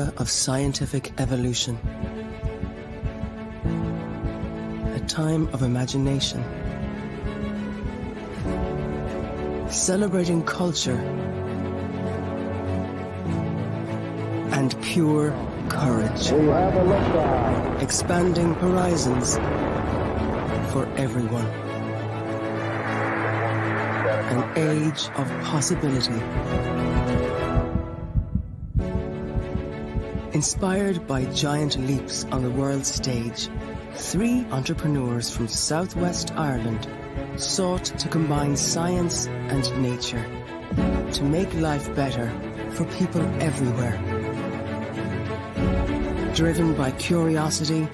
era of scientific evolution, a time of imagination, celebrating culture and pure courage, expanding horizons for everyone. An age of possibility. Inspired by giant leaps on the world stage, 3 entrepreneurs from Southwest Ireland sought to combine science and nature to make life better for people everywhere. Driven by curiosity,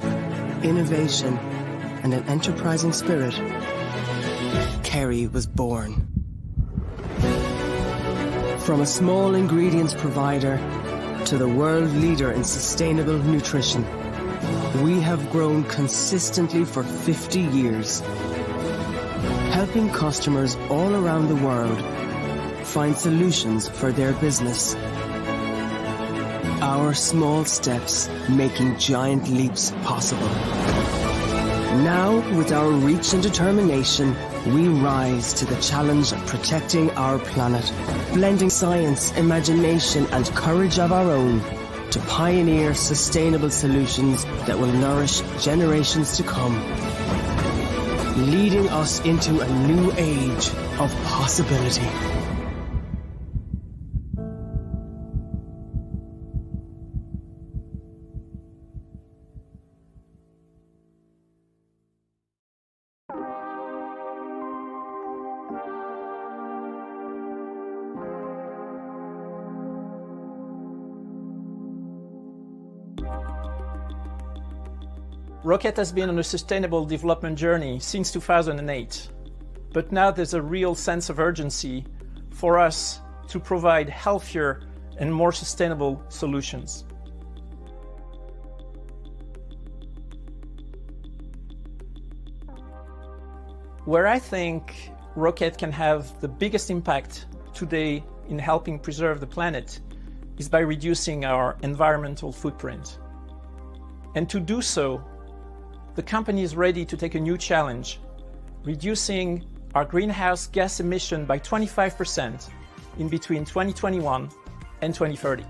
innovation, and an enterprising spirit, Kerry was born. From a small ingredients provider to the world leader in sustainable nutrition, we have grown consistently for 50 years, helping customers all around the world find solutions for their business. Our small steps making giant leaps possible. Now, with our reach and determination, we rise to the challenge of protecting our planet, blending science, imagination, and courage of our own to pioneer sustainable solutions that will nourish generations to come, leading us into a new age of possibility. Rocket has been on a sustainable development journey since 2008, but now there's a real sense of urgency for us to provide healthier and more sustainable solutions. Where I think Rocket can have the biggest impact today in helping preserve the planet is by reducing our environmental footprint. And to do so, the company is ready to take a new challenge, reducing our greenhouse gas emission by 25% in between 2021 and 2030.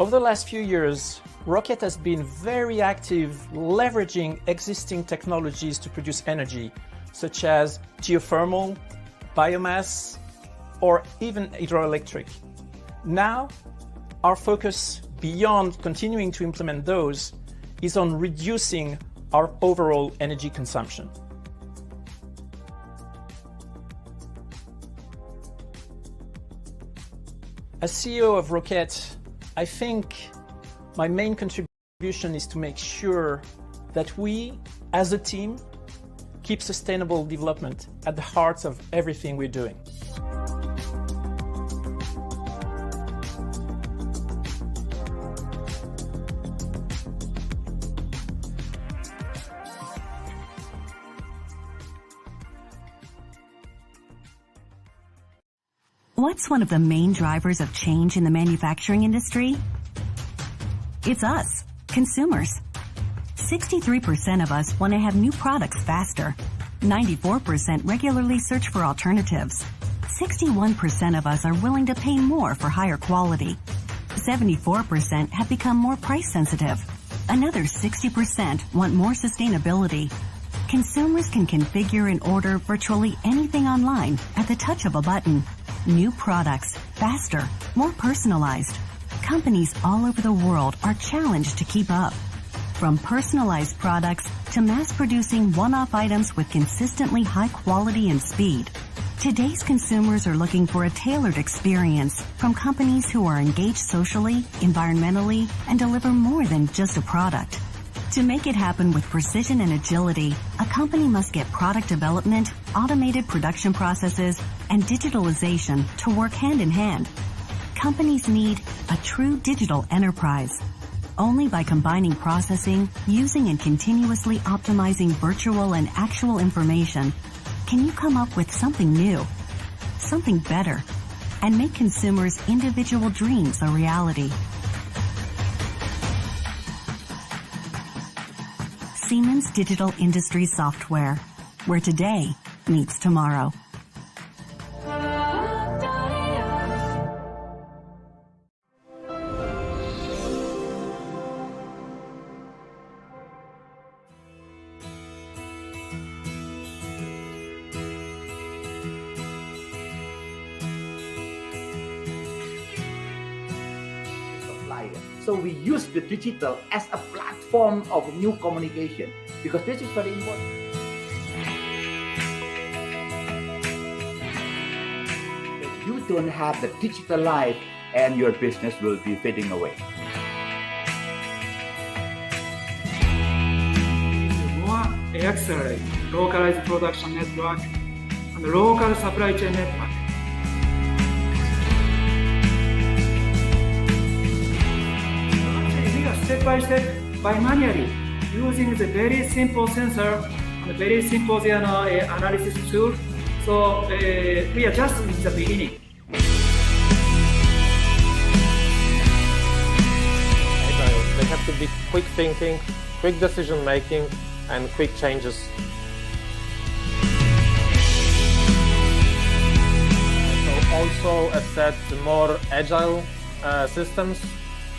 Over the last few years, Rocket has been very active leveraging existing technologies to produce energy, such as geothermal, biomass, or even hydroelectric. Now, our focus, beyond continuing to implement those, is on reducing our overall energy consumption. As CEO of Rocket, I think my main contribution is to make sure that we, as a team, keep sustainable development at the heart of everything we're doing. What's one of the main drivers of change in the manufacturing industry? It's us, consumers. 63% of us want to have new products faster. 94% regularly search for alternatives. 61% of us are willing to pay more for higher quality. 74% have become more price sensitive. Another 60% want more sustainability. Consumers can configure and order virtually anything online at the touch of a button. New products, faster, more personalized. Companies all over the world are challenged to keep up. From personalized products to mass-producing one-off items with consistently high quality and speed. Today's consumers are looking for a tailored experience from companies who are engaged socially, environmentally, and deliver more than just a product. To make it happen with precision and agility, a company must get product development, automated production processes, and digitalization to work hand in hand. Companies need a true digital enterprise. Only by combining processing, using and continuously optimizing virtual and actual information can you come up with something new. something better, and make consumers' individual dreams a reality. Siemens Digital Industries Software, where today meets tomorrow. So we use the digital as a platform of new communication, because this is very important. If you don't have the digital life, and your business will be fading away. More accelerate localized production network and local supply chain network. Step by step, by manually, using the very simple sensor and very simple analysis tool. So we are just in the beginning. They have to be quick thinking, quick decision making, and quick changes. So also, as said, more agile systems.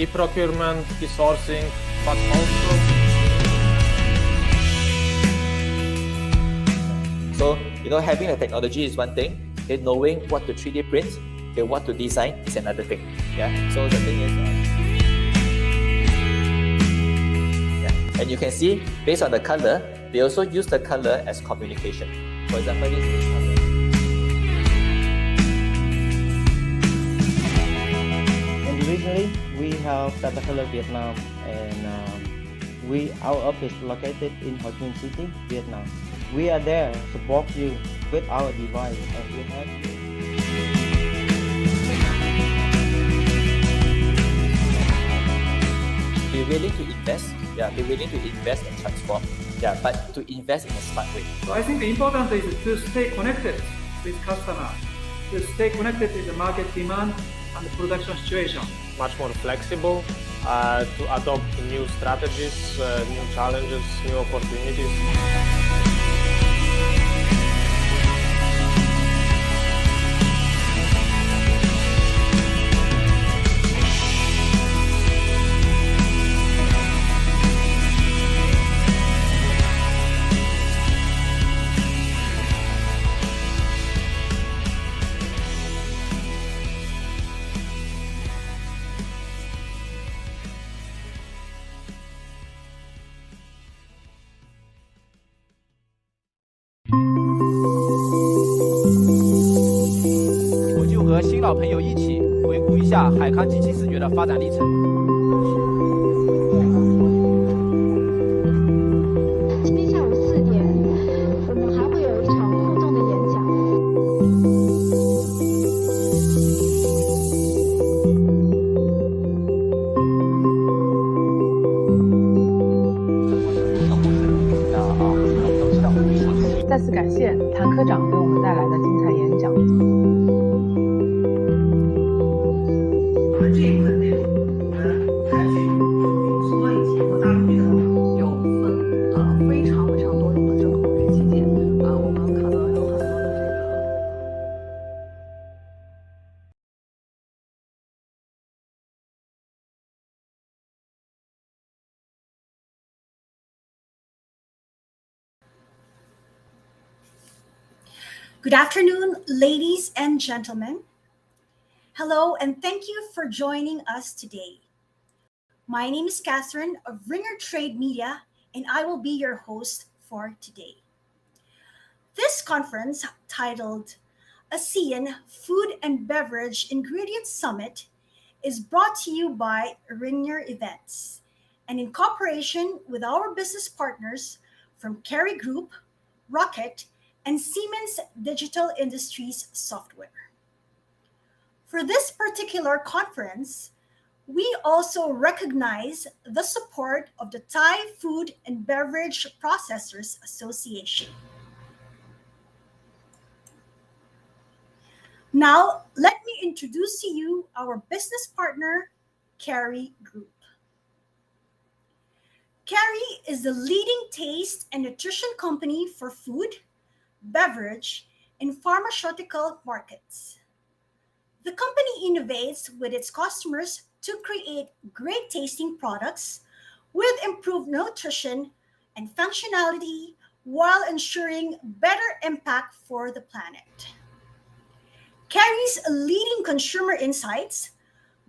E-procurement, e-sourcing, but also... So, having the technology is one thing, knowing what to 3D print, what to design is another thing. Yeah. So the thing is, and you can see, based on the color, they also use the color as communication. For example, this color. Originally, we have Data Color Vietnam, and our office located in Ho Chi Minh City, Vietnam. We are there to support you with our device, and we have you. Be willing to invest, be willing to invest and transform, but to invest in a smart way. So I think the important is to stay connected with customers, to stay connected with the market demand and the production situation. Much more flexible to adopt new strategies, new challenges, new opportunities.老朋友一起回顾一下海康机器视觉的发展历程。今天下午4点，我们还会有一场互动的演讲。再次感谢谭科长给我们带来的精彩演讲。这一部分内容，我们采取所以及和大数据的有分非常多种的这个后续器件我们可能有很多的这个。Good afternoon, ladies and gentlemen. Hello, and thank you for joining us today. My name is Catherine of Ringer Trade Media, and I will be your host for today. This conference, titled ASEAN Food and Beverage Ingredients Summit, is brought to you by Ringer Events, and in cooperation with our business partners from Kerry Group, Rocket, and Siemens Digital Industries Software. For this particular conference, we also recognize the support of the Thai Food and Beverage Processors Association. Now, let me introduce to you our business partner, Kerry Group. Kerry is the leading taste and nutrition company for food, beverage, and pharmaceutical markets. The company innovates with its customers to create great tasting products with improved nutrition and functionality while ensuring better impact for the planet. Kerry's leading consumer insights,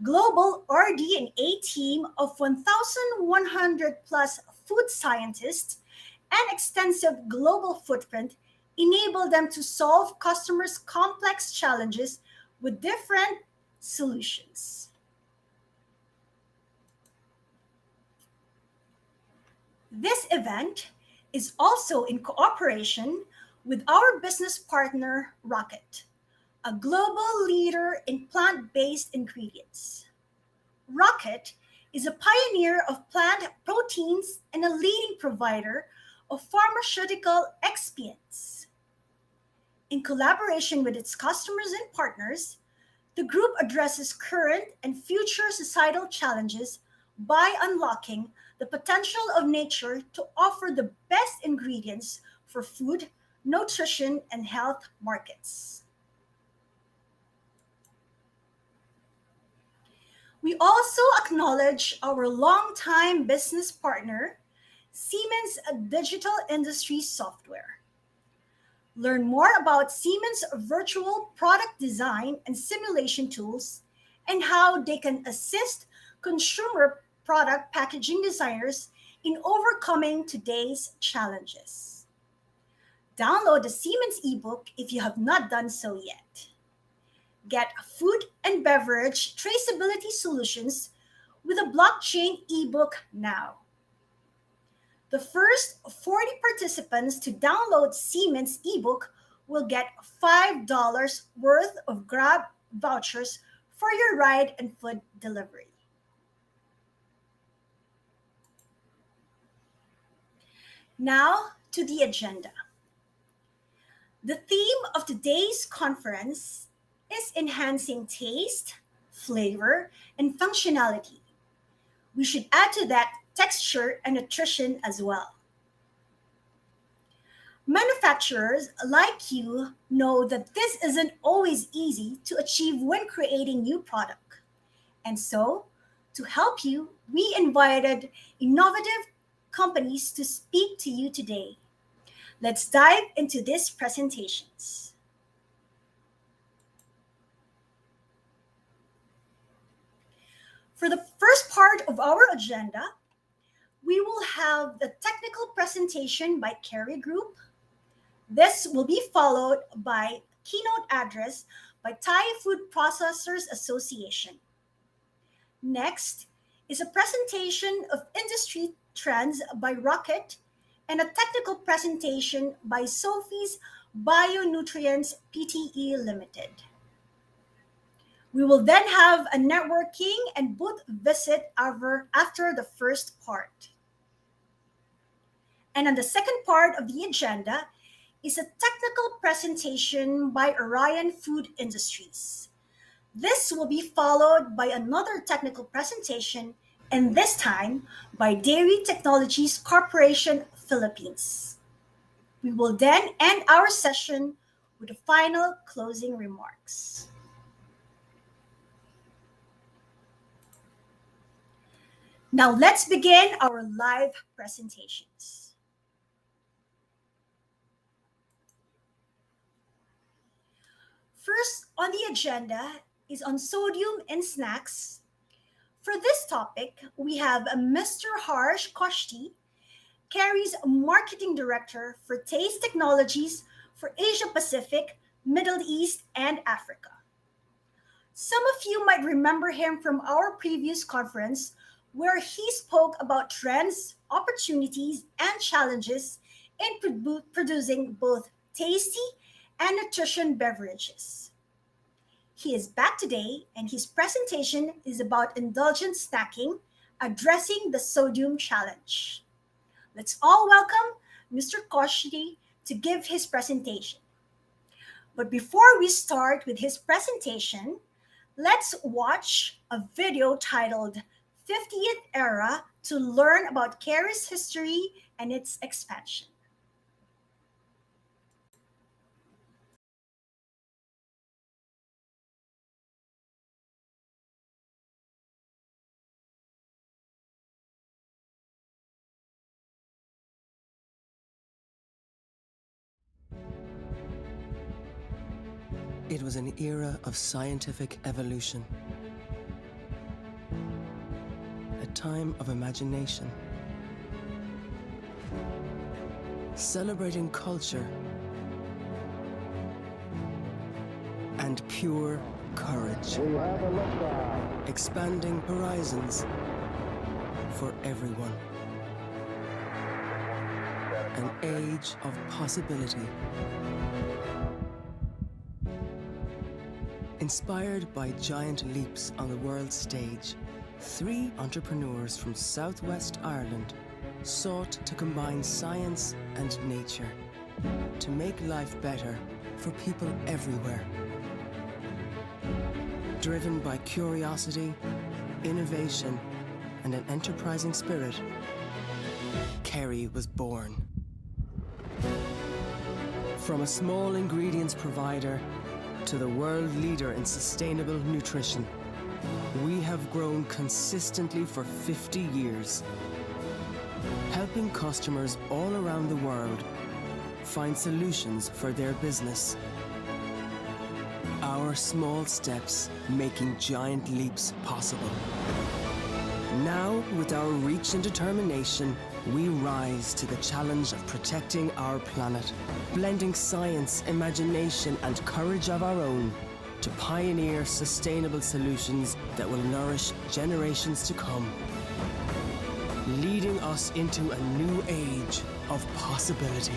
global RD&A team of 1,100 plus food scientists, and extensive global footprint enable them to solve customers' complex challenges with different solutions. This event is also in cooperation with our business partner, Rocket, a global leader in plant-based ingredients. Rocket is a pioneer of plant proteins and a leading provider of pharmaceutical excipients. In collaboration with its customers and partners, the group addresses current and future societal challenges by unlocking the potential of nature to offer the best ingredients for food, nutrition, and health markets. We also acknowledge our longtime business partner, Siemens Digital Industries Software. Learn more about Siemens' virtual product design and simulation tools and how they can assist consumer product packaging designers in overcoming today's challenges. Download the Siemens ebook if you have not done so yet. Get food and beverage traceability solutions with a blockchain ebook now. The first 40 participants to download Siemens ebook will get $5 worth of Grab vouchers for your ride and food delivery. Now to the agenda. The theme of today's conference is enhancing taste, flavor, and functionality. We should add to that texture and nutrition as well. Manufacturers like you know that this isn't always easy to achieve when creating new product. And so, to help you, we invited innovative companies to speak to you today. Let's dive into these presentations. For the first part of our agenda, we will have the technical presentation by Kerry Group. This will be followed by keynote address by Thai Food Processors Association. Next is a presentation of industry trends by Rocket and a technical presentation by Sophie's BioNutrients Pte. Limited. We will then have a networking and booth visit after the first part. And on the second part of the agenda is a technical presentation by Orion Food Industries. This will be followed by another technical presentation, and this time by Dairy Technologies Corporation Philippines. We will then end our session with the final closing remarks. Now let's begin our live presentations. First on the agenda is on sodium in snacks. For this topic, we have Mr. Harsch Koshti, Kerry's Marketing Director for Taste Technologies for Asia Pacific, Middle East, and Africa. Some of you might remember him from our previous conference where he spoke about trends, opportunities, and challenges in producing both tasty and nutrition beverages. He is back today, and his presentation is about indulgent snacking, addressing the sodium challenge. Let's all welcome Mr. Koshti to give his presentation. But before we start with his presentation, let's watch a video titled 50th Era to learn about Kerry's history and its expansion. It was an era of scientific evolution, a time of imagination, celebrating culture and pure courage, expanding horizons for everyone. An age of possibility. Inspired by giant leaps on the world stage, 3 entrepreneurs from Southwest Ireland sought to combine science and nature to make life better for people everywhere. Driven by curiosity, innovation, and an enterprising spirit, Kerry was born. From a small ingredients provider to the world leader in sustainable nutrition, we have grown consistently for 50 years, helping customers all around the world find solutions for their business. Our small steps making giant leaps possible. Now, with our reach and determination, we rise to the challenge of protecting our planet, blending science, imagination, and courage of our own to pioneer sustainable solutions that will nourish generations to come, leading us into a new age of possibility.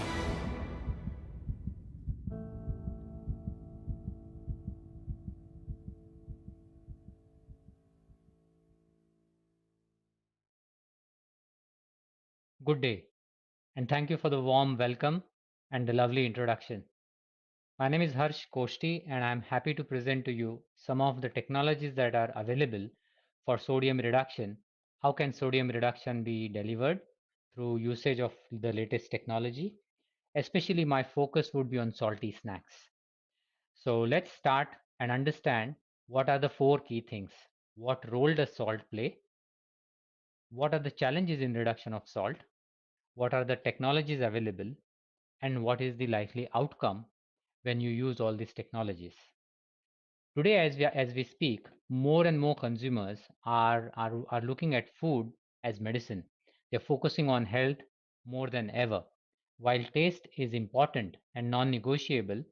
Good day, and thank you for the warm welcome and the lovely introduction. My name is Harsch Koshti, and I'm happy to present to you some of the technologies that are available for sodium reduction. How can sodium reduction be delivered through usage of the latest technology? Especially my focus would be on salty snacks. So let's start and understand what are the 4 key things. What role does salt play? What are the challenges in reduction of salt? What are the technologies available? And what is the likely outcome when you use all these technologies? Today, as we speak, more and more consumers are looking at food as medicine. They're focusing on health more than ever. While taste is important and non-negotiable,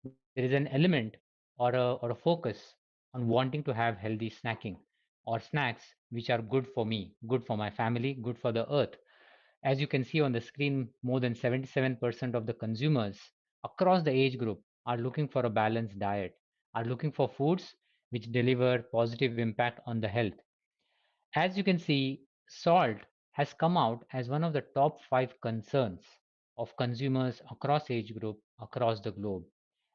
there is an element or a focus on wanting to have healthy snacking or snacks which are good for me, good for my family, good for the earth. As you can see on the screen, more than 77% of the consumers across the age group are looking for a balanced diet, are looking for foods which deliver positive impact on the health. As you can see, salt has come out as one of the top 5 concerns of consumers across age group, across the globe.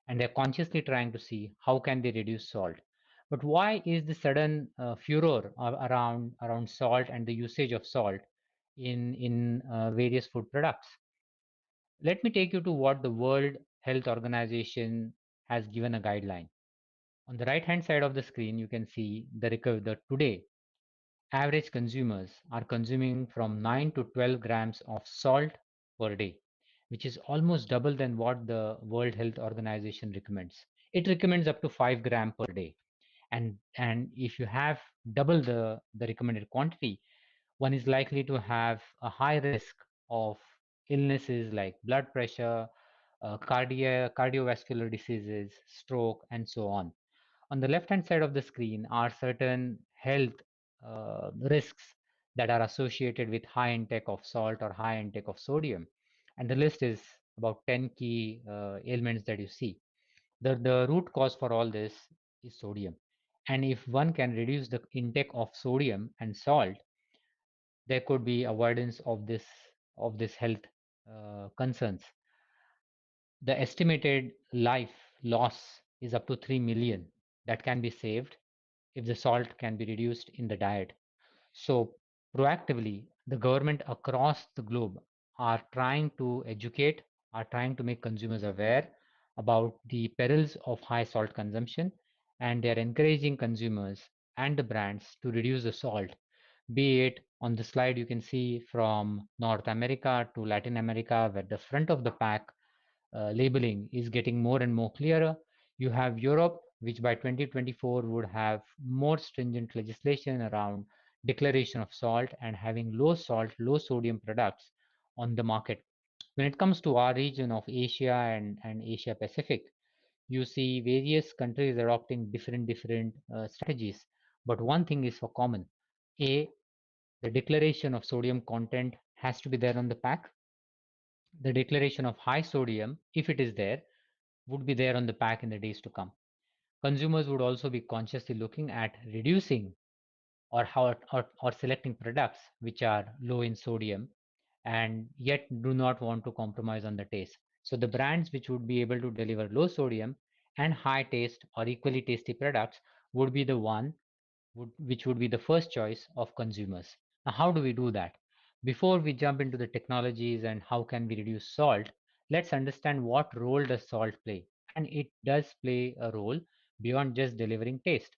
And they're consciously trying to see how can they reduce salt. But why is the sudden furor around salt and the usage of salt in various food products? Let me take you to what the World Health Organization has given a guideline. On the right hand side of the screen, you can see the today average consumers are consuming from 9 to 12 grams of salt per day, which is almost double than what the World Health Organization recommends. It recommends up to 5 gram per day. And if you have double the recommended quantity, one is likely to have a high risk of illnesses like blood pressure, cardiovascular diseases, stroke, and so on. On the left-hand side of the screen are certain health risks that are associated with high intake of salt or high intake of sodium. And the list is about 10 key ailments that you see. The root cause for all this is sodium. And if one can reduce the intake of sodium and salt, there could be avoidance of this health concerns. The estimated loss is up to 3 million that can be saved if the salt can be reduced in the diet. So, proactively, the government across the globe are trying to educate, are trying to make consumers aware about the perils of high salt consumption, and they are encouraging consumers and the brands to reduce the salt. Be it on the slide, you can see from North America to Latin America, where the front of the pack labeling is getting more and more clearer. You have Europe, which by 2024 would have more stringent legislation around declaration of salt and having low salt, low sodium products on the market. When it comes to our region of Asia and Asia Pacific, you see various countries adopting different strategies. But one thing is for common. A, the declaration of sodium content has to be there on the pack. The declaration of high sodium, if it is there, would be there on the pack in the days to come. Consumers would also be consciously looking at reducing or selecting products which are low in sodium and yet do not want to compromise on the taste. So the brands which would be able to deliver low sodium and high taste or equally tasty products would be the one which would be the first choice of consumers. Now, how do we do that? Before we jump into the technologies and how can we reduce salt, let's understand what role does salt play. And it does play a role beyond just delivering taste.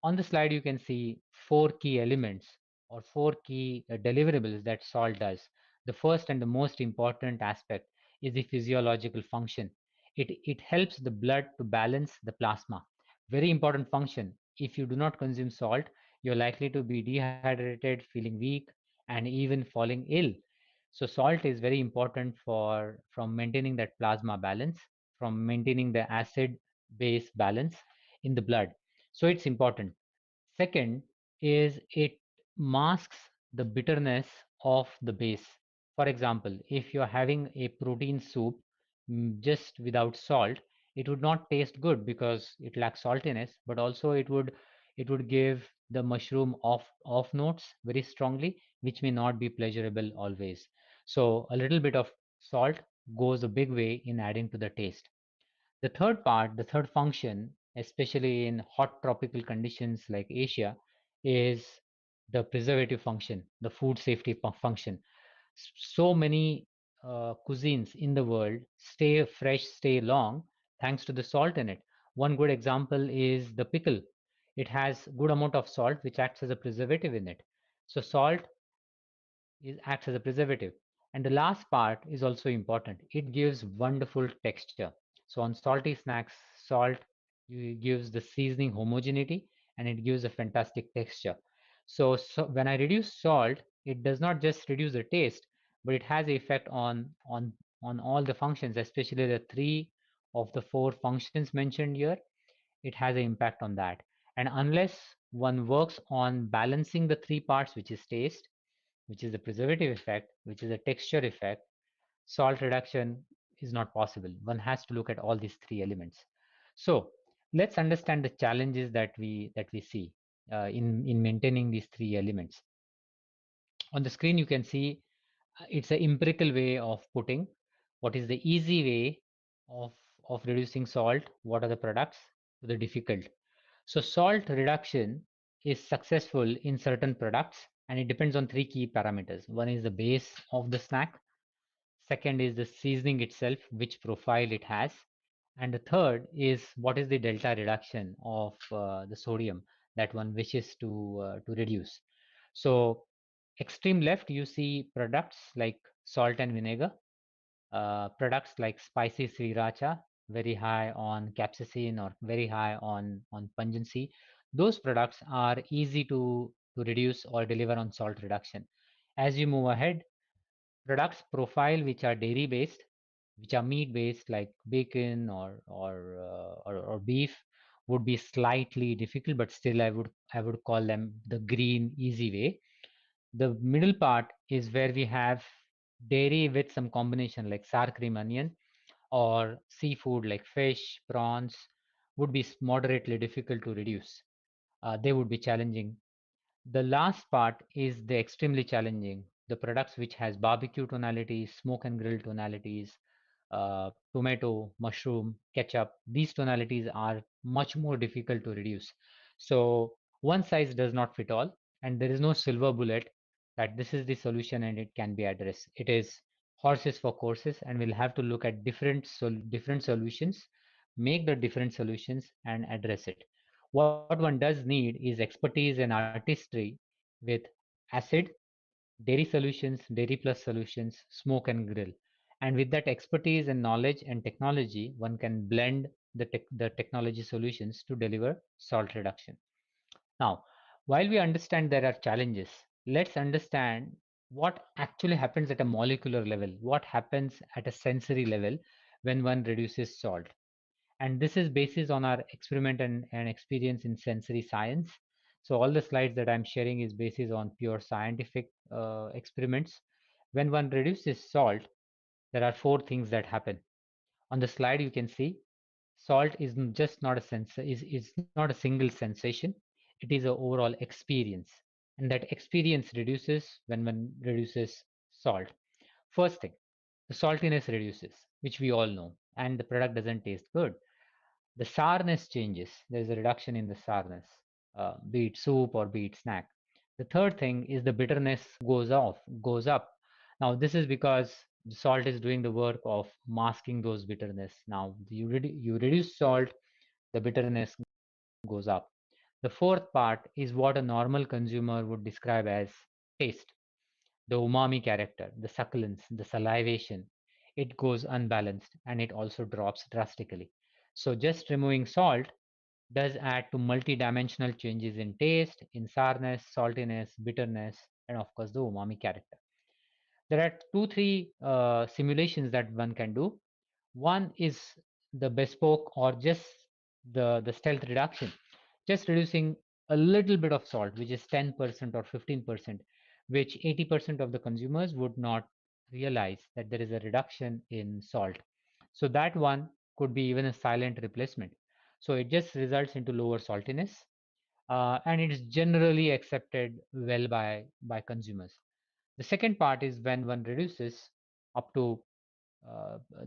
On the slide, you can see four key elements or four key deliverables that salt does. The first and the most important aspect is the physiological function. It helps the blood to balance the plasma. Very important function. If you do not consume salt, you're likely to be dehydrated, feeling weak, and even falling ill. So salt is very important for from maintaining that plasma balance, from maintaining the acid base balance in the blood. So it's important. Second is it masks the bitterness of the base. For example, if you're having a protein soup just without salt, it would not taste good because it lacks saltiness, but also it would give the mushroom off notes very strongly, which may not be pleasurable always. So a little bit of salt goes a big way in adding to the taste. The third part, the third function, especially in hot tropical conditions like Asia, is the preservative function, the food safety function. So many cuisines in the world stay fresh, stay long, thanks to the salt in it. One good example is the pickle. It has good amount of salt, which acts as a preservative in it. So salt acts as a preservative. And the last part is also important. It gives wonderful texture. So on salty snacks, salt gives the seasoning homogeneity and it gives a fantastic texture. So when I reduce salt, it does not just reduce the taste, but it has an effect on all the functions, especially the three of the four functions mentioned here. It has an impact on that. And unless one works on balancing the three parts, which is taste, which is the preservative effect, which is a texture effect, salt reduction is not possible. One has to look at all these three elements. So let's understand the challenges that we see in maintaining these three elements. On the screen, you can see it's an empirical way of putting what is the easy way of of reducing salt, what are the products, to the difficult. So salt reduction is successful in certain products and it depends on three key parameters. One is the base of the snack. Second is the seasoning itself, which profile it has. And the third is what is the delta reduction of the sodium that one wishes to reduce. So extreme left, you see products like salt and vinegar, products like spicy sriracha, very high on capsaicin or very high on pungency. Those products are easy to reduce or deliver on salt reduction. As you move ahead, products profile which are dairy based, which are meat based like bacon or beef would be slightly difficult, but still I would call them the green easy way. The middle part is where we have dairy with some combination like sour cream onion or seafood like fish, prawns would be moderately difficult to reduce. They would be challenging. The last part is the extremely challenging. The products which has barbecue tonalities, smoke and grill tonalities, tomato, mushroom, ketchup, these tonalities are much more difficult to reduce. So one size does not fit all, and there is no silver bullet that this is the solution and it can be addressed. It is horses for courses, and we'll have to look at different solutions, make the different solutions and address it. What one does need is expertise and artistry with acid, dairy solutions, dairy plus solutions, smoke and grill. And with that expertise and knowledge and technology, one can blend the technology solutions to deliver salt reduction. Now, while we understand there are challenges, let's understand what actually happens at a molecular level, what happens at a sensory level when one reduces salt. And this is based on our experiment and experience in sensory science. So all the slides that I'm sharing is based on pure scientific experiments. When one reduces salt, there are four things that happen. On the slide, you can see salt is just not a is not a single sensation. It is an overall experience, and that experience reduces when one reduces salt. First thing, the saltiness reduces, which we all know, and the product doesn't taste good. The sourness changes. There's a reduction in the sourness, be it soup or be it snack. The third thing is the bitterness goes up. Now this is because the salt is doing the work of masking those bitterness. Now you reduce salt, the bitterness goes up. The fourth part is what a normal consumer would describe as taste, the umami character, the succulence, the salivation. It goes unbalanced and it also drops drastically. So just removing salt does add to multi-dimensional changes in taste, in sourness, saltiness, bitterness, and of course the umami character. There are three simulations that one can do. One is the bespoke or just the stealth reduction, just reducing a little bit of salt, which is 10% or 15%, which 80% of the consumers would not realize that there is a reduction in salt. So that one could be even a silent replacement. So it just results into lower saltiness, and it is generally accepted well by consumers. The second part is when one reduces up to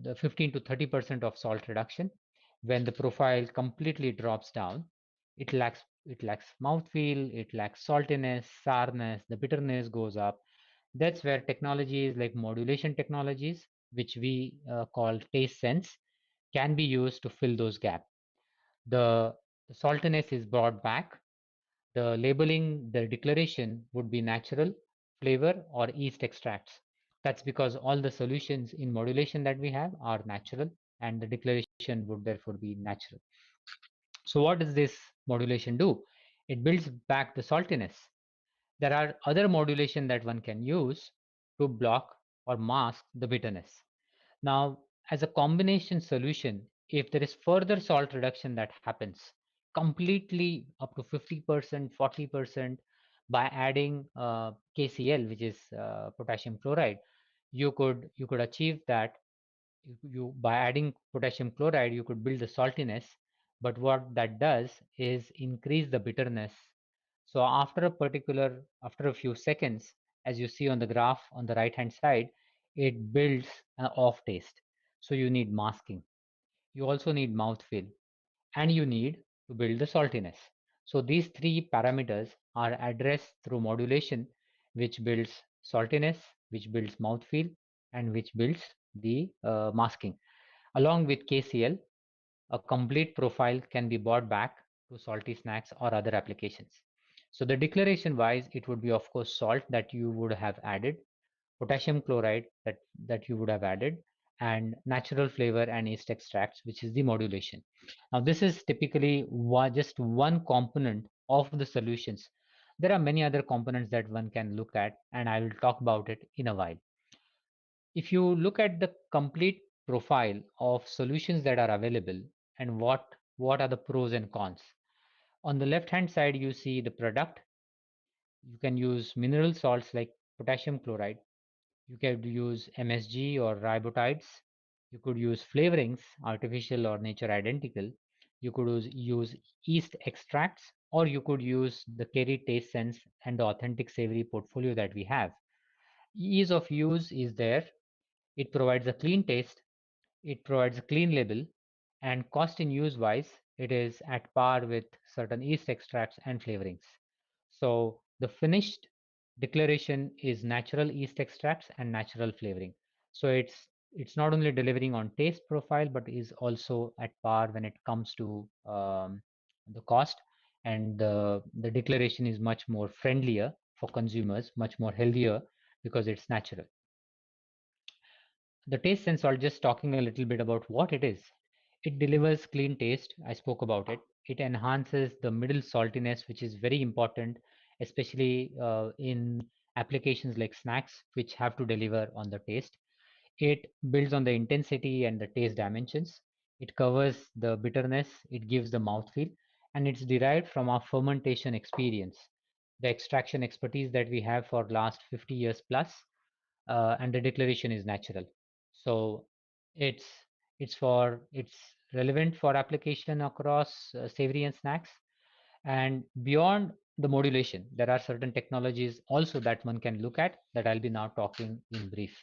the 15 to 30% of salt reduction. When the profile completely drops down, it lacks mouthfeel, it lacks saltiness, sourness, the bitterness goes up. That's where technologies like modulation technologies, which we call taste sense, can be used to fill those gaps. The saltiness is brought back. The labeling, the declaration would be natural flavor or yeast extracts. That's because all the solutions in modulation that we have are natural, and the declaration would therefore be natural. So what does this modulation do? It builds back the saltiness. There are other modulation that one can use to block or mask the bitterness. Now, as a combination solution, if there is further salt reduction that happens completely up to 50%, 40% by adding KCl, which is potassium chloride, you could achieve that. You by adding potassium chloride, you could build the saltiness, but what that does is increase the bitterness. So after a few seconds, as you see on the graph on the right hand side, it builds an off taste. So you need masking. You also need mouthfeel, and you need to build the saltiness. So these three parameters are addressed through modulation, which builds saltiness, which builds mouthfeel, and which builds the masking. Along with KCl, a complete profile can be brought back to salty snacks or other applications. So the declaration wise, it would be of course salt that you would have added, potassium chloride that you would have added, and natural flavor and yeast extracts, which is the modulation. Now this is typically just one component of the solutions. There are many other components that one can look at, and I will talk about it in a while. If you look at the complete profile of solutions that are available and what are the pros and cons, on the left hand side you see the product. You can use mineral salts like potassium chloride. You can use MSG or ribotides. You could use flavorings, artificial or nature identical. You could use yeast extracts, or you could use the Kerry taste sense and the authentic savory portfolio that we have. Ease of use is there. It provides a clean taste. it provides a clean label, and cost in use wise, it is at par with certain yeast extracts and flavorings. So the finished declaration is natural yeast extracts and natural flavoring. So it's not only delivering on taste profile, but is also at par when it comes to the cost, and the declaration is much more friendlier for consumers, much more healthier because it's natural. The taste sense salt, just talking a little bit about what it is. It delivers clean taste. I spoke about it. It enhances the middle saltiness, which is very important, especially in applications like snacks, which have to deliver on the taste. It builds on the intensity and the taste dimensions. It covers the bitterness. It gives the mouthfeel, and it's derived from our fermentation experience, the extraction expertise that we have for last 50 years plus, and the declaration is natural. So it's it's relevant for application across savory and snacks. And beyond the modulation, there are certain technologies also that one can look at that I'll be now talking in brief.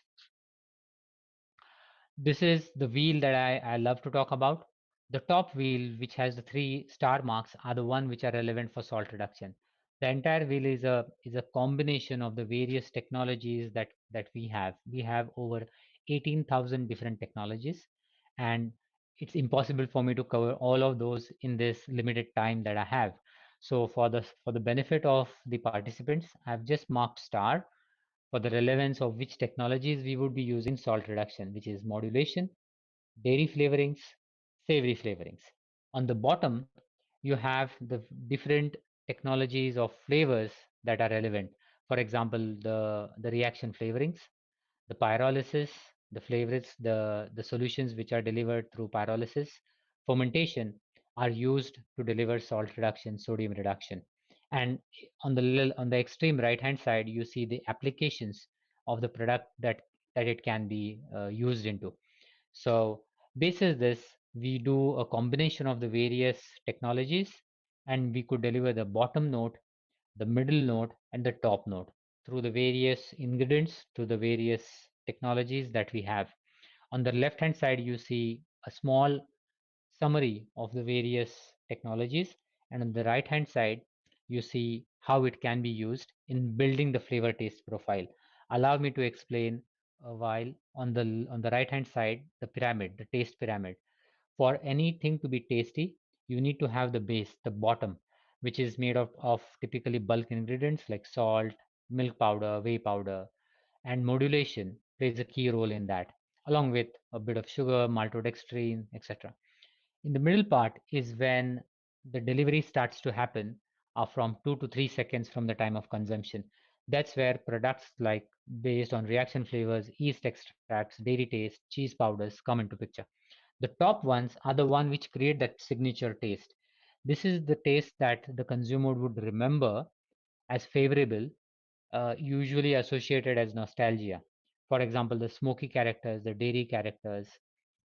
This is the wheel that I love to talk about. The top wheel, which has the 3 star marks, are the one which are relevant for salt reduction. The entire wheel is a combination of the various technologies that we have. We have over 18,000 different technologies, and it's impossible for me to cover all of those in this limited time that I have. So for the benefit of the participants, I've just marked star for the relevance of which technologies we would be using salt reduction, which is modulation, dairy flavorings, savory flavorings. On the bottom, you have the different technologies of flavors that are relevant. For example, the reaction flavorings, the pyrolysis, the flavors, the solutions which are delivered through pyrolysis, fermentation are used to deliver salt reduction, sodium reduction. And on the extreme right hand side, you see the applications of the product that it can be used into. So basis this, we do a combination of the various technologies, and we could deliver the bottom note, the middle note, and the top note through the various ingredients, through the various technologies that we have. On the left hand side, you see a small summary of the various technologies, and on the right hand side, you see how it can be used in building the flavor taste profile. Allow me to explain a while. On the right hand side, the pyramid, the taste pyramid. For anything to be tasty, you need to have the base, the bottom, which is made of typically bulk ingredients like salt, milk powder, whey powder, and modulation plays a key role in that, along with a bit of sugar, maltodextrin, etc. In the middle part is when the delivery starts to happen from 2 to 3 seconds from the time of consumption. That's where products like based on reaction flavors, yeast extracts, dairy taste, cheese powders come into picture. The top ones are the one which create that signature taste. This is the taste that the consumer would remember as favorable, usually associated as nostalgia. For example, the smoky characters, the dairy characters,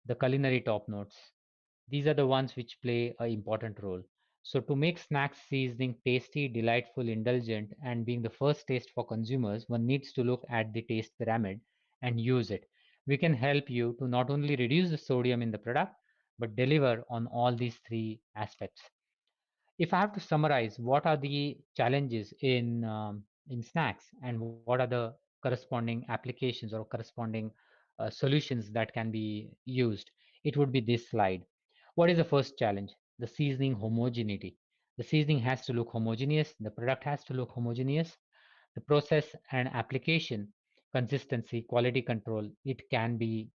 the culinary top notes. These are the ones which play an important role. So to make snacks seasoning tasty, delightful, indulgent, and being the first taste for consumers, one needs to look at the taste pyramid and use it. We can help you to not only reduce the sodium in the product, but deliver on all these 3 aspects. If I have to summarize, what are the challenges in snacks and what are the corresponding applications or corresponding solutions that can be used, it would be this slide. What is the first challenge? The seasoning homogeneity. The seasoning has to look homogeneous, the product has to look homogeneous. The process and application, consistency, quality control, it can be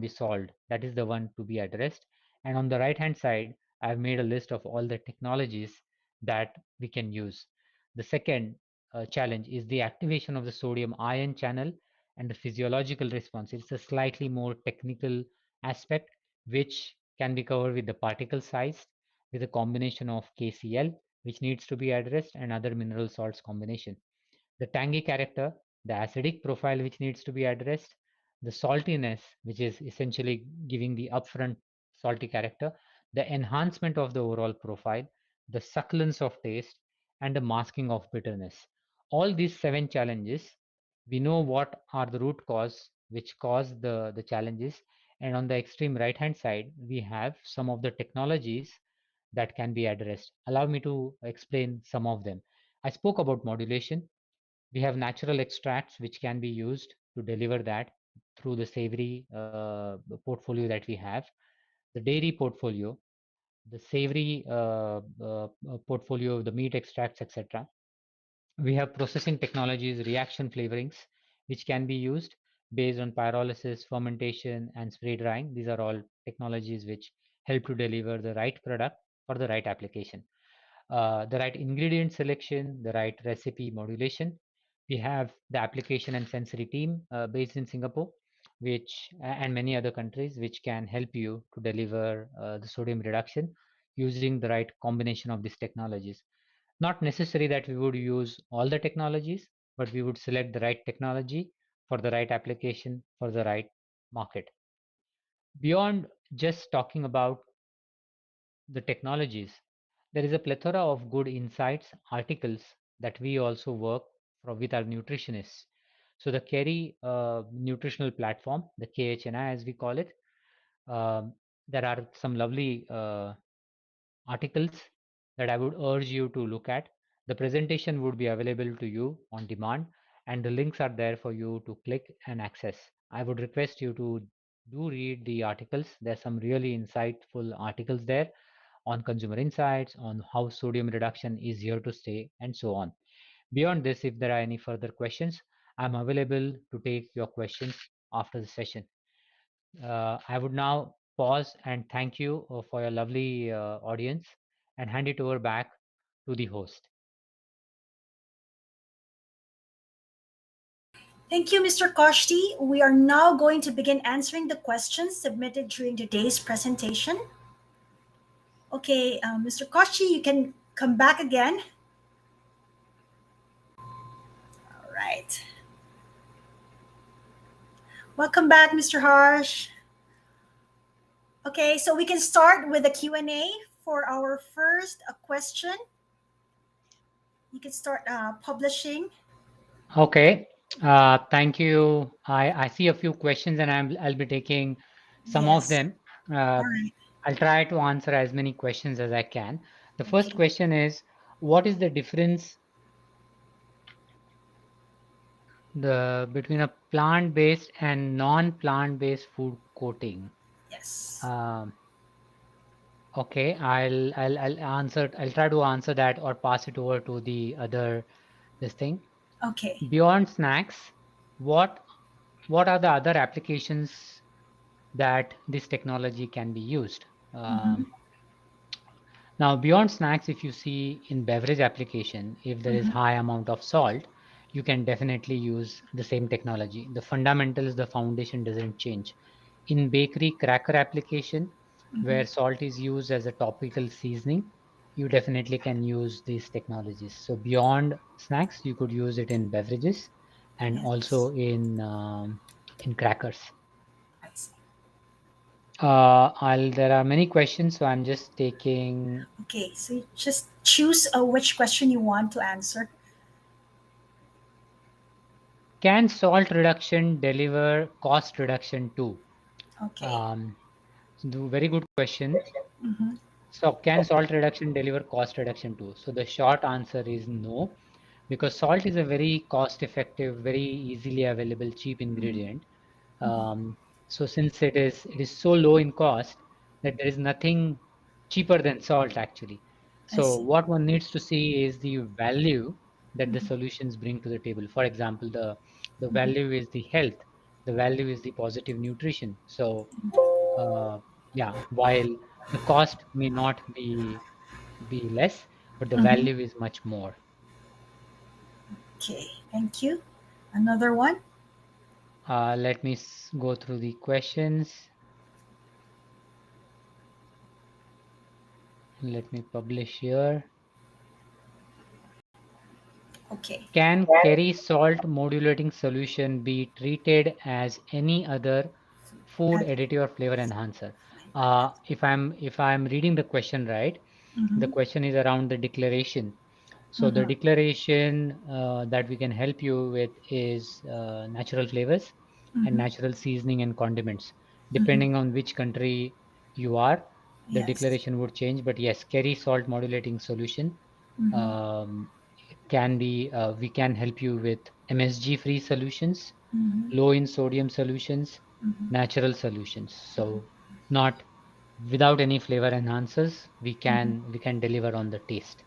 solved. That is the one to be addressed. And on the right hand side, I've made a list of all the technologies that we can use. The second challenge is the activation of the sodium ion channel and the physiological response. It's a slightly more technical aspect which can be covered with the particle size, with a combination of KCl which needs to be addressed, and other mineral salts combination. The tangy character, the acidic profile which needs to be addressed, the saltiness which is essentially giving the upfront salty character, the enhancement of the overall profile, the succulence of taste, and the masking of bitterness. All these 7 challenges, we know what are the root cause which cause the challenges, And on the extreme right hand side, we have some of the technologies that can be addressed. Allow me to explain some of them. I spoke about modulation. We have natural extracts which can be used to deliver that through the savory portfolio that we have, the dairy portfolio, the savory portfolio of the meat extracts, etc. We have processing technologies, reaction flavorings, which can be used based on pyrolysis, fermentation, and spray drying. These are all technologies which help to deliver the right product for the right application. The right ingredient selection, the right recipe modulation. We have the application and sensory team based in Singapore, which and many other countries, which can help you to deliver the sodium reduction using the right combination of these technologies. Not necessary that we would use all the technologies, but we would select the right technology for the right application for the right market. Beyond just talking about the technologies, there is a plethora of good insights, articles that we also work with our nutritionists. So the Kerry nutritional platform, the KHNI as we call it, there are some lovely articles that I would urge you to look at. The presentation would be available to you on demand, and the links are there for you to click and access. I would request you to do read the articles. There's some really insightful articles there on consumer insights, on how sodium reduction is here to stay, and so on. Beyond this, if there are any further questions, I'm available to take your questions after the session. I would now pause and thank you for your lovely audience and hand it over back to the host. Thank you, Mr. Koshti. We are now going to begin answering the questions submitted during today's presentation. Okay, Mr. Koshti, you can come back again. All right. Welcome back, Mr. Harsch. Okay, so we can start with the Q&A for our first question. You can start publishing. Okay, thank you. I see a few questions and I'll be taking some of them. Right. I'll try to answer as many questions as I can. The first question is, what is the difference between a plant-based and non-plant-based food coating? Yes. Okay, I'll try to answer that or pass it over to the other this thing. Okay. Beyond snacks, what are the other applications that this technology can be used? Now, beyond snacks, if you see in beverage application, if there is high amount of salt, you can definitely use the same technology. The fundamentals, the foundation doesn't change. In bakery cracker application, where salt is used as a topical seasoning, you definitely can use these technologies. So beyond snacks, you could use it in beverages and also in crackers. There are many questions, so I'm just taking. Okay, so you just choose which question you want to answer. Can salt reduction deliver cost reduction too? Okay. Very good question. So can salt reduction deliver cost reduction too? So the short answer is no, because salt is a very cost effective, very easily available, cheap ingredient. So since it is so low in cost that there is nothing cheaper than salt actually. So what one needs to see is the value that the solutions bring to the table. For example, the value is the health, the value is the positive nutrition. So yeah, while the cost may not be less, but the value is much more. Okay, thank you. Another one. Let me go through the questions. Let me publish here. Okay. Can Kerry salt modulating solution be treated as any other food additive or flavor enhancer? If I'm reading the question right, the question is around the declaration. So the declaration that we can help you with is natural flavors and natural seasoning and condiments. Depending on which country you are, the Yes. declaration would change. But yes, Kerry salt modulating solution Mhm. can be, we can help you with MSG free solutions, Mhm. low in sodium solutions, Mhm. natural solutions. So not without any flavor enhancers, we can deliver on the taste.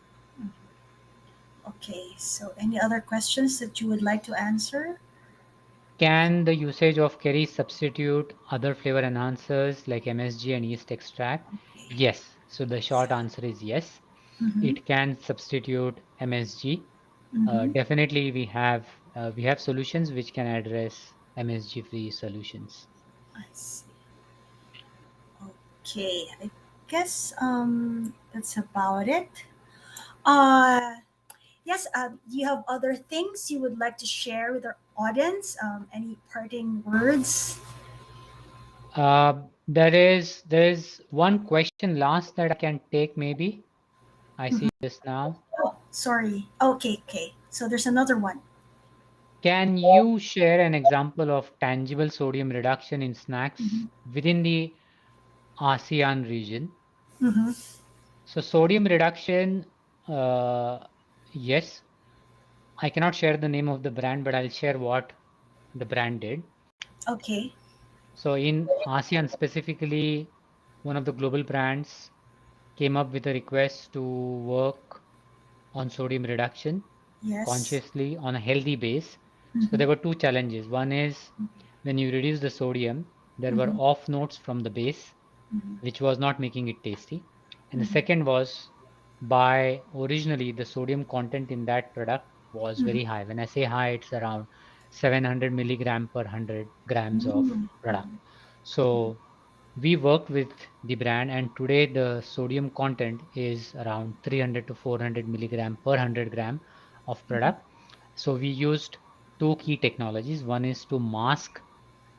Okay, so any other questions that you would like to answer? Can the usage of Kerry substitute other flavor enhancers like MSG and yeast extract? Yes. So the short answer is yes. Mhm. It can substitute MSG. Mhm. Definitely, we have solutions which can address MSG free solutions. I see. Okay, I guess that's about it. Yes, do you have other things you would like to share with our audience? Any parting words? There is one question last that I can take maybe. I Mhm. see this now. Oh, sorry. Okay, okay. So there's another one. Can you share an example of tangible sodium reduction in snacks Mhm. within the ASEAN region? Mm-hmm. So sodium reduction, uh, yes, I cannot share the name of the brand, but I'll share what the brand did. Okay. So in ASEAN specifically, one of the global brands came up with a request to work on sodium reduction Yes. consciously on a healthy base. So Mm-hmm. there were two challenges. One is when you reduce the sodium, there were Mm-hmm. off notes from the base, Mm-hmm. which was not making it tasty. And the Mm-hmm. second was by originally the sodium content in that product was very high. When I say high, it's around 700 milligram per 100 grams of Mm-hmm. product. So we worked with the brand, and today the sodium content is around 300 to 400 milligram per 100 gram of product. So we used two key technologies. One is to mask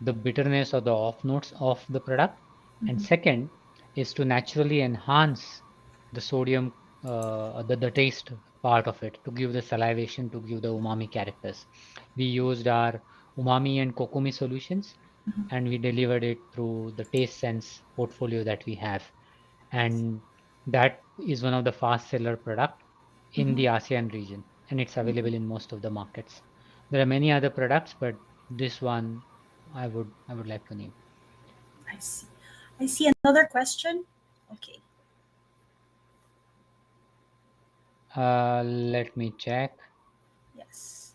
the bitterness or the off notes of the product, and Mm-hmm. second is to naturally enhance the sodium, the taste part of it, to give the salivation, to give the umami characters. We used our umami and kokumi solutions, and we delivered it through the taste sense portfolio that we have, and that is one of the fast seller product in the ASEAN region, and it's available in most of the markets. There are many other products, but this one I would like to name. I see. I see another question. Okay. Let me check. Yes.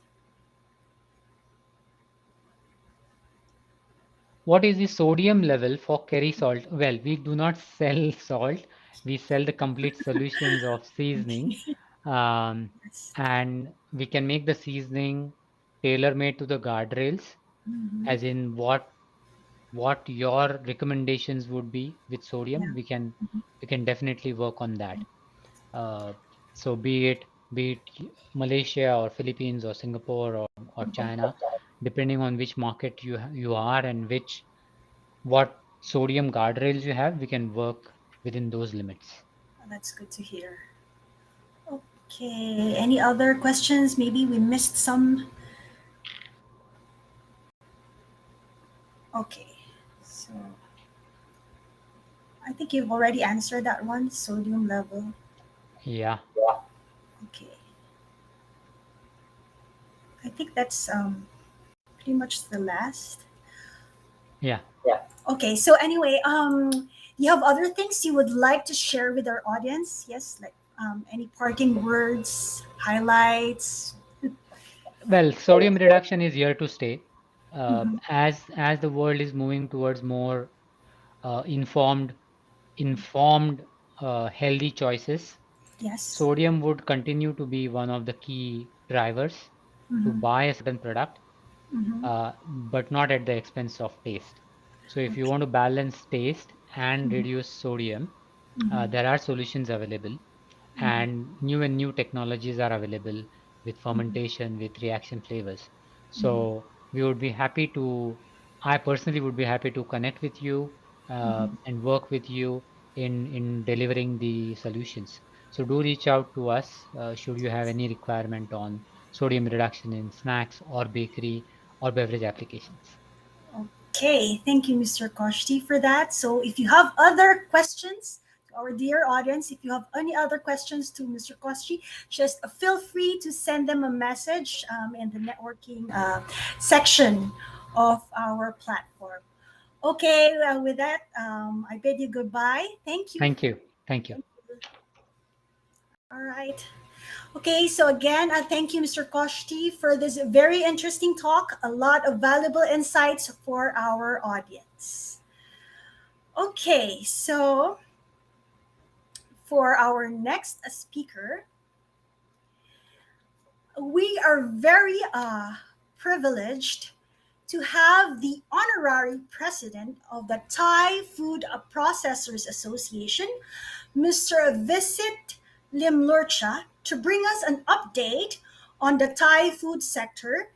What is the sodium level for Kerry salt? Well, we do not sell salt. We sell the complete solutions of seasoning. Okay. Um, Yes. and we can make the seasoning tailor-made to the guardrails, Mm-hmm. as in what your recommendations would be with Yeah. sodium. We can Mm-hmm. we can definitely work on that. Uh, so be it Malaysia or Philippines or Singapore or China, depending on which market you are and what sodium guardrails you have, we can work within those limits. That's good to hear. Okay. Any other questions? Maybe we missed some. Okay. So I think you've already answered that one. Sodium level. Yeah. Okay. I think that's pretty much the last. Yeah. Okay. So anyway, you have other things you would like to share with our audience? Yes, like any parting words, highlights. Well, sodium reduction is here to stay. Mhm. As the world is moving towards more informed, healthy choices, Yes. sodium would continue to be one of the key drivers to Mm-hmm. buy a certain product, Mm-hmm. but not at the expense of taste. So if you Okay. want to balance taste and Mm-hmm. reduce sodium, Mm-hmm. there are solutions available, Mm-hmm. and new technologies are available with Mm-hmm. fermentation, with reaction flavors. Mm-hmm. So we would be happy to, I personally would be happy to connect with you Mm-hmm. and work with you in delivering the solutions. So do reach out to us should you have any requirement on sodium reduction in snacks or bakery or beverage applications. Okay, thank you, Mr. Koshti, for that. So if you have other questions, our dear audience, if you have any other questions to Mr. Koshti, just feel free to send them a message in the networking section of our platform. Okay, with that, I bid you goodbye. Thank you. Thank you. Thank you. All right. Okay, so again, thank you, Mr. Koshti, for this very interesting talk. A lot of valuable insights for our audience. Okay, so for our next speaker, we are very privileged to have the honorary president of the Thai Food Processors Association, Mr. Visit Limlurcha, to bring us an update on the Thai food sector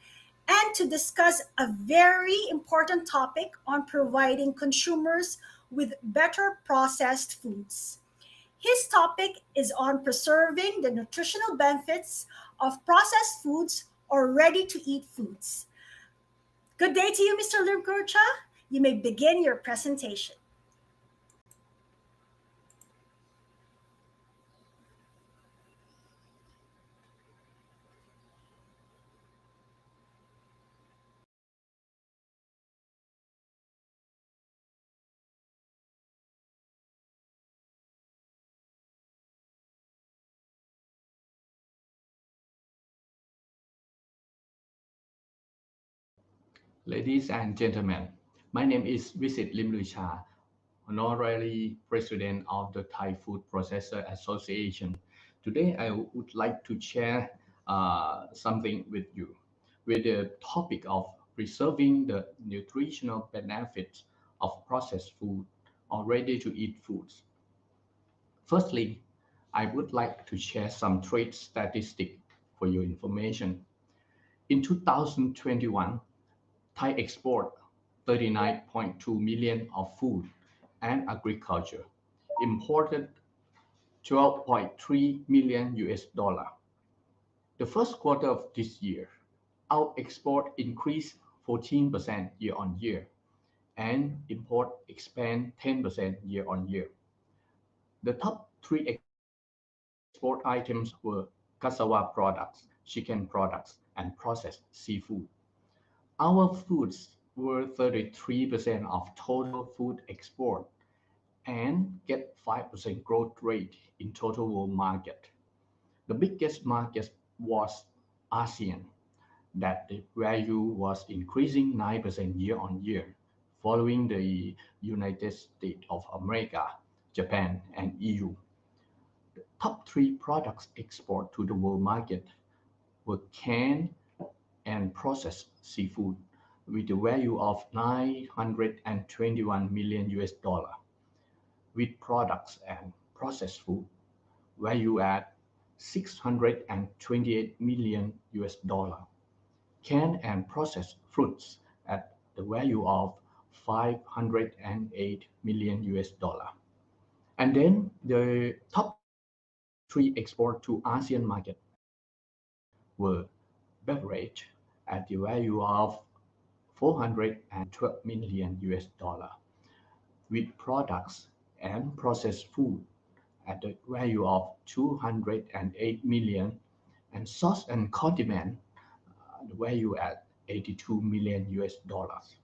and to discuss a very important topic on providing consumers with better processed foods. His topic is on preserving the nutritional benefits of processed foods or ready-to-eat foods. Good day to you, Mr. Limlurcha. You may begin your presentation. Ladies and gentlemen, my name is Visit Limlurcha, Honorary President of the Thai Food Processor Association. Today, I would like to share something with you with the topic of preserving the nutritional benefits of processed food or ready-to-eat foods. Firstly, I would like to share some trade statistics for your information. In 2021, Thai export 39.2 million of food and agriculture, imported 12.3 million US dollar. The first quarter of this year, our export increased 14% year on year and import expand 10% year on year. The top three export items were cassava products, chicken products, and processed seafood. Our foods were 33% of total food export and get 5% growth rate in total world market. The biggest market was ASEAN, that the value was increasing 9% year on year, following the United States of America, Japan, and EU. The top three products export to the world market were canned and processed seafood with a value of 921 million US dollar. With products and processed food value at 628 million US dollar. Canned and processed fruits at the value of 508 million US dollar. And then the top three export to ASEAN market were beverage at the value of 412 million US dollar, with products and processed food at the value of 208 million, and sauce and condiment the value at 82 million US dollars.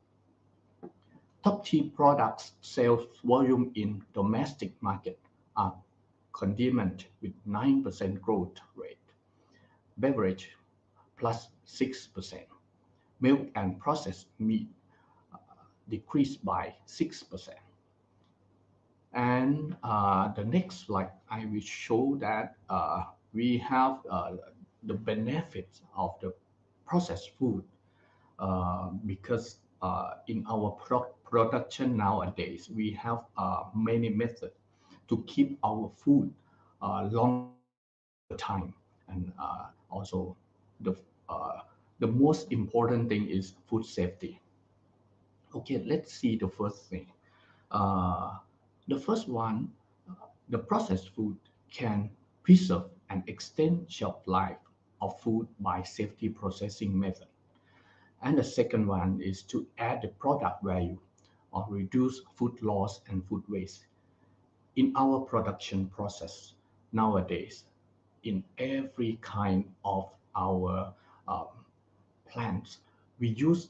Top tier products sales volume in domestic market are condiment with 9% growth rate, beverage plus 6%, milk and processed meat decreased by 6%. And the next slide, I will show that we have the benefits of the processed food because in our production nowadays, we have many methods to keep our food long time. And also the most important thing is food safety. Okay, let's see the first thing. The first one, the processed food can preserve and extend shelf life of food by safety processing method. And the second one is to add the product value or reduce food loss and food waste. In our production process nowadays, in every kind of our plants, we use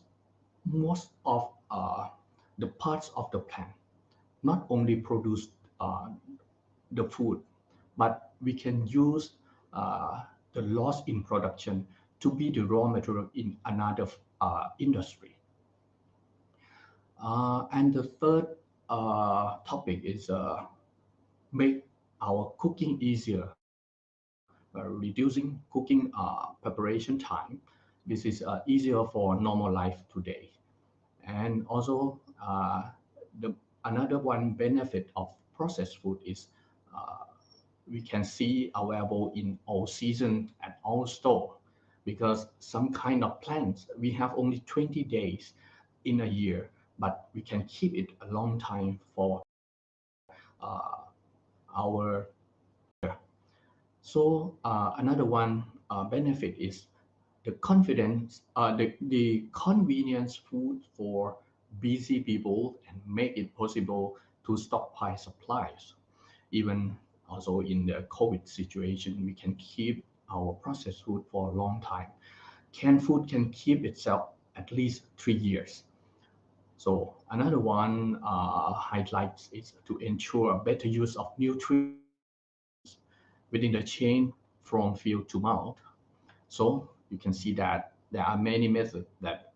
most of the parts of the plant, not only produce the food, but we can use the loss in production to be the raw material in another industry. And the third topic is make our cooking easier, reducing cooking preparation time. This is easier for normal life today. And also another one benefit of processed food is we can see available in all season at all store, because some kind of plants we have only 20 days in a year, but we can keep it a long time for our. So another one benefit is the convenience food for busy people and make it possible to stockpile supplies. Even also in the COVID situation, we can keep our processed food for a long time. Canned food can keep itself at least 3 years. So another one highlights is to ensure better use of nutrients within the chain from field to mouth. So you can see that there are many methods that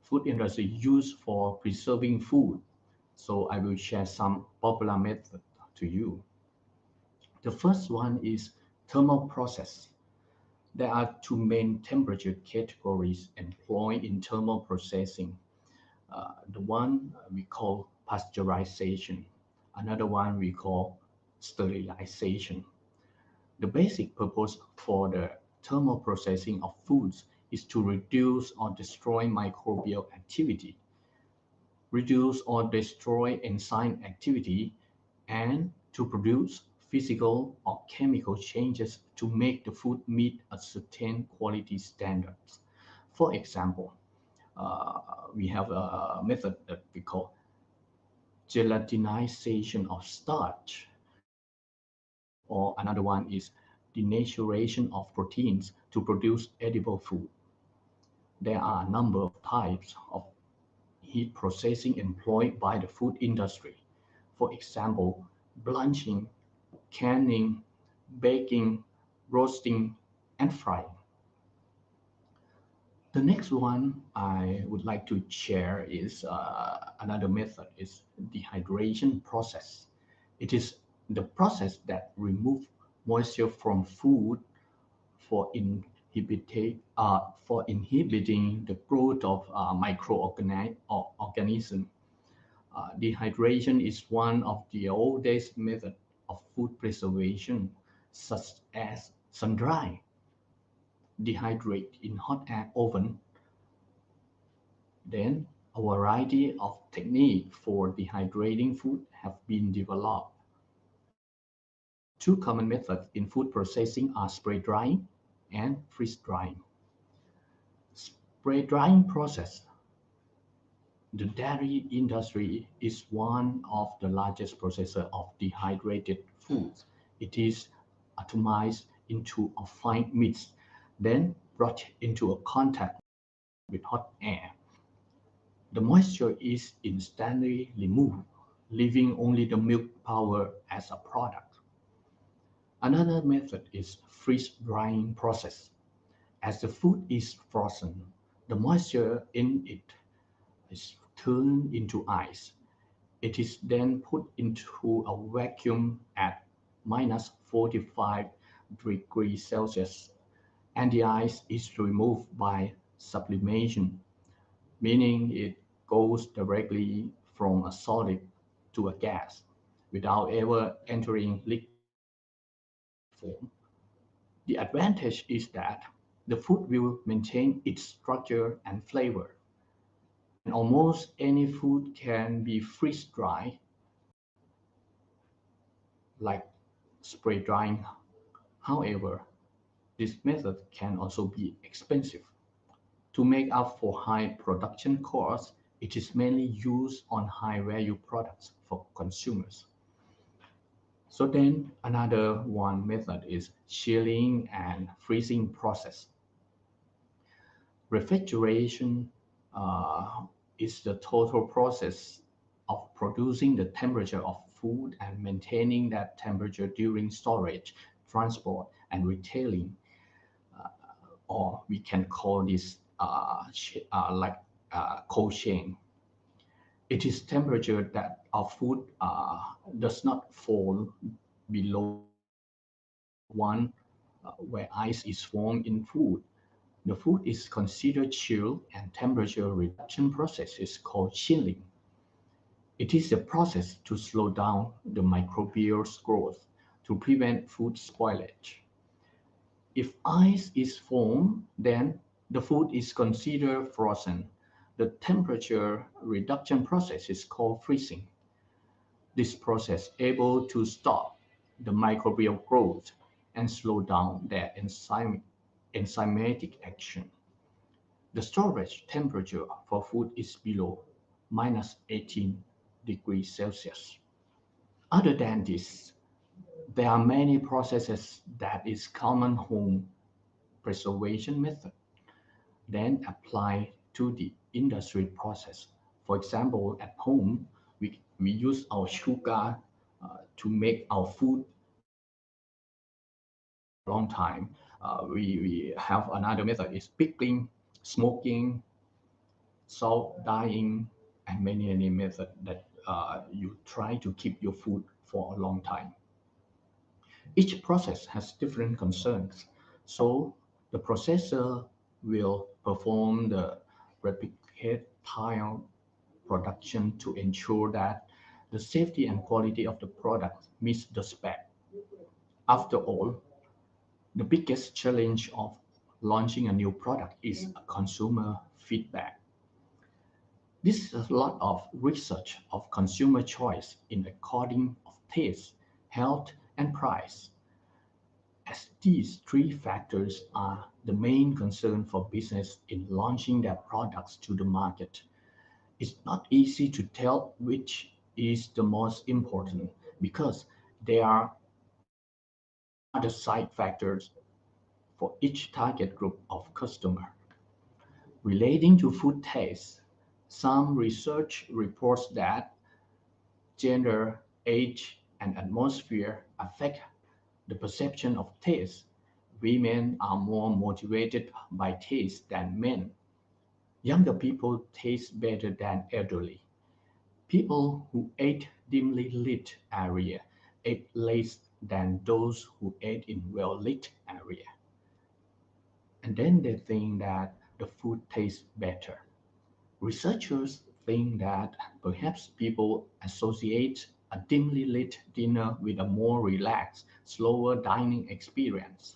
food industry use for preserving food. So I will share some popular methods to you. The first one is thermal process. There are two main temperature categories employed in thermal processing. The one we call pasteurization. Another one we call sterilization. The basic purpose for the thermal processing of foods is to reduce or destroy microbial activity, reduce or destroy enzyme activity, and to produce physical or chemical changes to make the food meet a certain quality standards. For example, we have a method that we call gelatinization of starch, or another one is denaturation of proteins to produce edible food. There are a number of types of heat processing employed by the food industry. For example, blanching, canning, baking, roasting, and frying. The next one I would like to share is another method is dehydration process. It is the process that removes moisture from food for inhibiting the growth of microorganisms. Dehydration is one of the oldest methods of food preservation, such as sun-dry, dehydrate in hot air oven. Then a variety of techniques for dehydrating food have been developed. Two common methods in food processing are spray drying and freeze drying. Spray drying process. The dairy industry is one of the largest processors of dehydrated foods. It is atomized into a fine mix, then brought into a contact with hot air. The moisture is instantly removed, leaving only the milk powder as a product. Another method is freeze drying process. As the food is frozen, the moisture in it is turned into ice. It is then put into a vacuum at minus 45 degrees Celsius, and the ice is removed by sublimation, meaning it goes directly from a solid to a gas without ever entering liquid form. The advantage is that the food will maintain its structure and flavor. And almost any food can be freeze dried, like spray drying. However, this method can also be expensive. To make up for high production costs, it is mainly used on high-value products for consumers. So then another one method is chilling and freezing process. Refrigeration is the total process of producing the temperature of food and maintaining that temperature during storage, transport, and retailing. Or we can call this cold chain. It is temperature that our food does not fall below one where ice is formed in food. The food is considered chilled, and temperature reduction process is called chilling. It is a process to slow down the microbial growth to prevent food spoilage. If ice is formed, then the food is considered frozen. The temperature reduction process is called freezing. This process able to stop the microbial growth and slow down their enzymatic action. The storage temperature for food is below minus 18 degrees Celsius. Other than this, there are many processes that is common home preservation method, then apply to the industry process. For example, at home, we use our sugar to make our food long time. We have another method is pickling, smoking, salt dyeing, and many methods that you try to keep your food for a long time. Each process has different concerns, so the processor will perform the replicatile production to ensure that the safety and quality of the product meets the spec. After all, the biggest challenge of launching a new product is consumer feedback. This is a lot of research of consumer choice in according of taste, health, and price. As these three factors are the main concern for business in launching their products to the market, it's not easy to tell which is the most important because there are other side factors for each target group of customer. Relating to food taste, some research reports that gender, age, and atmosphere affect the perception of taste. Women are more motivated by taste than men. Younger people taste better than elderly. People who ate dimly lit area ate less than those who ate in well-lit area. And then they think that the food tastes better. Researchers think that perhaps people associate a dimly lit dinner with a more relaxed, slower dining experience.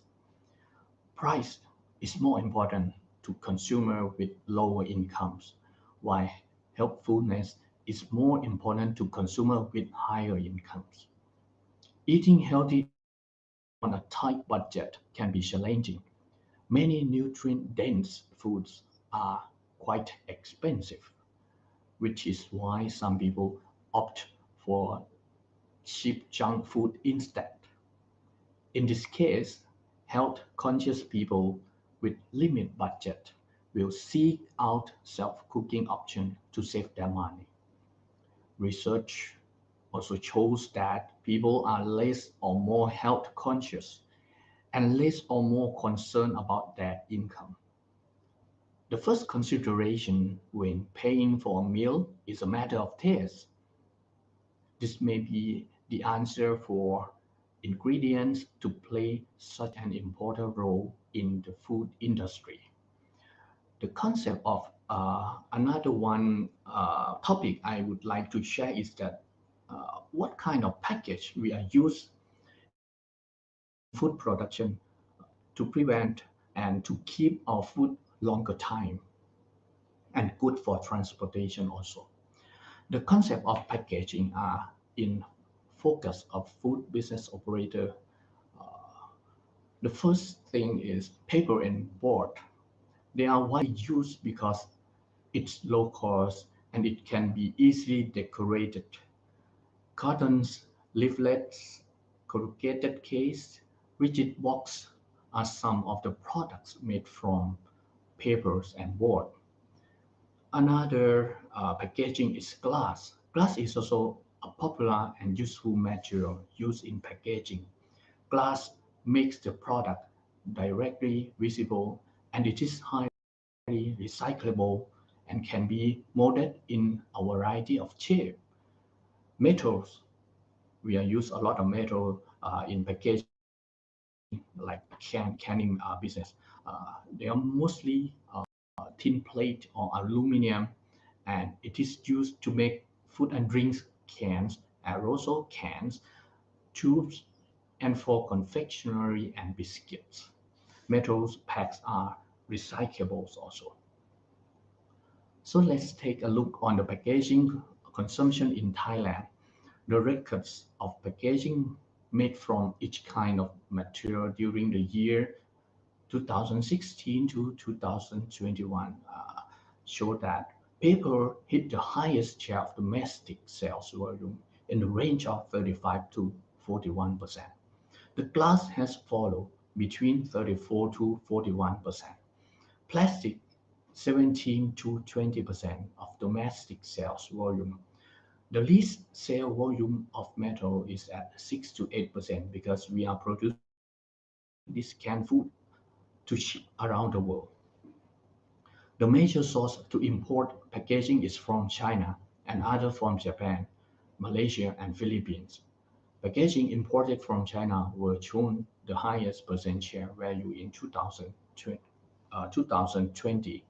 Price is more important to consumers with lower incomes, while healthfulness is more important to consumers with higher incomes. Eating healthy on a tight budget can be challenging. Many nutrient-dense foods are quite expensive, which is why some people opt for cheap junk food instead. In this case, health-conscious people with limited budget will seek out self-cooking options to save their money. Research also shows that people are less or more health conscious and less or more concerned about their income. The first consideration when paying for a meal is a matter of taste. This may be the answer for ingredients to play such an important role in the food industry. The concept of another one topic I would like to share is that what kind of package we are used in food production to prevent and to keep our food longer time and good for transportation also. The concept of packaging are in focus of food business operator. The first thing is paper and board. They are widely used because it's low cost and it can be easily decorated. Cartons, leaflets, corrugated case, rigid box are some of the products made from papers and board. Another packaging is glass. Glass is also a popular and useful material used in packaging. Glass makes the product directly visible and it is highly recyclable and can be molded in a variety of shapes. Metals, we are use a lot of metal in packaging like canning business. They are mostly tin plate or aluminum, and it is used to make food and drinks cans, aerosol cans, tubes, and for confectionery and biscuits. Metals packs are recyclables also. So let's take a look on the packaging consumption in Thailand. The records of packaging made from each kind of material during the year 2016 to 2021 show that paper hit the highest share of domestic sales volume in the range of 35 to 41%. The glass has followed between 34 to 41%. Plastic 17 to 20% of domestic sales volume. The least sale volume of metal is at 6 to 8% because we are producing this canned food to ship around the world. The major source to import packaging is from China and other from Japan, Malaysia, and Philippines. Packaging imported from China were shown the highest percent share value in 2020.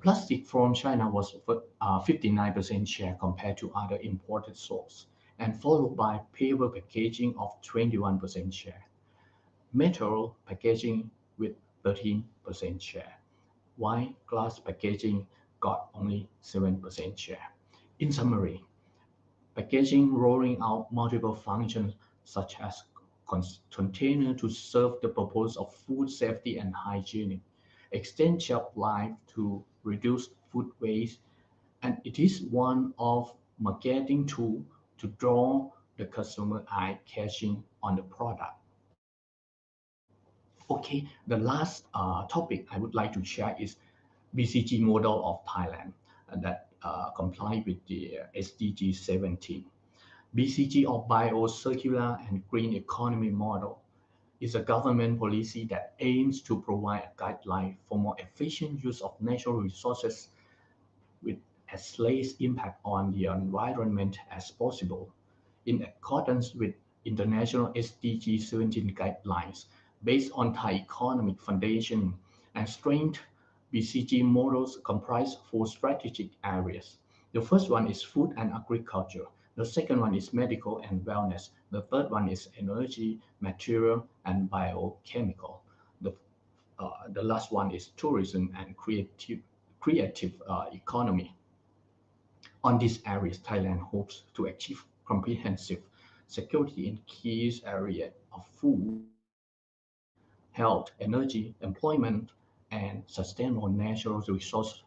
Plastic from China was 59% share compared to other imported sources, and followed by paper packaging of 21% share. Metal packaging with 13% share, while glass packaging got only 7% share. In summary, packaging rolling out multiple functions such as container to serve the purpose of food safety and hygiene, extend shelf life to reduce food waste, and it is one of marketing tool to draw the customer eye catching on the product. Okay, the last topic I would like to share is BCG model of Thailand that comply with the SDG 17. BCG or Bio Circular and Green Economy model is a government policy that aims to provide a guideline for more efficient use of natural resources with as less impact on the environment as possible. In accordance with international SDG 17 guidelines, based on Thai economic foundation and strength, BCG models comprise 4 strategic areas. The first one is food and agriculture. The second one is medical and wellness. The third one is energy, material, and biochemical. The last one is tourism and creative economy. On these areas, Thailand hopes to achieve comprehensive security in key areas of food, health, energy, employment, and sustainable natural resource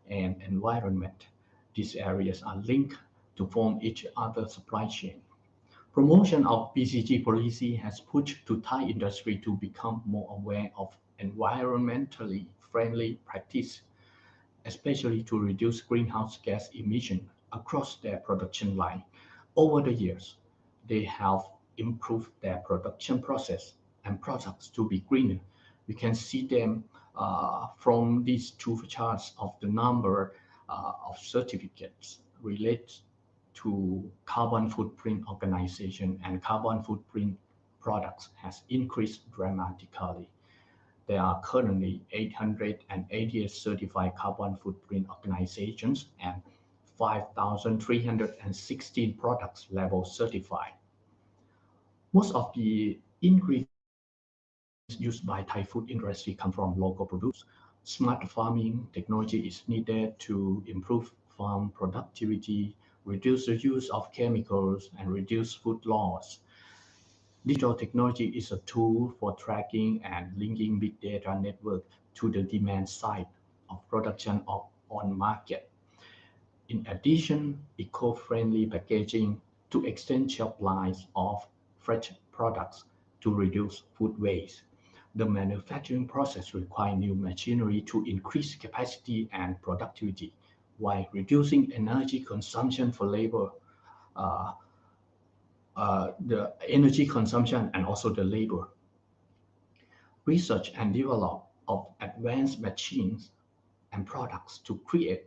and environment. These areas are linked to form each other's supply chain. Promotion of BCG policy has pushed to Thai industry to become more aware of environmentally friendly practice, especially to reduce greenhouse gas emission across their production line. Over the years, they have improved their production process and products to be greener. We can see them from these 2 charts of the number of certificates related to carbon footprint organization and carbon footprint products has increased dramatically. There are currently 888 certified carbon footprint organizations and 5,316 products level certified. Most of the ingredients used by Thai food industry come from local produce. Smart farming technology is needed to improve farm productivity, reduce the use of chemicals, and reduce food loss. Digital technology is a tool for tracking and linking big data network to the demand side of production of on market. In addition, eco-friendly packaging to extend shelf lives of fresh products to reduce food waste. The manufacturing process requires new machinery to increase capacity and productivity while reducing energy consumption for labor, uh, the energy consumption and also the labor. Research and development of advanced machines and products to create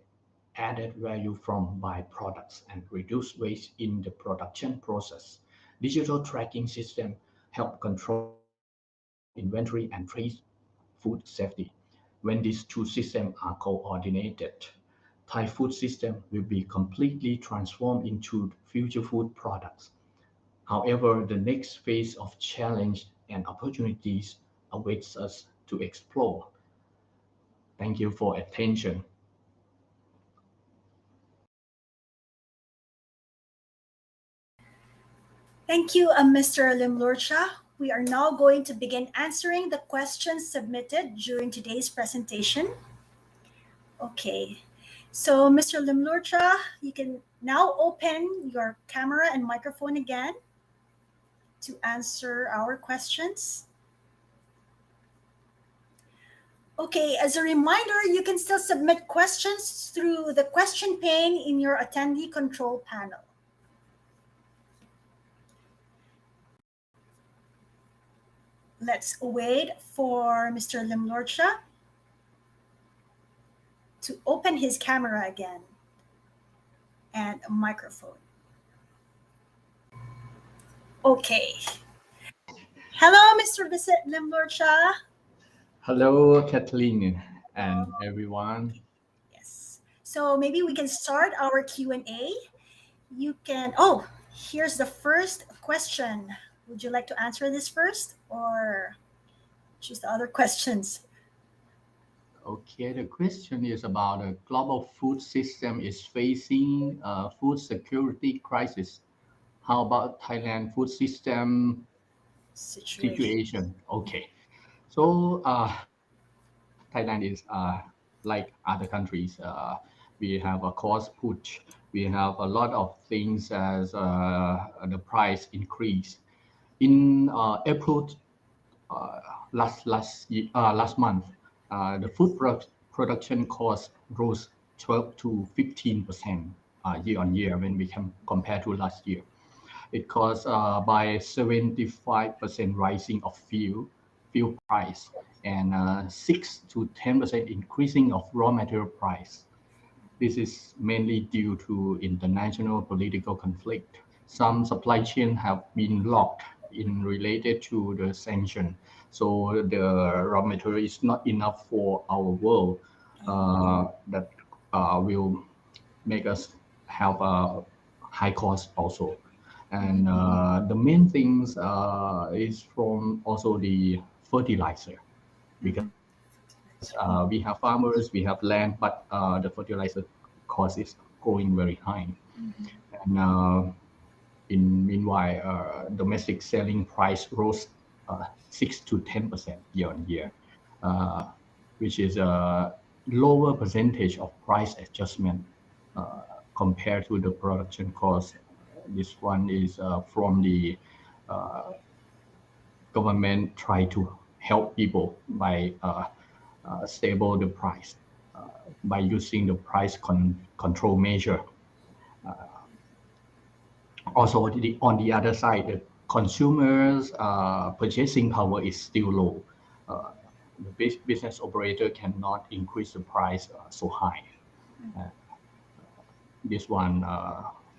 added value from byproducts and reduce waste in the production process. Digital tracking system help control inventory and trace food safety. When these two systems are coordinated, Thai food system will be completely transformed into future food products. However, the next phase of challenge and opportunities awaits us to explore. Thank you for attention. Thank you, Mr. Limlurcha. We are now going to begin answering the questions submitted during today's presentation. Okay, so Mr. Limlurcha, you can now open your camera and microphone again to answer our questions. Okay, as a reminder, you can still submit questions through the question pane in your attendee control panel. Let's wait for Mr. Limlurcha to open his camera again and a microphone. Okay. Hello, Mr. Limlurcha. Hello, Kathleen and everyone. Yes. So maybe we can start our Q&A. You can, here's the first question. Would you like to answer this first or choose the other questions? Okay, the question is about the global food system is facing a food security crisis. How about Thailand food system situation? Okay, so Thailand is like other countries. We have a cost push. We have a lot of things as the price increase. In April last month, the food production cost rose 12 to 15% year on year when we can compare to last year. It caused by 75% rising of fuel price and 6 to 10% increasing of raw material price. This is mainly due to international political conflict. Some supply chains have been locked in related to the sanction. So the raw material is not enough for our world. That will make us have a high cost also. And the main things is from also the fertilizer, because we have farmers, we have land, but the fertilizer cost is going very high. And meanwhile, domestic selling price rose 6 to 10% year on year, which is a lower percentage of price adjustment compared to the production cost. This one is from the government try to help people by stable the price by using the price control measure. Also, on the other side, the consumers' purchasing power is still low. The business operator cannot increase the price so high. This one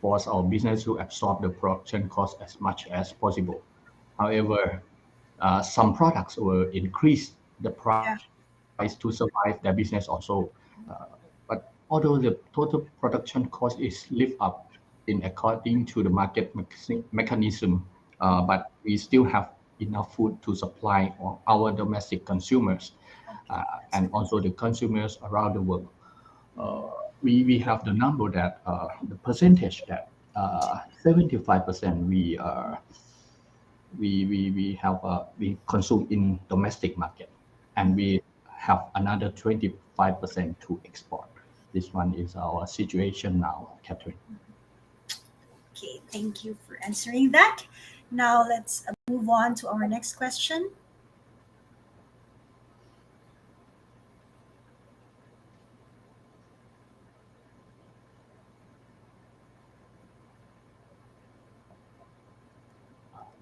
force our business to absorb the production cost as much as possible. However, some products will increase the price to survive their business also. But although the total production cost is lift up in according to the market mechanism, but we still have enough food to supply our domestic consumers and also the consumers around the world. We have the number that the percentage that 75% we consume in domestic market, and we have another 25% to export. This one is our situation now, Catherine. Okay, thank you for answering that. Now let's move on to our next question.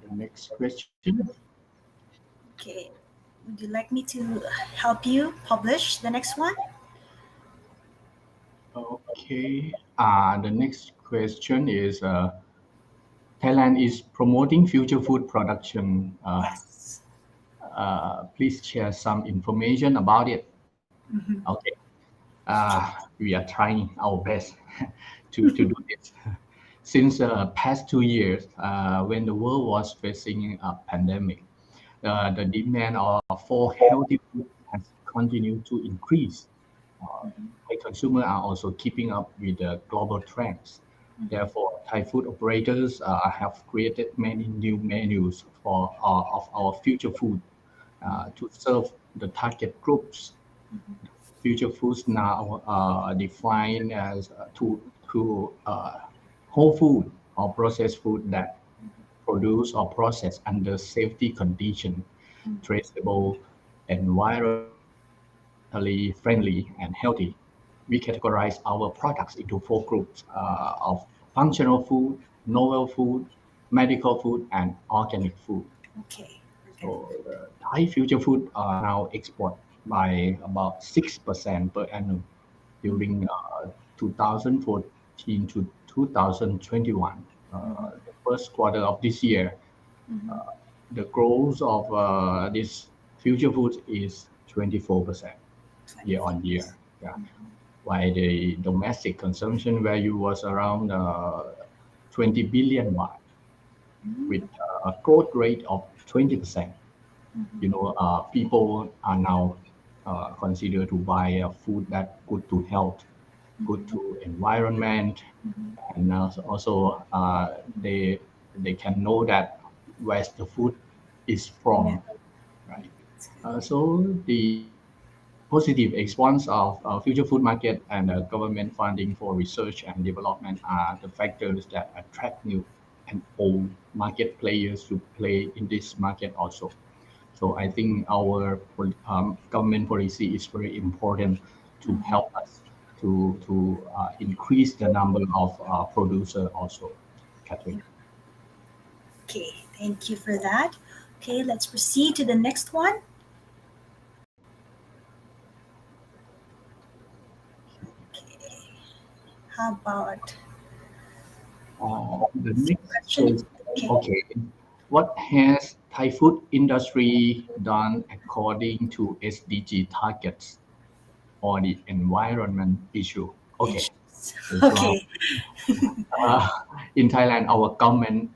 The next question. Okay, would you like me to help you publish the next one? Okay. The next question is Thailand is promoting future food production. Yes. Please share some information about it. Mhm. Okay. We are trying our best to do this. Since the past 2 years, when the world was facing a pandemic, the demand for healthy food has continued to increase. Thai consumers are also keeping up with the global trends. Therefore, Thai food operators have created many new menus for of our future food to serve the target groups. Future foods now defined as whole food or processed food that produced or processed under safety conditions, traceable, environmentally friendly, and healthy. We categorize our products into 4 groups of functional food, novel food, medical food, and organic food. Okay. So Thai future food are now export by about 6% per annum during 2014 to 2021. The first quarter of this year, the growth of this future food is 24% year on year. Yeah. While the domestic consumption value was around 20 billion baht with a growth rate of 20%. People are now consider to buy food that good to health, good to environment, and also they can know that where the food is from, right? So the positive response of future food market and government funding for research and development are the factors that attract new and old market players to play in this market also. So I think our government policy is very important to help us to increase the number of producers also, Catherine. Okay, thank you for that. Okay, let's proceed to the next one. Okay, how about the next question? Okay. What has Thai food industry done according to SDG targets or the environment issue? Okay. Okay. In Thailand, our government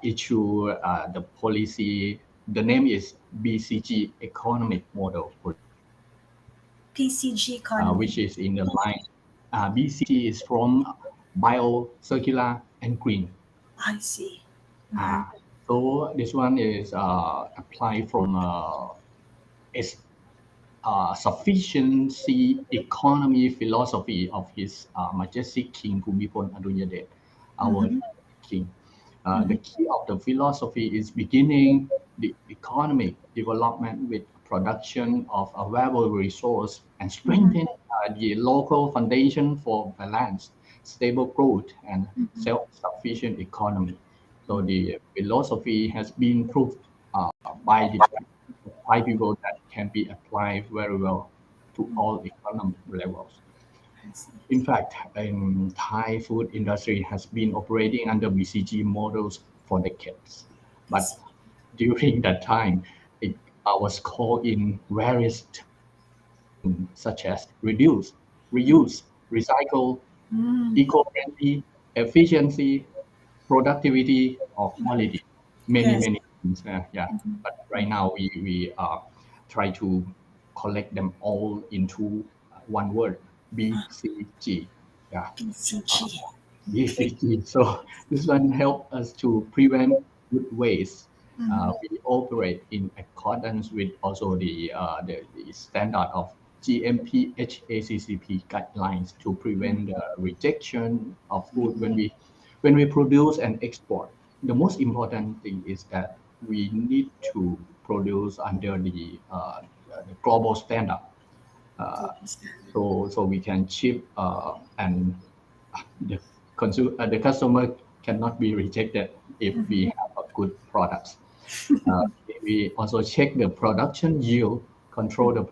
issue the policy. The name is BCG economic model, PCG economy, which is in the line. BCG is from bio, circular, and green. I see. So this one is applied from sufficiency economy philosophy of His Majestic King Bhumibol Adulyadej, our king. The key of the philosophy is beginning the economic development with production of available resource and strengthen the local foundation for balanced, stable growth and self-sufficient economy. So the philosophy has been proved by the Thai people that can be applied very well to all economic levels. In fact, Thai food industry has been operating under BCG models for decades. But during that time, it was called in various terms such as reduce, reuse, recycle, eco-friendly, efficiency, productivity, or quality. Many things. But right now we try to collect them all into one word, BCG. Yeah. PCG. BCG. So this one help us to prevent food waste, We operate in accordance with also the standard of GMP HACCP guidelines to prevent the rejection of food when we produce and export. The most important thing is that we need to produce under the global standard, so we can ship and the customer cannot be rejected if we have a good products. We also check the production yield, control the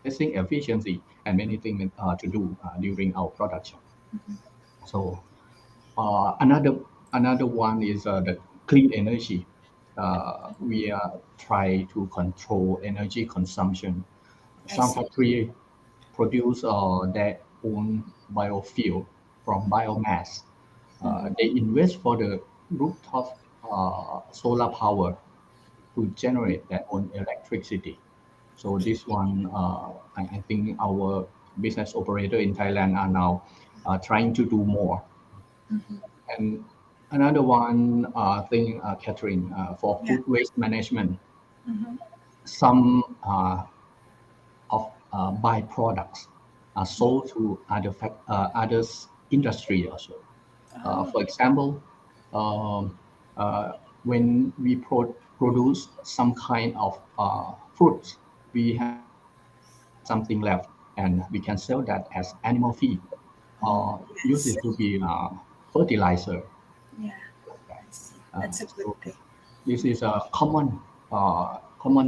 testing efficiency, and many things to do during our production. So another one is the clean energy. We try to control energy consumption. Some factory produce their own biofuel from biomass. They invest for the rooftop solar power to generate their own electricity. So this one, I think our business operator in Thailand are now trying to do more. And another one thing, Catherine, for food waste management, some of byproducts are sold to others industry also. For example, when we produce some kind of fruits, we have something left, and we can sell that as animal feed or use it to be fertilizer. Yeah, that's a good thing. This is a common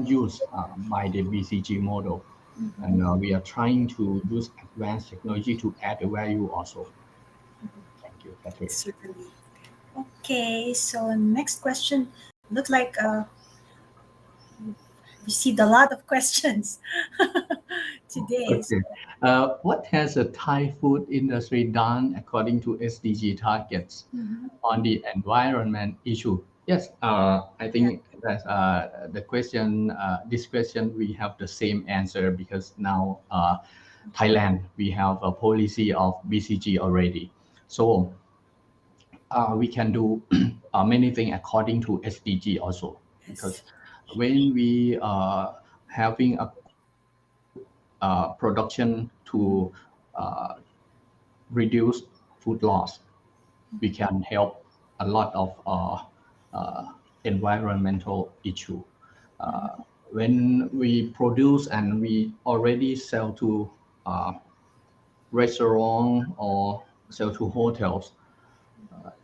use by the BCG model, and we are trying to use advanced technology to add the value also. Thank you, Patrick. Certainly. Okay, so next question. Looks like received a lot of questions today. Okay. What has the Thai food industry done according to SDG targets on the environment issue? Yes, I think that's the question. This question we have the same answer because now Thailand we have a policy of BCG already, so we can do many things according to SDG also. Because when we having a production to reduce food loss, we can help a lot of environmental issue. When we produce and we already sell to restaurant or sell to hotels,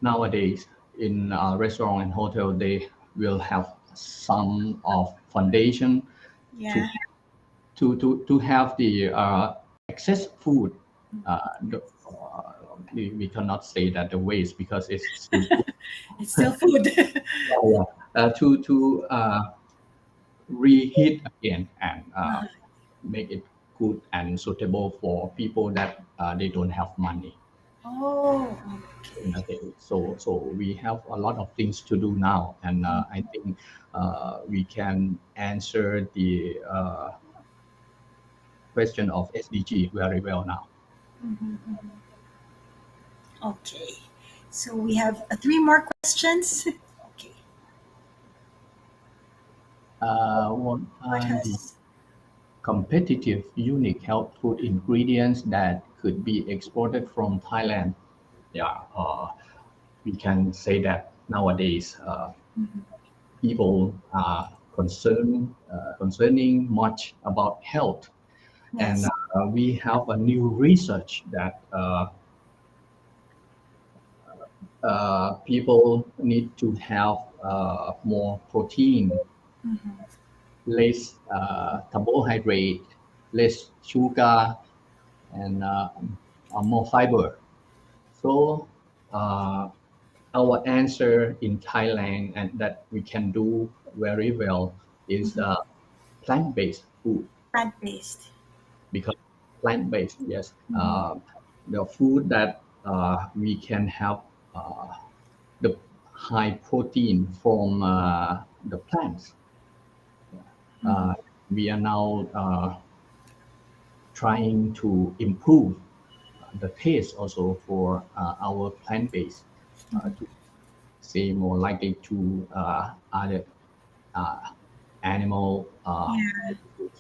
nowadays in restaurant and hotel they will have some of foundation to have the excess food. We cannot say that the waste because it's still food. It's still food. To reheat again and make it good and suitable for people that they don't have money. Oh, okay. So we have a lot of things to do now, and I think we can answer the question of SDG very well now. Okay, so we have 3 more questions. Okay. What are the competitive, unique health food ingredients that could be exported from Thailand? We can say that nowadays people are concerning much about health, and we have a new research that people need to have more protein, less carbohydrate, less sugar, and more fiber. So our answer in Thailand and that we can do very well is plant-based food. Plant-based. Because plant-based, yes, the food that we can have the high protein from the plants. We are now trying to improve the taste also for our plant-based to say more likely to other animal,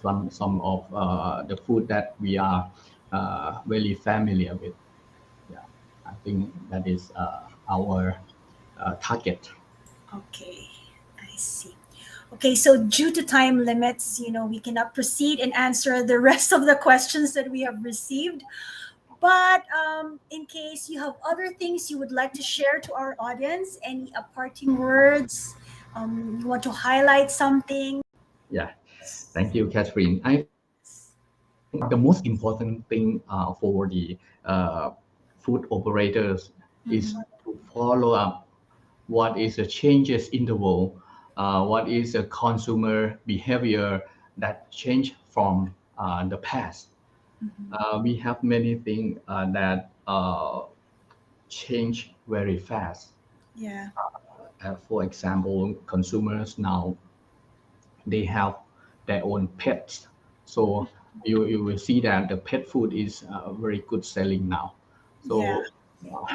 some of the food that we are very familiar with. Yeah, I think that is our target. Okay, I see. Okay, so due to time limits, we cannot proceed and answer the rest of the questions that we have received. But in case you have other things you would like to share to our audience, any parting words, you want to highlight something? Yeah, thank you, Catherine. I think the most important thing for the food operators is to follow up what is the changes in the world, what is the consumer behavior that change from the past. We have many things that change very fast. Yeah. For example, consumers now they have their own pets, so you will see that the pet food is very good selling now. Yeah. So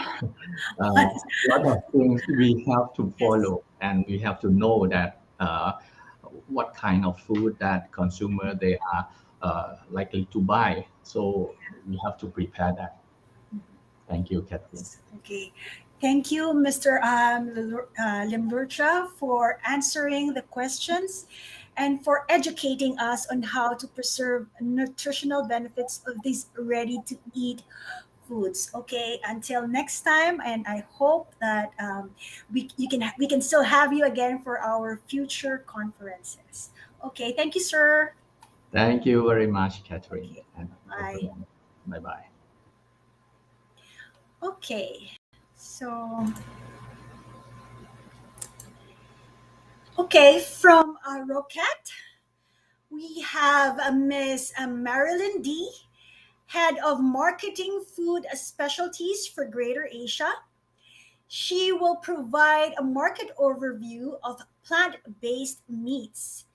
a lot of things we have to follow, and we have to know that what kind of food that consumer they are likely to buy. So we have to prepare that. Thank you, Catherine. Okay. Thank you, Mr. Limlurcha, for answering the questions and for educating us on how to preserve nutritional benefits of these ready-to-eat foods. Okay, until next time, and I hope that we can still have you again for our future conferences. Okay, thank you, sir. Thank you very much, Catherine. And Bye. Bye-bye. Okay, so okay, from Rocket, we have Miss Marilyn D, Head of Marketing Food Specialties for Greater Asia. She will provide a market overview of plant-based meats.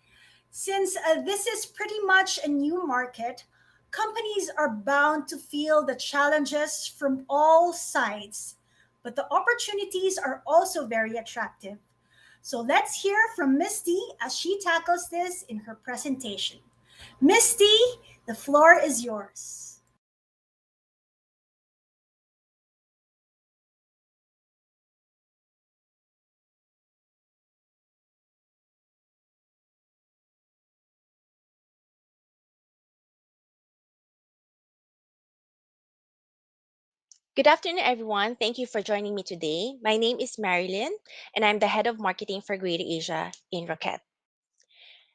Since this is pretty much a new market, companies are bound to feel the challenges from all sides, but the opportunities are also very attractive. So let's hear from Misty as she tackles this in her presentation. Misty, the floor is yours. Good afternoon, everyone. Thank you for joining me today. My name is Marilyn, and I'm the head of marketing for Greater Asia in Rocket.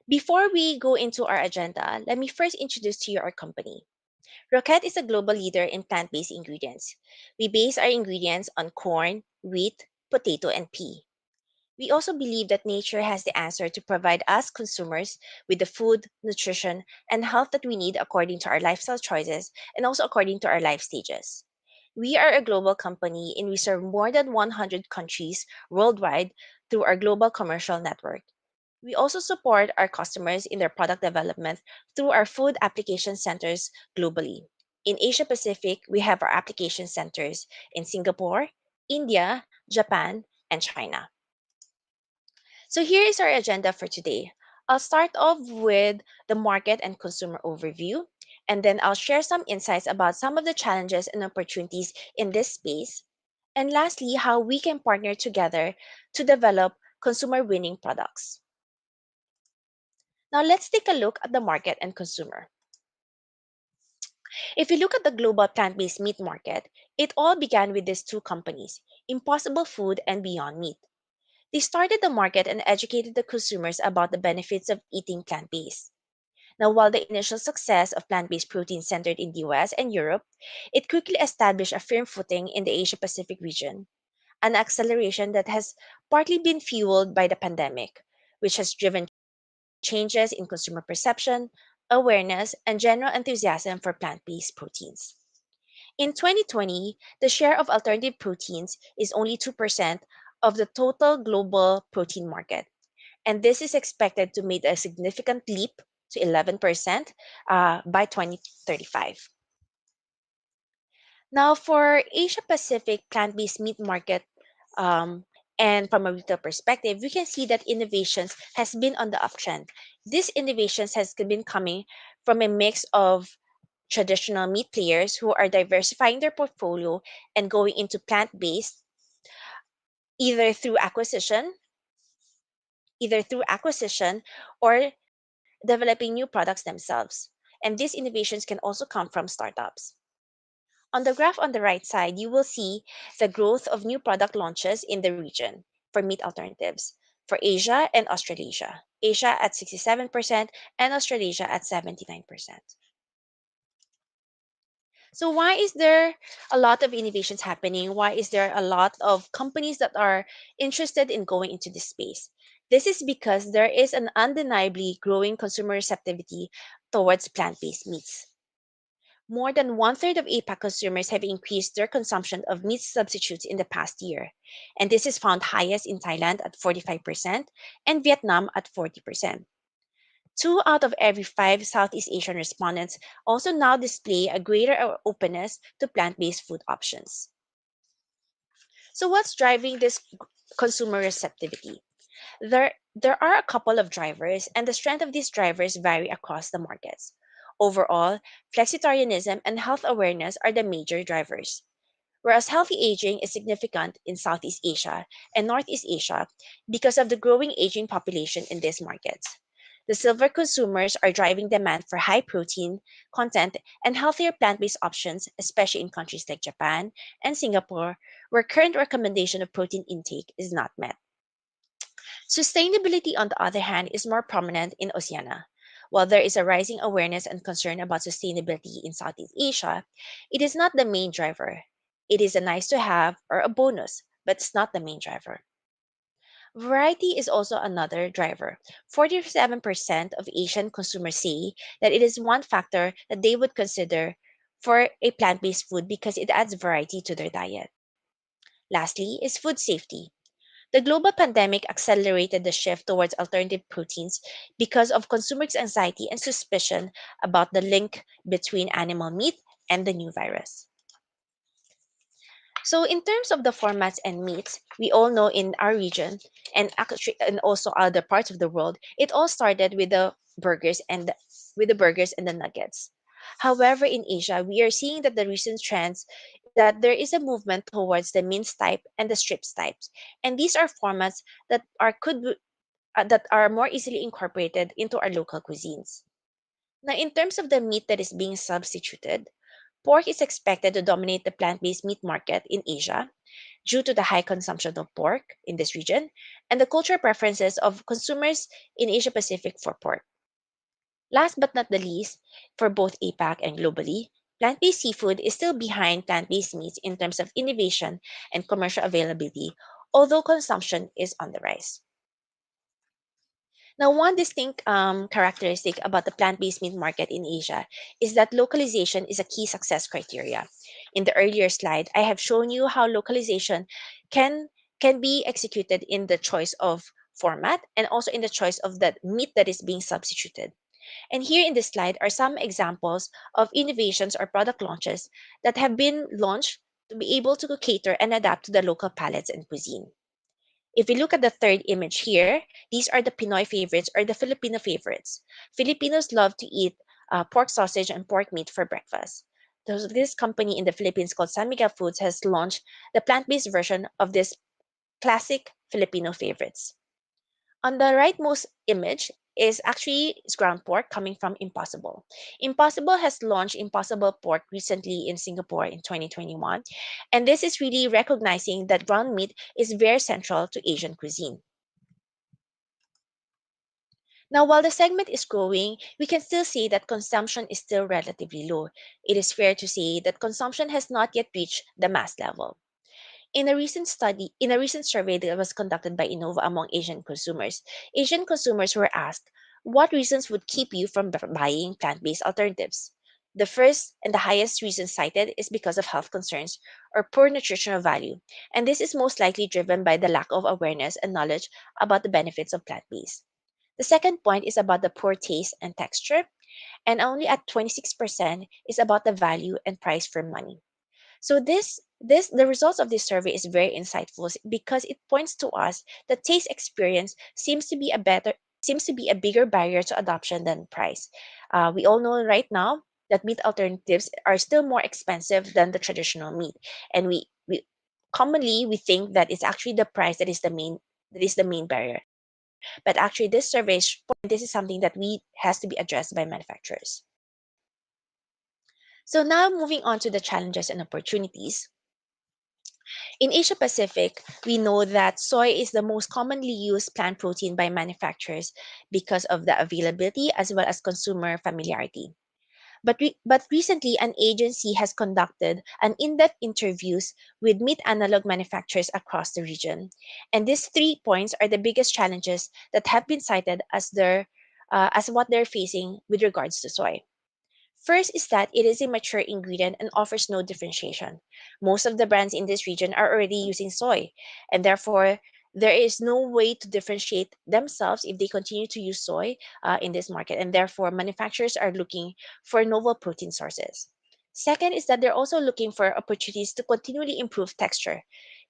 Before we go into our agenda, let me first introduce to you our company. Rocket is a global leader in plant based ingredients. We base our ingredients on corn, wheat, potato, and pea. We also believe that nature has the answer to provide us consumers with the food, nutrition, and health that we need according to our lifestyle choices and also according to our life stages. We are a global company and we serve more than 100 countries worldwide through our global commercial network. We also support our customers in their product development through our food application centers globally. In Asia Pacific, we have our application centers in Singapore, India, Japan, and China. So here is our agenda for today. I'll start off with the market and consumer overview, and then I'll share some insights about some of the challenges and opportunities in this space. And lastly, how we can partner together to develop consumer winning products. Now let's take a look at the market and consumer. If you look at the global plant-based meat market, it all began with these two companies, Impossible Food and Beyond Meat. They started the market and educated the consumers about the benefits of eating plant based. Now, while the initial success of plant based protein centered in the US and Europe, it quickly established a firm footing in the Asia Pacific region, an acceleration that has partly been fueled by the pandemic, which has driven changes in consumer perception, awareness, and general enthusiasm for plant based proteins. In 2020, the share of alternative proteins is only 2% of the total global protein market, and this is expected to make a significant leap to 11% by 2035. Now, for Asia Pacific plant based meat market um, And from a retail perspective, we can see that innovations has been on the uptrend. These innovations has been coming from a mix of traditional meat players who are diversifying their portfolio and going into plant-based either through acquisition, or developing new products themselves. And these innovations can also come from startups. On the graph on the right side, you will see the growth of new product launches in the region for meat alternatives for Asia and Australasia. Asia at 67% and Australasia at 79%. So why is there a lot of innovations happening? Why is there a lot of companies that are interested in going into this space? This is because there is an undeniably growing consumer receptivity towards plant-based meats. More than one-third of APAC consumers have increased their consumption of meat substitutes in the past year, and this is found highest in Thailand at 45% and Vietnam at 40%. 2 out of every 5 Southeast Asian respondents also now display a greater openness to plant-based food options. So what's driving this consumer receptivity? There are a couple of drivers, and the strength of these drivers vary across the markets. Overall, flexitarianism and health awareness are the major drivers. Whereas healthy aging is significant in Southeast Asia and Northeast Asia because of the growing aging population in these markets. The silver consumers are driving demand for high protein content and healthier plant-based options, especially in countries like Japan and Singapore, where current recommendation of protein intake is not met. Sustainability, on the other hand, is more prominent in Oceania. While there is a rising awareness and concern about sustainability in Southeast Asia, it is not the main driver. It is a nice to have or a bonus, but it's not the main driver. Variety is also another driver. 47% of Asian consumers say that it is one factor that they would consider for a plant based food because it adds variety to their diet. Lastly, is food safety. The global pandemic accelerated the shift towards alternative proteins because of consumers' anxiety and suspicion about the link between animal meat and the new virus. So, in terms of the formats and meats, we all know in our region and also other parts of the world, it all started with the burgers and the nuggets. However, in Asia, we are seeing that the recent trends that there is a movement towards the mince type and the strips types, and these are formats that are more easily incorporated into our local cuisines. Now, in terms of the meat that is being substituted, pork is expected to dominate the plant-based meat market in Asia due to the high consumption of pork in this region and the cultural preferences of consumers in Asia Pacific for pork. Last but not the least, for both APAC and globally, plant-based seafood is still behind plant-based meats in terms of innovation and commercial availability, although consumption is on the rise. Now, one distinct characteristic about the plant-based meat market in Asia is that localization is a key success criteria. In the earlier slide, I have shown you how localization can be executed in the choice of format and also in the choice of the meat that is being substituted. And here in this slide are some examples of innovations or product launches that have been launched to be able to cater and adapt to the local palates and cuisine. If we look at the third image here, these are the Pinoy favorites or the Filipino favorites. Filipinos love to eat pork sausage and pork meat for breakfast. So this company in the Philippines called San Miguel Foods has launched the plant-based version of this classic Filipino favorites. On the rightmost image is actually ground pork coming from Impossible. Impossible has launched Impossible Pork recently in Singapore in 2021, and this is really recognizing that ground meat is very central to Asian cuisine. Now, while the segment is growing, we can still say that consumption is still relatively low. It is fair to say that consumption has not yet reached the mass level. In a recent survey that was conducted by Innova among Asian consumers were asked, what reasons would keep you from buying plant-based alternatives? The first and the highest reason cited is because of health concerns or poor nutritional value, and this is most likely driven by the lack of awareness and knowledge about the benefits of plant-based. The second point is about the poor taste and texture, and only at 26% is about the value and price for money. So this The results of this survey is very insightful because it points to us that taste experience seems to be a bigger barrier to adoption than price. We all know right now that meat alternatives are still more expensive than the traditional meat, and we commonly we think that it's actually the price that is the main barrier. But actually, this survey this is something that we has to be addressed by manufacturers. So now moving on to the challenges and opportunities. In Asia Pacific, we know that soy is the most commonly used plant protein by manufacturers because of the availability as well as consumer familiarity. But recently, an agency has conducted an in-depth interviews with meat analog manufacturers across the region, and these 3 points are the biggest challenges that have been cited as what they're facing with regards to soy. First is that it is a mature ingredient and offers no differentiation. Most of the brands in this region are already using soy, and therefore there is no way to differentiate themselves if they continue to use soy in this market, and therefore manufacturers are looking for novel protein sources. Second is that they're also looking for opportunities to continually improve texture.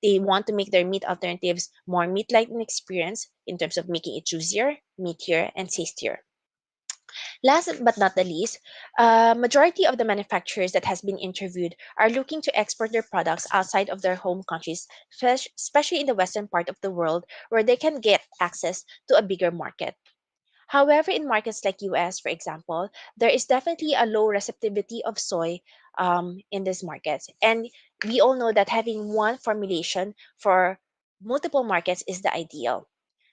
They want to make their meat alternatives more meat-like in experience in terms of making it juicier, meatier, and tastier. Last but not the least, majority of the manufacturers that has been interviewed are looking to export their products outside of their home countries, especially in the western part of the world where they can get access to a bigger market. However, in markets like US, for example, there is definitely a low receptivity of soy in these markets. And we all know that having one formulation for multiple markets is the ideal.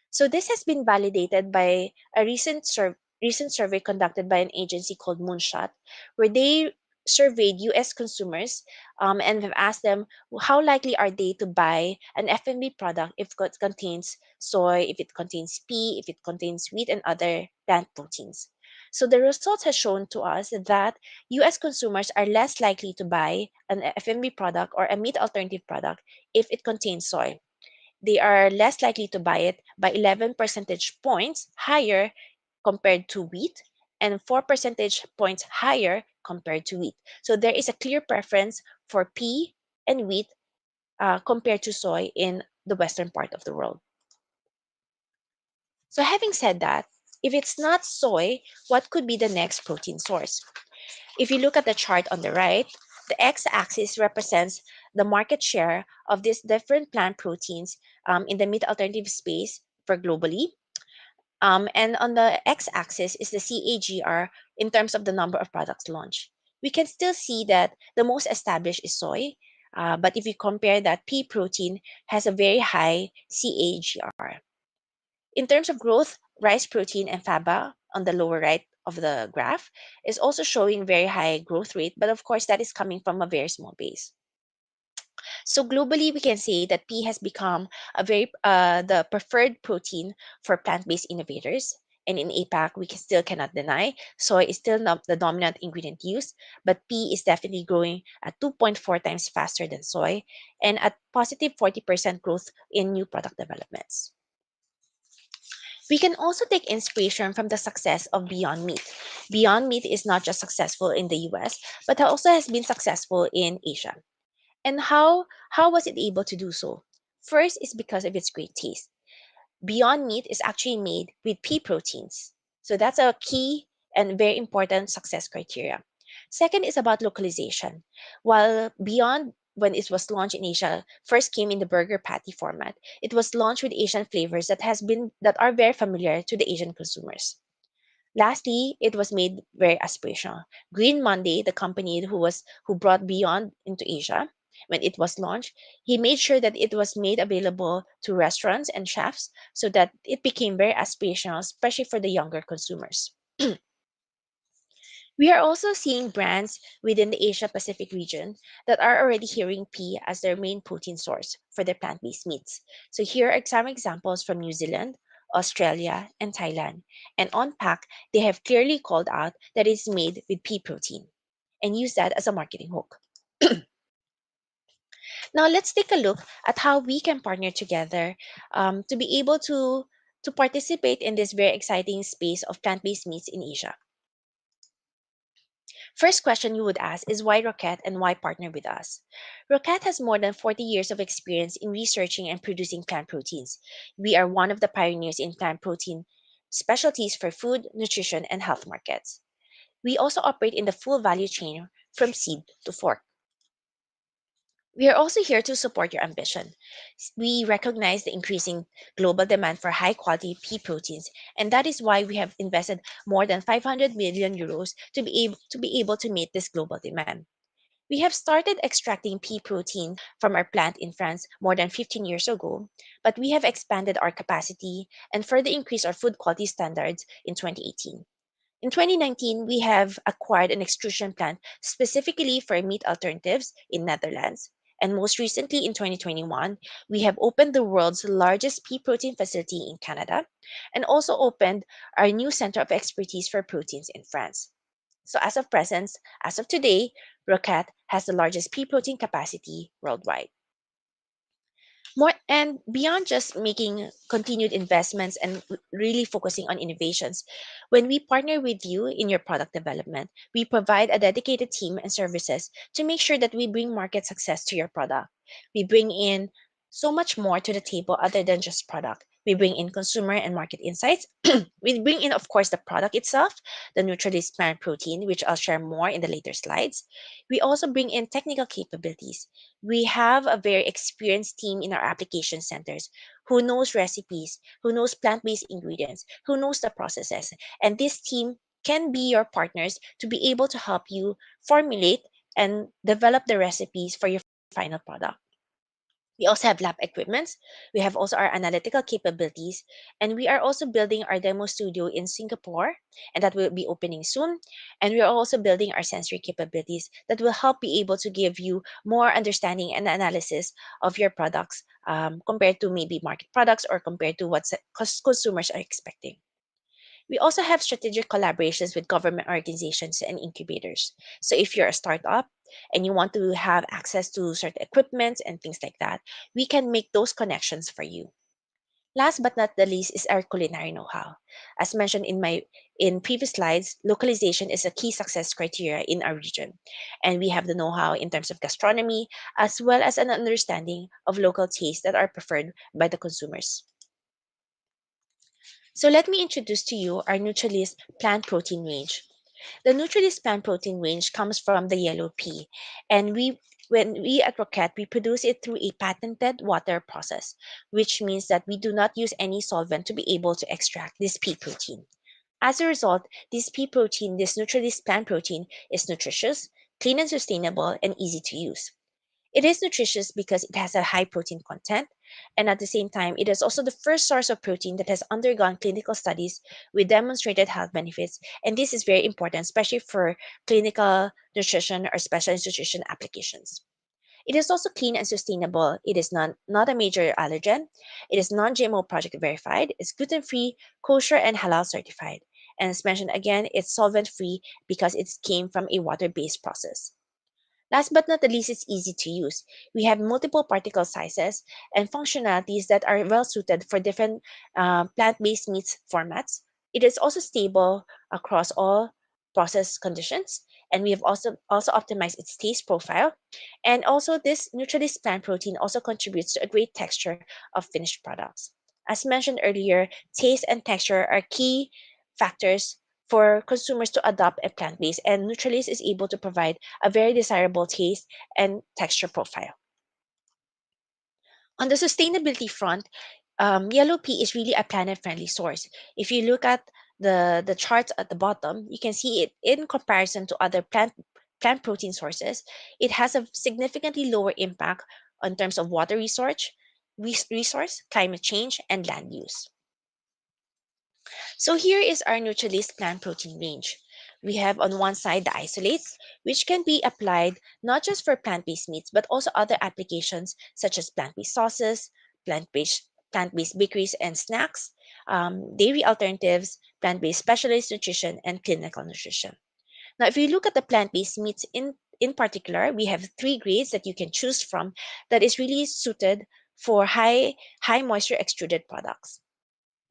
So this has been validated by a recent survey conducted by an agency called Moonshot, where they surveyed U.S. consumers and have asked them how likely are they to buy an FMB product if it contains soy, if it contains pea, if it contains wheat and other plant proteins. So the results have shown to us that U.S. consumers are less likely to buy an FMB product or a meat alternative product if it contains soy. They are less likely to buy it by 11 percentage points higher compared to wheat and 4 percentage points higher compared to wheat. So there is a clear preference for pea and wheat compared to soy in the western part of the world. So having said that, if it's not soy, what could be the next protein source? If you look at the chart on the right, the x-axis represents the market share of these different plant proteins in the meat alternative space for globally. And on the x-axis is the CAGR in terms of the number of products launched. We can still see that the most established is soy, but if you compare that, pea protein has a very high CAGR. In terms of growth, rice protein and faba on the lower right of the graph is also showing very high growth rate, but of course that is coming from a very small base. So globally, we can say that pea has become the preferred protein for plant-based innovators. And in APAC, we still cannot deny soy is still not the dominant ingredient used, but pea is definitely growing at 2.4 times faster than soy and at positive 40% growth in new product developments. We can also take inspiration from the success of Beyond Meat. Beyond Meat is not just successful in the US, but also has been successful in Asia. And how was it able to do so? First is because of its great taste. Beyond Meat is actually made with pea proteins. So that's a key and very important success criteria. Second is about localization. While Beyond, when it was launched in Asia, first came in the burger patty format, it was launched with Asian flavors that are very familiar to the Asian consumers. Lastly, it was made very aspirational. Green Monday, the company who brought Beyond into Asia, when it was launched, he made sure that it was made available to restaurants and chefs so that it became very aspirational, especially for the younger consumers. We are also seeing brands within the Asia Pacific region that are already hearing pea as their main protein source for their plant-based meats. So here are some examples from New Zealand, Australia, and Thailand. And on pack, they have clearly called out that it's made with pea protein and use that as a marketing hook. Now let's take a look at how we can partner together to be able to participate in this very exciting space of plant-based meats in Asia. First question you would ask is why Rocket and why partner with us? Rocket has more than 40 years of experience in researching and producing plant proteins. We are one of the pioneers in plant protein specialties for food, nutrition, and health markets. We also operate in the full value chain from seed to fork. We are also here to support your ambition. We recognize the increasing global demand for high quality pea proteins, and that is why we have invested more than 500 million euros to be able to meet this global demand. We have started extracting pea protein from our plant in France more than 15 years ago, but we have expanded our capacity and further increased our food quality standards in 2018. In 2019, we have acquired an extrusion plant specifically for meat alternatives in Netherlands. And most recently in 2021, we have opened the world's largest pea protein facility in Canada and also opened our new center of expertise for proteins in France. So as of today, Rocket has the largest pea protein capacity worldwide. More and beyond just making continued investments and really focusing on innovations, when we partner with you in your product development, we provide a dedicated team and services to make sure that we bring market success to your product. We bring in so much more to the table other than just product. We bring in consumer and market insights. We bring in, of course, the product itself, the Nutrilis plant protein, which I'll share more in the later slides. We also bring in technical capabilities. We have a very experienced team in our application centers who knows recipes, who knows plant-based ingredients, who knows the processes. And this team can be your partners to be able to help you formulate and develop the recipes for your final product. We also have lab equipment. We have also our analytical capabilities. And we are also building our demo studio in Singapore, and that will be opening soon. And we are also building our sensory capabilities that will help be able to give you more understanding and analysis of your products compared to maybe market products or compared to what consumers are expecting. We also have strategic collaborations with government organizations and incubators. So if you're a startup and you want to have access to certain equipment and things like that, we can make those connections for you. Last but not the least is our culinary know-how. As mentioned in previous slides, localization is a key success criteria in our region. And we have the know-how in terms of gastronomy as well as an understanding of local tastes that are preferred by the consumers. So let me introduce to you our Nutrilis plant protein range. The Nutrilis plant protein range comes from the yellow pea, and when we at Rocket, we produce it through a patented water process, which means that we do not use any solvent to be able to extract this pea protein. As a result, this Nutrilis plant protein is nutritious, clean and sustainable, and easy to use. It is nutritious because it has a high protein content, and at the same time, it is also the first source of protein that has undergone clinical studies with demonstrated health benefits. And this is very important, especially for clinical nutrition or specialized nutrition applications. It is also clean and sustainable. It is not a major allergen. It is non-GMO project verified. It's gluten-free, kosher, and halal certified. And as mentioned again, it's solvent-free because it came from a water-based process. Last but not the least, it's easy to use. We have multiple particle sizes and functionalities that are well suited for different plant-based meats formats. It is also stable across all process conditions, and we have also optimized its taste profile. And also, this Nutrilis plant protein also contributes to a great texture of finished products. As mentioned earlier, taste and texture are key factors for consumers to adopt a plant-based, and Nutrilis is able to provide a very desirable taste and texture profile. On the sustainability front, yellow pea is really a planet-friendly source. If you look at the charts at the bottom, you can see it in comparison to other plant protein sources. It has a significantly lower impact in terms of water resource, climate change, and land use. So here is our Nutrilis plant protein range. We have on one side the isolates, which can be applied not just for plant-based meats, but also other applications such as plant-based sauces, plant-based bakeries and snacks, dairy alternatives, plant-based specialized nutrition, and clinical nutrition. Now, if you look at the plant-based meats in particular, we have 3 grades that you can choose from that is really suited for high moisture extruded products.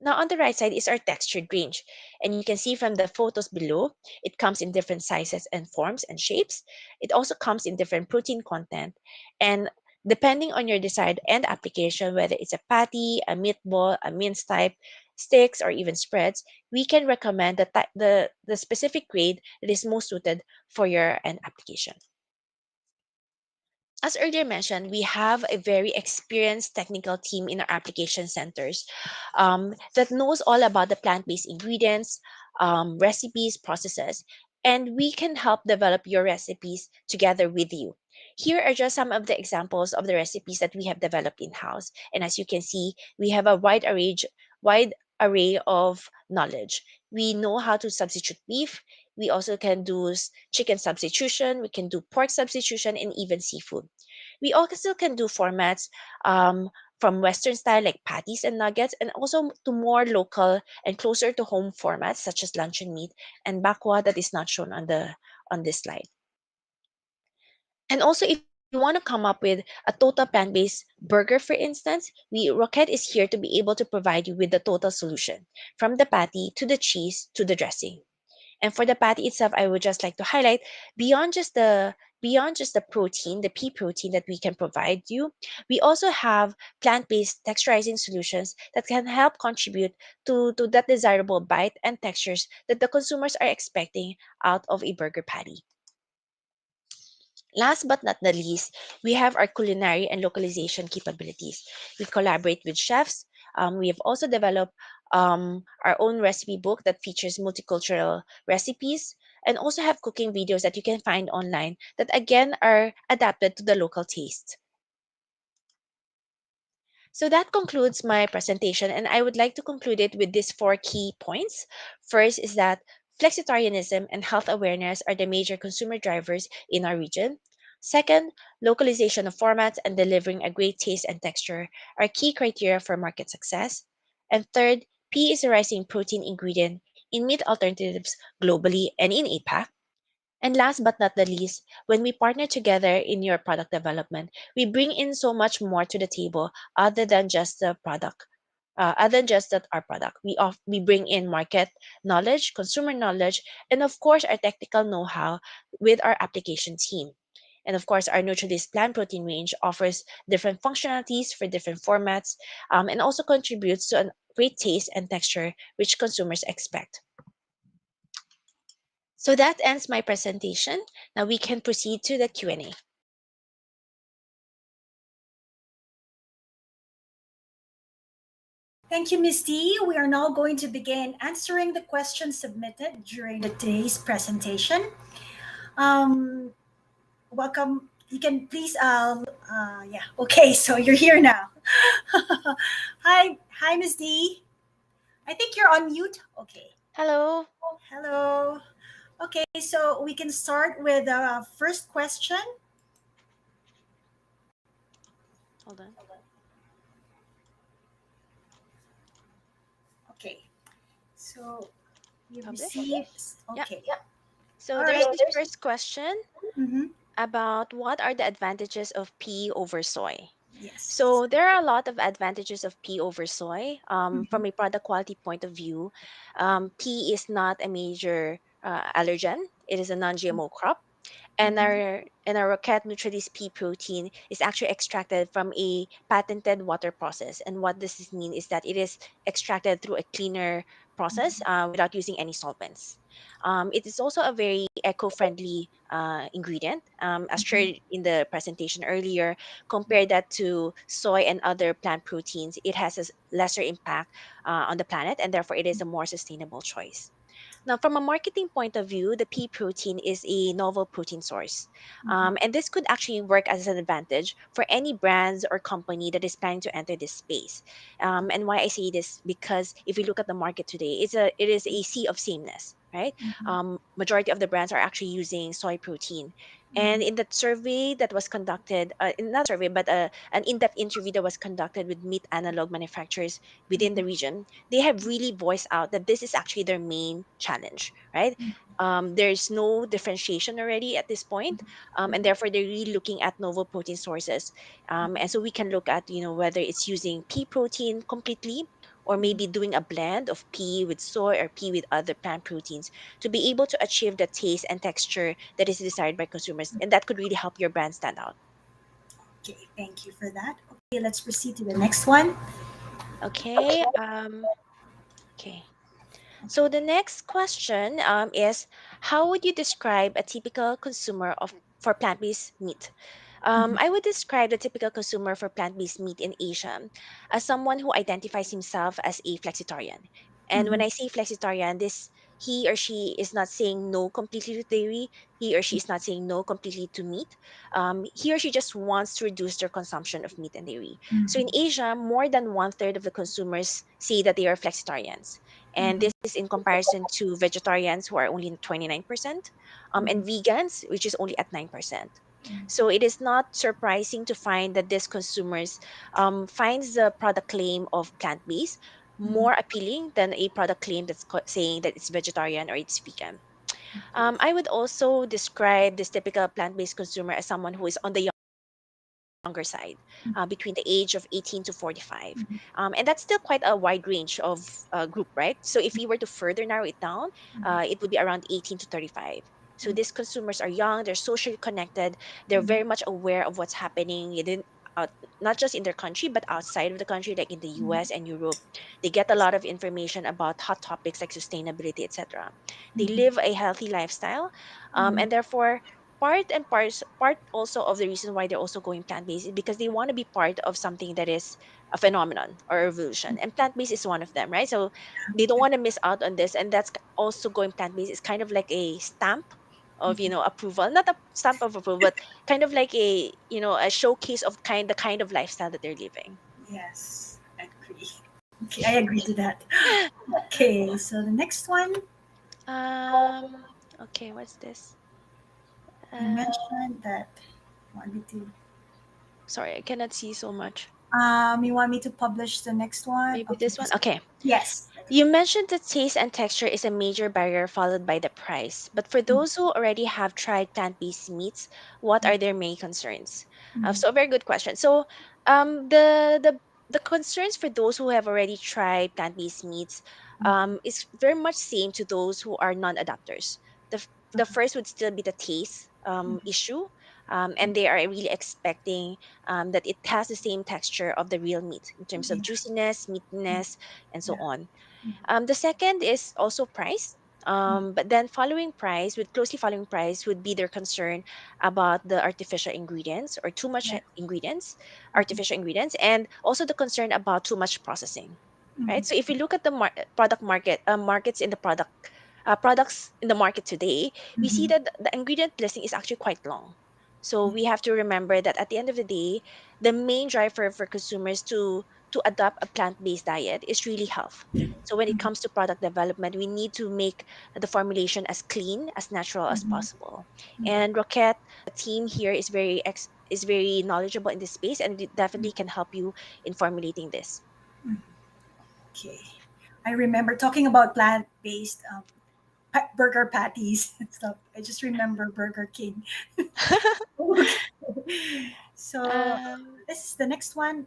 Now, on the right side is our textured range. And you can see from the photos below, it comes in different sizes and forms and shapes. It also comes in different protein content. And depending on your desired end application, whether it's a patty, a meatball, a mince type, sticks, or even spreads, we can recommend the specific grade that is most suited for your end application. As earlier mentioned, we have a very experienced technical team in our application centers that knows all about the plant based ingredients, recipes, processes, and we can help develop your recipes together with you. Here are just some of the examples of the recipes that we have developed in house. And as you can see, we have a wide array of knowledge. We know how to substitute beef. We also can do chicken substitution. We can do pork substitution and even seafood. We also can do formats from Western style like patties and nuggets, and also to more local and closer to home formats such as luncheon meat and bakwa that is not shown on this slide. And also, if you want to come up with a total plant-based burger, for instance, Rocket is here to be able to provide you with the total solution, from the patty to the cheese to the dressing. And for the patty itself, I would just like to highlight beyond just the protein, the pea protein that we can provide you, we also have plant-based texturizing solutions that can help contribute to that desirable bite and textures that the consumers are expecting out of a burger patty. Last but not the least, we have our culinary and localization capabilities. We collaborate with chefs. We have also developed our own recipe book that features multicultural recipes, and also have cooking videos that you can find online that again are adapted to the local taste. So that concludes my presentation, and I would like to conclude it with these four key points. First is that flexitarianism and health awareness are the major consumer drivers in our region. Second, localization of formats and delivering a great taste and texture are key criteria for market success. And third, pea is a rising protein ingredient in meat alternatives globally and in APAC. And last but not the least, when we partner together in your product development, we bring in so much more to the table other than just the product. Other than just that our product, we bring in market knowledge, consumer knowledge, and of course our technical know-how with our application team. And of course, our Nutrilis plant protein range offers different functionalities for different formats, and also contributes to a great taste and texture which consumers expect. So that ends my presentation. Now we can proceed to the Q&A. Thank you, Ms. D. We are now going to begin answering the questions submitted during today's presentation. Welcome. You can please, yeah, okay, so you're here now. Hi, Ms. D. I think you're on mute. Okay. Hello. Hello. Okay, so we can start with the first question. Hold on. Okay, so you Publish? received. Okay. Yeah. So All there's right. this first question Mhm. about what are the advantages of pea over soy. Yes. So there are a lot of advantages of pea over soy. From a product quality point of view, pea is not a major allergen. It is a non-GMO crop. And our Rocket Nutrilis pea protein is actually extracted from a patented water process. And what this mean is that it is extracted through a cleaner process without using any solvents. It is also a very eco-friendly ingredient, as shared in the presentation earlier. Compare that to soy and other plant proteins, it has a lesser impact on the planet, and therefore it is a more sustainable choice. Now, from a marketing point of view, the pea protein is a novel protein source. And this could actually work as an advantage for any brands or company that is planning to enter this space. And why I say this, because if we look at the market today, it is a sea of sameness, right? Majority of the brands are actually using soy protein. And in that survey that was conducted, not survey, but an in-depth interview that was conducted with meat analog manufacturers within the region, they have really voiced out that this is actually their main challenge, right? There's no differentiation already at this point, and therefore they're really looking at novel protein sources. And so we can look at, whether it's using pea protein completely or maybe doing a blend of pea with soy or pea with other plant proteins to be able to achieve the taste and texture that is desired by consumers. And that could really help your brand stand out. Okay, thank you for that. Okay, let's proceed to the next one. Okay. Okay. So the next question is, how would you describe a typical consumer of for plant-based meat? I would describe the typical consumer for plant-based meat in Asia as someone who identifies himself as a flexitarian. And when Mhm. I say flexitarian, this he or she is not saying no completely to dairy. He or she is not saying no completely to meat. He or she just wants to reduce their consumption of meat and dairy. So in Mhm. Asia, more than one third of the consumers say that they are flexitarians, and Mhm. this is in comparison to vegetarians who are only 29%, and Mhm. vegans, which is only at 9%. So it is not surprising to find that this consumers finds the product claim of plant-based Mhm. more appealing than a product claim that's saying that it's vegetarian or it's vegan. I would also describe this typical plant-based consumer as someone who is on the younger side, between the age of 18 to 45. And that's still quite a wide range of group, right? So if we were to further narrow it down, it would be around 18 to 35. So these consumers are young, they're socially connected, they're very much aware of what's happening out, not just in their country, but outside of the country, like in the US and Europe. They get a lot of information about hot topics like sustainability, etc. They live a healthy lifestyle, and therefore, part also of the reason why they're also going plant-based is because they want to be part of something that is a phenomenon or a revolution, and plant-based is one of them, right? So they don't want to miss out on this, and that's also going plant-based is kind of like a stamp of approval, not a stamp of approval, but kind of like a showcase of the kind of lifestyle that they're living. Yes, I agree. Okay, I agree to that. Okay, so the next one, um okay, what's this? you uh, mentioned that you want me to. Sorry, I cannot see so much. You want me to publish the next one? Maybe Okay, this one. Okay. yes. You mentioned that taste and texture is a major barrier, followed by the price. But for those who already have tried plant-based meats, what are their main concerns? So a very good question. So the concerns for those who have already tried plant-based meats is very much same to those who are non-adapters. The first would still be the taste issue, and they are really expecting that it has the same texture of the real meat in terms of juiciness, meatiness, and so Yeah. on. The second is also price. But then closely following price would be their concern about the artificial ingredients or too much Yeah. ingredients, artificial ingredients, and also the concern about too much processing. Right. So if you look at the product markets in the products in the market today, we see that the ingredient listing is actually quite long. So we have to remember that at the end of the day, the main driver for consumers to adopt a plant-based diet is really health. So when it comes to product development, we need to make the formulation as clean, as natural as possible. And Rocket, the team here is very knowledgeable in this space, and it definitely can help you in formulating this. Okay. I remember talking about plant-based burger patties and stuff. I just remember Burger King. Okay. So um, this is the next one.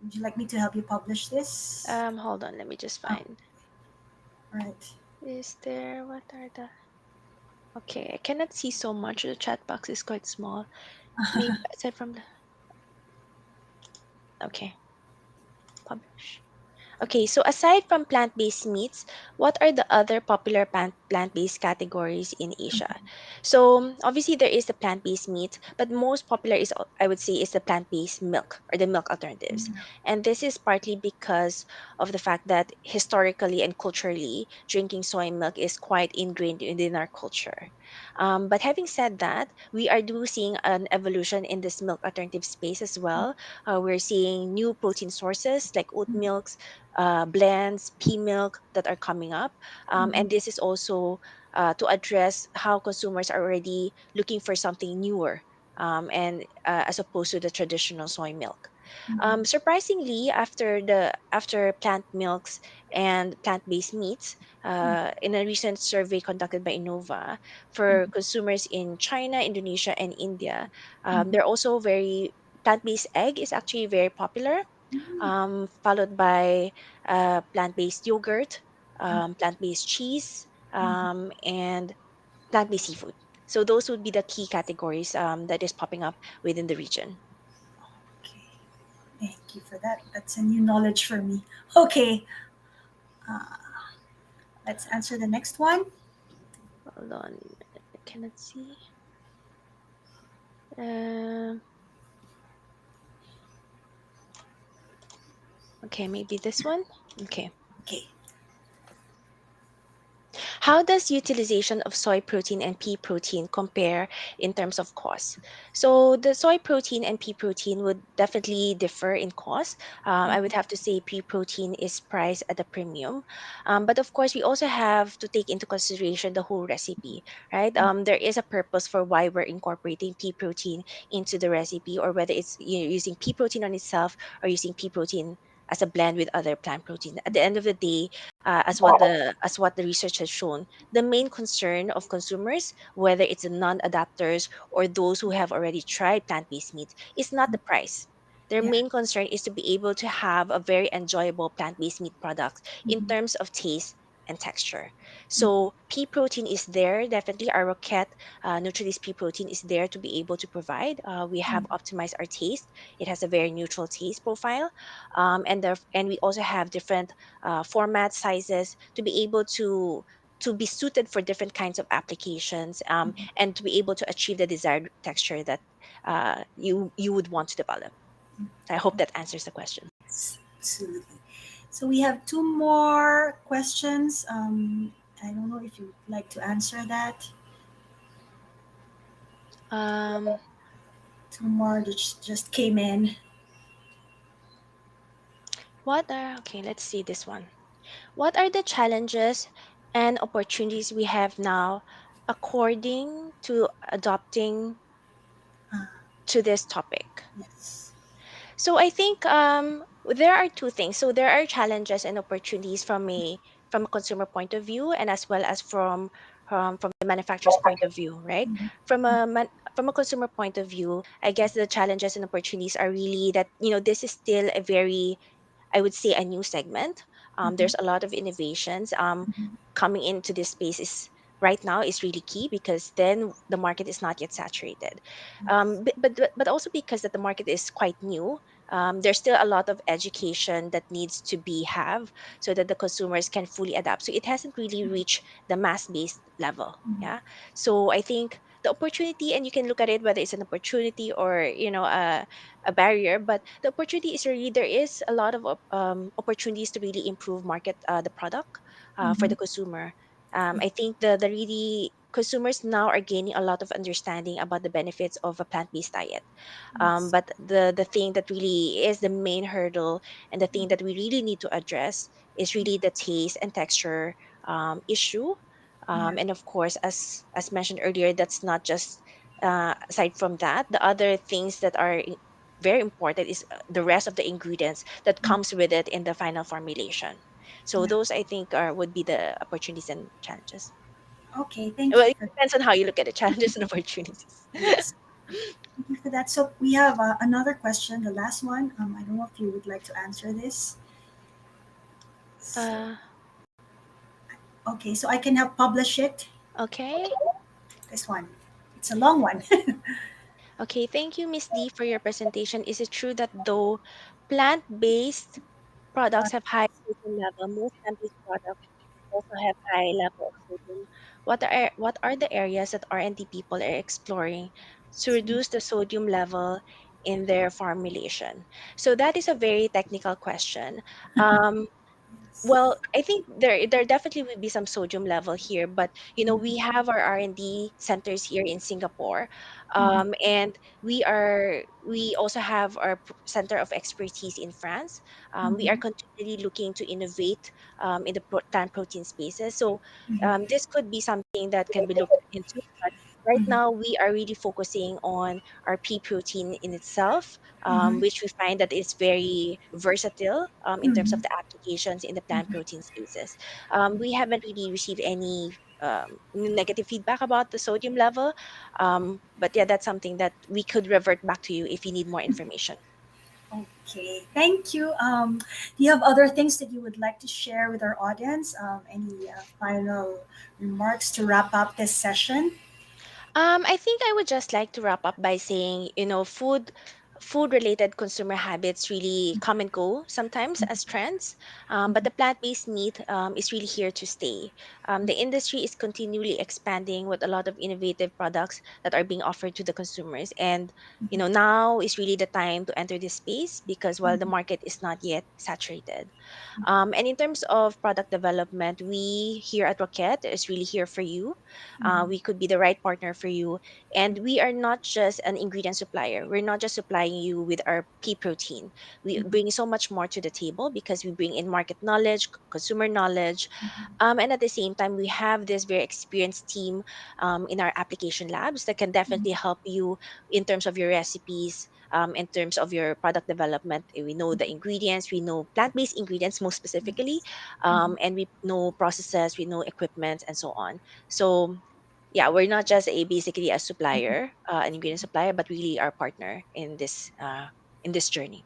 Would you like me to help you publish this? Hold on, let me just Oh, find. right. Is there what are the Okay, I cannot see so much. The chat box is quite small. Maybe aside from the okay, publish. Okay, so aside from plant-based meats, what are the other popular plant-based categories in Asia? So obviously there is the plant-based meat, but most popular is I would say is the plant-based milk or the milk alternatives. And this is partly because of the fact that historically and culturally, drinking soy milk is quite ingrained within our culture. But having said that, we are do seeing an evolution in this milk alternative space as well. We're seeing new protein sources like oat milks, blends, pea milk that are coming up. And this is also to address how consumers are already looking for something newer. And as opposed to the traditional soy milk. Surprisingly, after plant milks and plant-based meats, in a recent survey conducted by Innova for consumers in China, Indonesia, and India, they're also very plant-based egg is actually very popular, followed by plant-based yogurt, plant-based cheese, and plant-based seafood. So those would be the key categories that is popping up within the region. Thank you for that. That's a new knowledge for me. Okay, uh, let's answer the next one. Hold on, I cannot see. Um, okay, maybe this one. Okay. Okay. How does utilization of soy protein and pea protein compare in terms of cost? So the soy protein and pea protein would definitely differ in cost. I would have to say pea protein is priced at a premium, but of course we also have to take into consideration the whole recipe, right? There is a purpose for why we're incorporating pea protein into the recipe, or whether it's using pea protein on itself or using pea protein as a blend with other plant protein. At the end of the day, as what the research has shown, the main concern of consumers, whether it's the non-adapters or those who have already tried plant-based meat, is not the price. Their Yeah. main concern is to be able to have a very enjoyable plant-based meat product in terms of taste and texture. So pea protein is there. Definitely, our Rocket Nutrilis pea protein is there to be able to provide. We have optimized our taste. It has a very neutral taste profile, and we also have different format sizes to be able to be suited for different kinds of applications, and to be able to achieve the desired texture that you would want to develop. I hope that answers the question. Absolutely. So we have two more questions. I don't know if you'd like to answer that. Um, Two more that just came in. okay, let's see this one. What are the challenges and opportunities we have now according to adopting to this topic? Yes. So I think there are two things. So there are challenges and opportunities from a consumer point of view, and as well as from the manufacturer's point of view, right? From a consumer point of view, I guess the challenges and opportunities are really that this is still a very, I would say, a new segment. There's a lot of innovations coming into this space is right now is really key, because then the market is not yet saturated, but also because that the market is quite new. There's still a lot of education that needs to be have so that the consumers can fully adapt. So it hasn't really reached the mass based level. Yeah. So I think the opportunity, and you can look at it whether it's an opportunity or a barrier, but the opportunity is really there is a lot of opportunities to really improve market the product for the consumer. I think the really consumers now are gaining a lot of understanding about the benefits of a plant-based diet. But the thing that really is the main hurdle, and the thing that we really need to address, is really the taste and texture issue. And of course, as mentioned earlier, that's not just aside from that, the other things that are very important is the rest of the ingredients that comes with it in the final formulation. So Yeah. those, I think, are would be the opportunities and challenges. Okay, thank Well, you it for depends on how you look at the challenges and opportunities. yes. Thank you for that. So we have another question, the last one. I don't know if you would like to answer this. So, uh, okay, so I can help publish it. okay. This one. It's a long one. Okay, thank you, Miss D, for your presentation. Is it true that though plant-based products have high sodium level, most plant-based products also have high level of sodium? What are the areas that R&D people are exploring to reduce the sodium level in their formulation? So that is a very technical question. Um, well, I think there definitely will be some sodium level here, but we have our R&D centers here in Singapore, and we also have our center of expertise in France. We are continually looking to innovate in the plant protein spaces. So this could be something that can be looked into. But right now, we are really focusing on our pea protein in itself, which we find that is very versatile in terms of the applications in the plant protein spaces. We haven't really received any negative feedback about the sodium level, but yeah, that's something that we could revert back to you if you need more information. Okay, thank you. Do you have other things that you would like to share with our audience? Any final remarks to wrap up this session? I think I would just like to wrap up by saying, food related consumer habits really come and go sometimes as trends, but the plant-based meat is really here to stay. The industry is continually expanding with a lot of innovative products that are being offered to the consumers, and now is really the time to enter this space because while the market is not yet saturated. And in terms of product development, we here at Rocket is really here for you. We could be the right partner for you. And we are not just an ingredient supplier. We're not just supplying you with our pea protein. We bring so much more to the table because we bring in market knowledge, consumer knowledge. And at the same time, we have this very experienced team in our application labs that can definitely help you in terms of your recipes, in terms of your product development. We know the ingredients, we know plant based ingredients most specifically, and we know processes, we know equipment, and so on. So, yeah, we're not just basically a supplier, an ingredient supplier, but really our partner in this journey.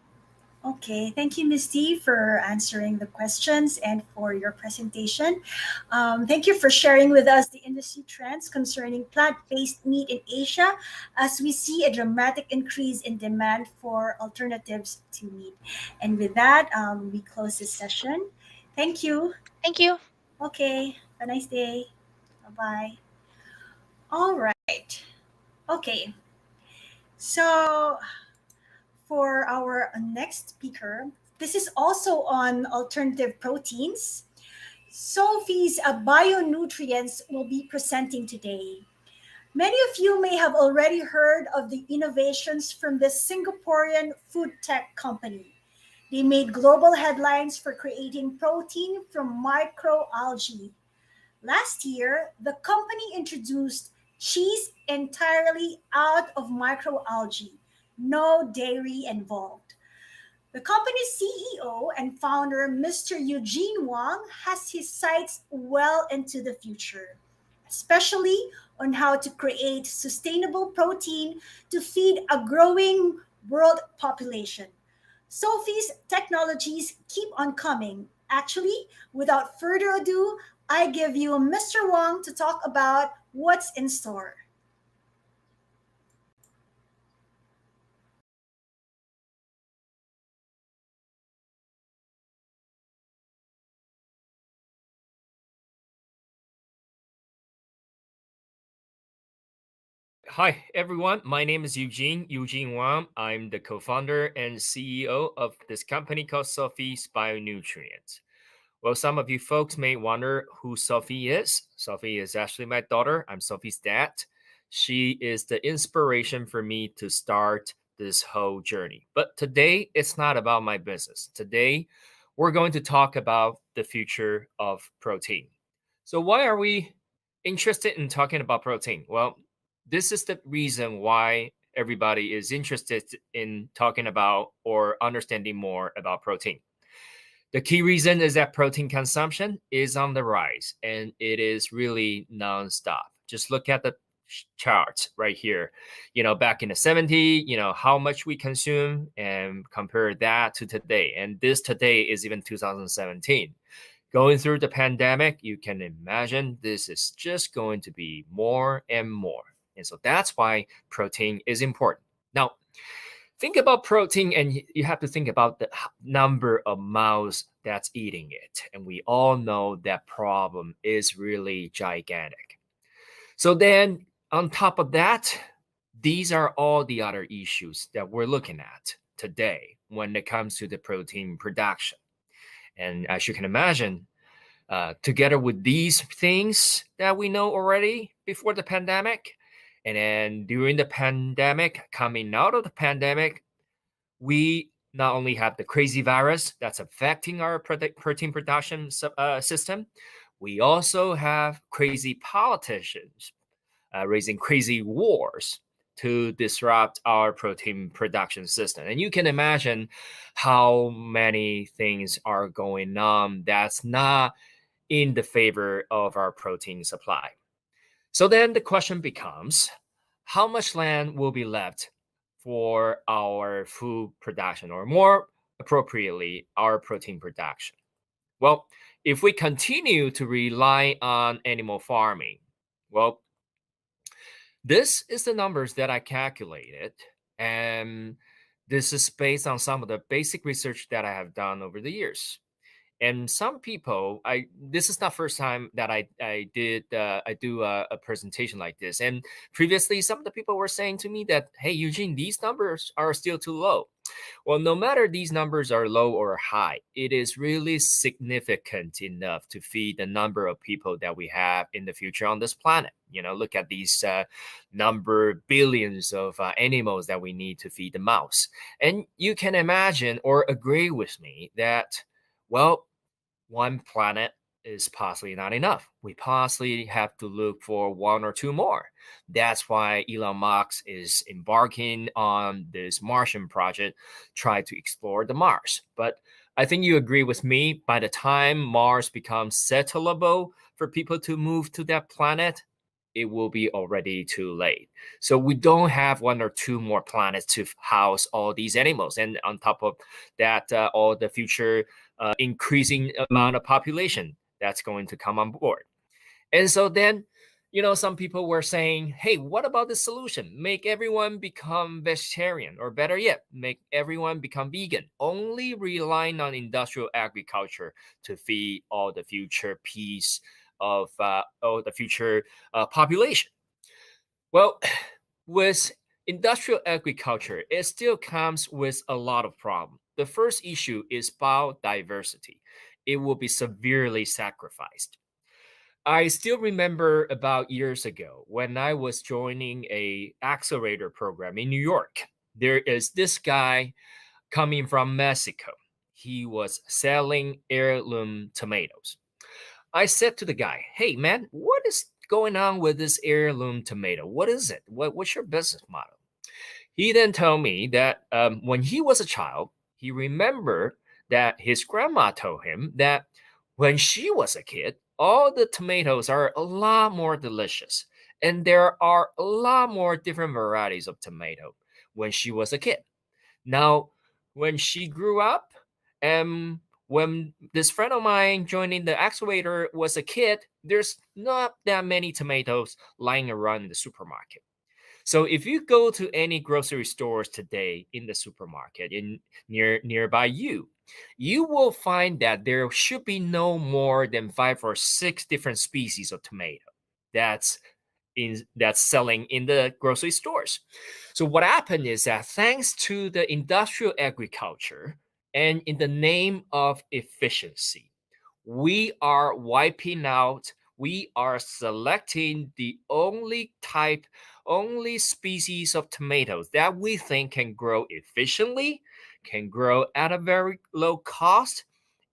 Okay, thank you, Ms. T, for answering the questions and for your presentation. Thank you for sharing with us the industry trends concerning plant based meat in Asia as we see a dramatic increase in demand for alternatives to meat. And with that, we close this session. Thank you. Thank you. Okay, have a nice day. Bye bye. All right. Okay, so for our next speaker, this is also on alternative proteins. Sophie's BioNutrients will be presenting today. Many of you may have already heard of the innovations from this Singaporean food tech company. They made global headlines for creating protein from microalgae. Last year, the company introduced cheese entirely out of microalgae, no dairy involved. The company's CEO and founder, Mr. Eugene Wang, has his sights well into the future, especially on how to create sustainable protein to feed a growing world population. Sophie's technologies keep on coming. Actually, without further ado, I give you Mr. Wang to talk about what's in store. Hi, everyone. My name is Eugene Wang. I'm the co-founder and CEO of this company called Sophie's BioNutrients. Well, some of you folks may wonder who Sophie is. Sophie is actually my daughter. I'm Sophie's dad. She is the inspiration for me to start this whole journey. But today, it's not about my business. Today, we're going to talk about the future of protein. So why are we interested in talking about protein? Well, this is the reason why everybody is interested in talking about or understanding more about protein. The key reason is that protein consumption is on the rise and it is really nonstop. Just look at the chart right here. Back in the 70s, how much we consume and compare that to today. And this today is even 2017. Going through the pandemic, you can imagine this is just going to be more and more. And so that's why protein is important. Now, think about protein and you have to think about the number of mouths that's eating it. And we all know that problem is really gigantic. So then on top of that, these are all the other issues that we're looking at today when it comes to the protein production. And as you can imagine, together with these things that we know already before the pandemic, and then during the pandemic, coming out of the pandemic, we not only have the crazy virus that's affecting our protein production system, we also have crazy politicians raising crazy wars to disrupt our protein production system. And you can imagine how many things are going on that's not in the favor of our protein supply. So then the question becomes, how much land will be left for our food production, or more appropriately, our protein production? Well, if we continue to rely on animal farming, well, this is the numbers that I calculated, and this is based on some of the basic research that I have done over the years. And some people, this is not first time that I do a presentation like this. And previously, some of the people were saying to me that, hey, Eugene, these numbers are still too low. Well, no matter these numbers are low or high, it is really significant enough to feed the number of people that we have in the future on this planet. Look at these billions of animals that we need to feed the mouse. And you can imagine or agree with me that, well, one planet is possibly not enough. We possibly have to look for one or two more. That's why Elon Musk is embarking on this Martian project, try to explore the Mars. But I think you agree with me, by the time Mars becomes settleable for people to move to that planet, it will be already too late. So we don't have one or two more planets to house all these animals. And on top of that, all the future increasing amount of population that's going to come on board. And so then, some people were saying, hey, what about the solution? Make everyone become vegetarian, or better yet, make everyone become vegan, only relying on industrial agriculture to feed all the future piece of all the future population. Well, with industrial agriculture, it still comes with a lot of problems. The first issue is biodiversity. It will be severely sacrificed. I still remember about years ago when I was joining a accelerator program in New York. There is this guy coming from Mexico. He was selling heirloom tomatoes. I said to the guy, hey, man, what is going on with this heirloom tomato? What is it? What's your business model? He then told me that when he was a child, he remembered that his grandma told him that when she was a kid, all the tomatoes are a lot more delicious. And there are a lot more different varieties of tomato when she was a kid. Now, when she grew up, and when this friend of mine joining the accelerator was a kid, there's not that many tomatoes lying around in the supermarket. So if you go to any grocery stores today in the supermarket nearby you, you will find that there should be no more than 5 or 6 different species of tomato that's selling in the grocery stores. So what happened is that thanks to the industrial agriculture and in the name of efficiency, we are wiping out, we are selecting the only species of tomatoes that we think can grow efficiently, can grow at a very low cost,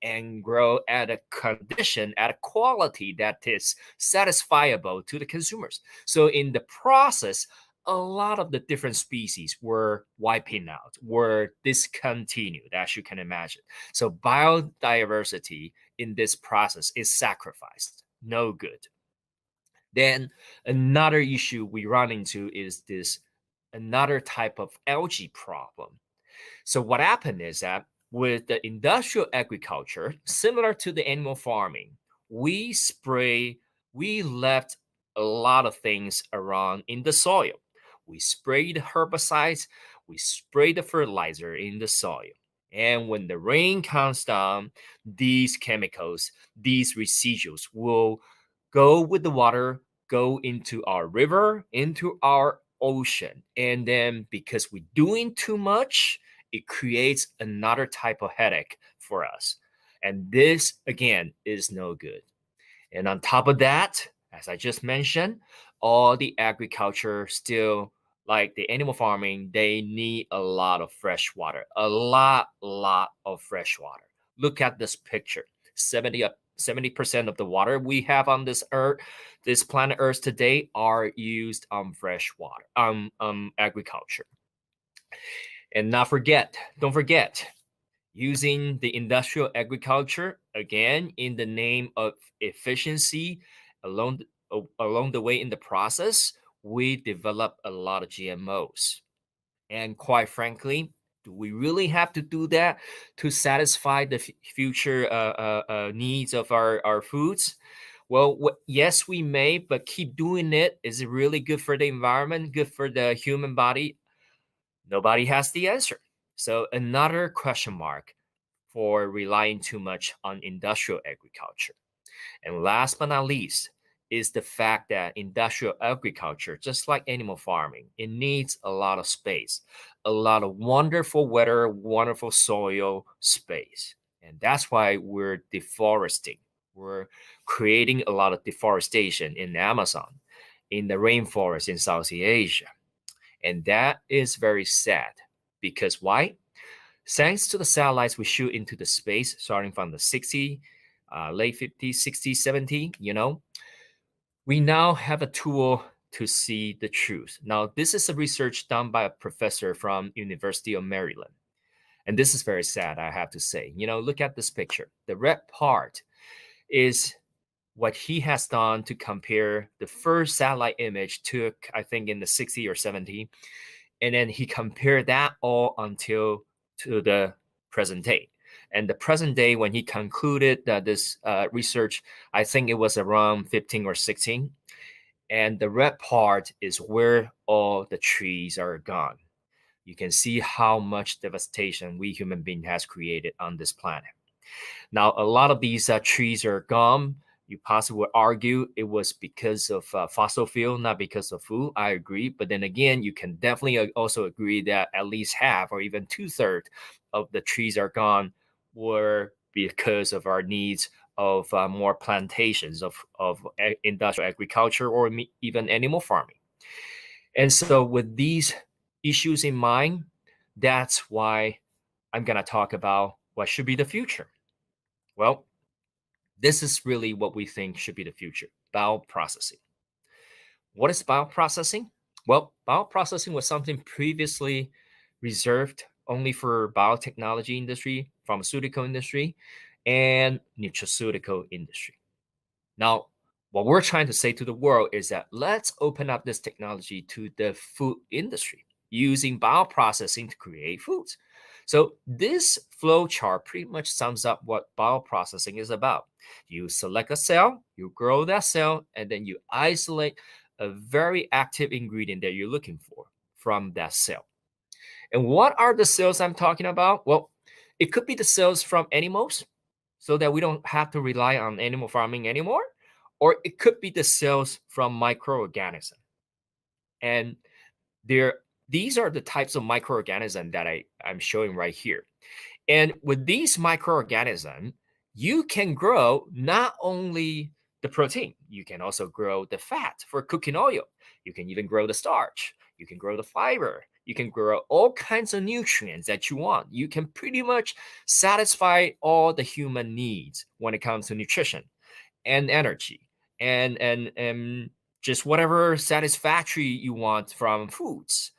and grow at a condition, at a quality that is satisfiable to the consumers. So in the process, a lot of the different species were wiping out, were discontinued, as you can imagine. So biodiversity in this process is sacrificed. No good. Then another issue we run into is another type of algae problem. So what happened is that with the industrial agriculture, similar to the animal farming, we left a lot of things around in the soil. We spray the herbicides, we spray the fertilizer in the soil. And when the rain comes down, these chemicals, these residuals will go with the water, go into our river, into our ocean. And then because we're doing too much, it creates another type of headache for us. And this, again, is no good. And on top of that, as I just mentioned, all the agriculture still, like the animal farming, they need a lot of fresh water, a lot of fresh water. Look at this picture. 70% of the water we have on this earth, this planet Earth today, are used on fresh water, agriculture. And don't forget, using the industrial agriculture, again, in the name of efficiency, along the way in the process, we develop a lot of GMOs. And quite frankly, do we really have to do that to satisfy the future needs of our foods? Well, yes, we may, but keep doing it. Is it really good for the environment, good for the human body? Nobody has the answer. So another question mark for relying too much on industrial agriculture. And last but not least is the fact that industrial agriculture, just like animal farming, it needs a lot of space, a lot of wonderful weather, wonderful soil space. And that's why we're deforesting. We're creating a lot of deforestation in Amazon, in the rainforest in Southeast Asia. And that is very sad because why? Thanks to the satellites we shoot into the space starting from the 60s, late 50s, 60s, 70s, we now have a tool to see the truth. Now, this is a research done by a professor from University of Maryland. And this is very sad, I have to say. Look at this picture. The red part is what he has done to compare the first satellite image took, I think, in the 60s or 70s. And then he compared that all until to the present day. And the present day, when he concluded this research, I think it was around 15 or 16. And the red part is where all the trees are gone. You can see how much devastation we human beings has created on this planet. Now, a lot of these trees are gone. You possibly would argue it was because of fossil fuel, not because of food. I agree. But then again, you can definitely also agree that at least half or even 2/3 of the trees are gone were because of our needs of more plantations of industrial agriculture or even animal farming. And so with these issues in mind, that's why I'm going to talk about what should be the future. Well, this is really what we think should be the future, bioprocessing. What is bioprocessing? Well, bioprocessing was something previously reserved only for biotechnology industry, pharmaceutical industry, and nutraceutical industry. Now, what we're trying to say to the world is that let's open up this technology to the food industry using bioprocessing to create foods. So this flow chart pretty much sums up what bioprocessing is about. You select a cell, you grow that cell, and then you isolate a very active ingredient that you're looking for from that cell. And what are the cells I'm talking about? Well, it could be the cells from animals so that we don't have to rely on animal farming anymore, or it could be the cells from microorganisms. And these are the types of microorganisms that I'm showing right here. And with these microorganisms, you can grow not only the protein, you can also grow the fat for cooking oil. You can even grow the starch. You can grow the fiber. You can grow all kinds of nutrients that you want. You can pretty much satisfy all the human needs when it comes to nutrition and energy and just whatever satisfactory you want from foods.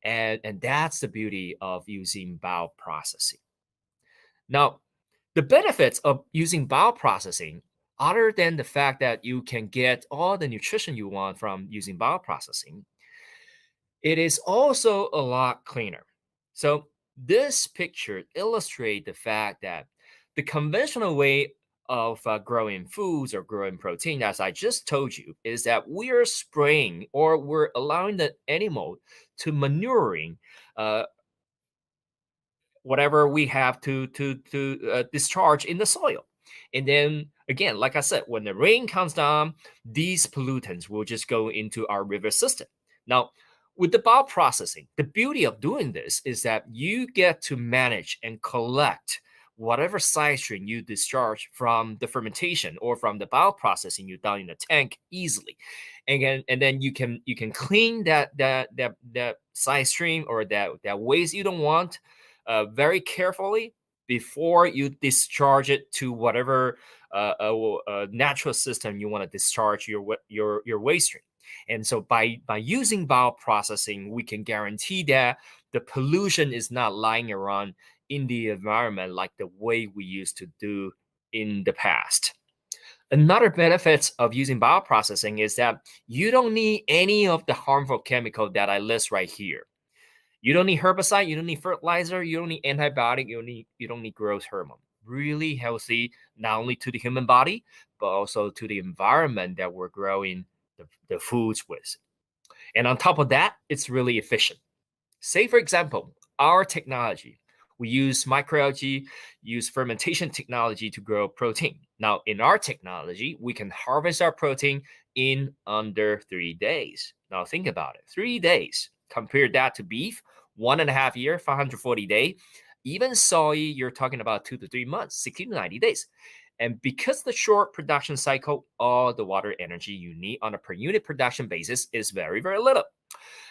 And that's the beauty of using bioprocessing. Now, the benefits of using bioprocessing, other than the fact that you can get all the nutrition you want from using bioprocessing, it is also a lot cleaner. So this picture illustrates the fact that the conventional way of growing foods or growing protein, as I just told you, is that we are spraying or we're allowing the animal to manuring whatever we have to discharge in the soil. And then again, like I said, when the rain comes down, these pollutants will just go into our river system. Now, with the bioprocessing, the beauty of doing this is that you get to manage and collect whatever side stream you discharge from the fermentation or from the bioprocessing you done in the tank easily, and then you can clean that side stream or that waste you don't want very carefully before you discharge it to whatever natural system you want to discharge your waste stream. And so by using bioprocessing, we can guarantee that the pollution is not lying around in the environment like the way we used to do in the past. Another benefit of using bioprocessing is that you don't need any of the harmful chemical that I list right here. You don't need herbicide, you don't need fertilizer, you don't need antibiotic, you don't need growth hormone. Really healthy, not only to the human body, but also to the environment that we're growing the foods with. And on top of that, it's really efficient. Say, for example, our technology, we use microalgae, use fermentation technology to grow protein. Now, in our technology, we can harvest our protein in under 3 days. Now, think about it, 3 days. Compare that to beef, 1.5 year, 540 days. Even soy, you're talking about 2 to 3 months, 60 to 90 days. And because the short production cycle, all the water energy you need on a per unit production basis is very, very little.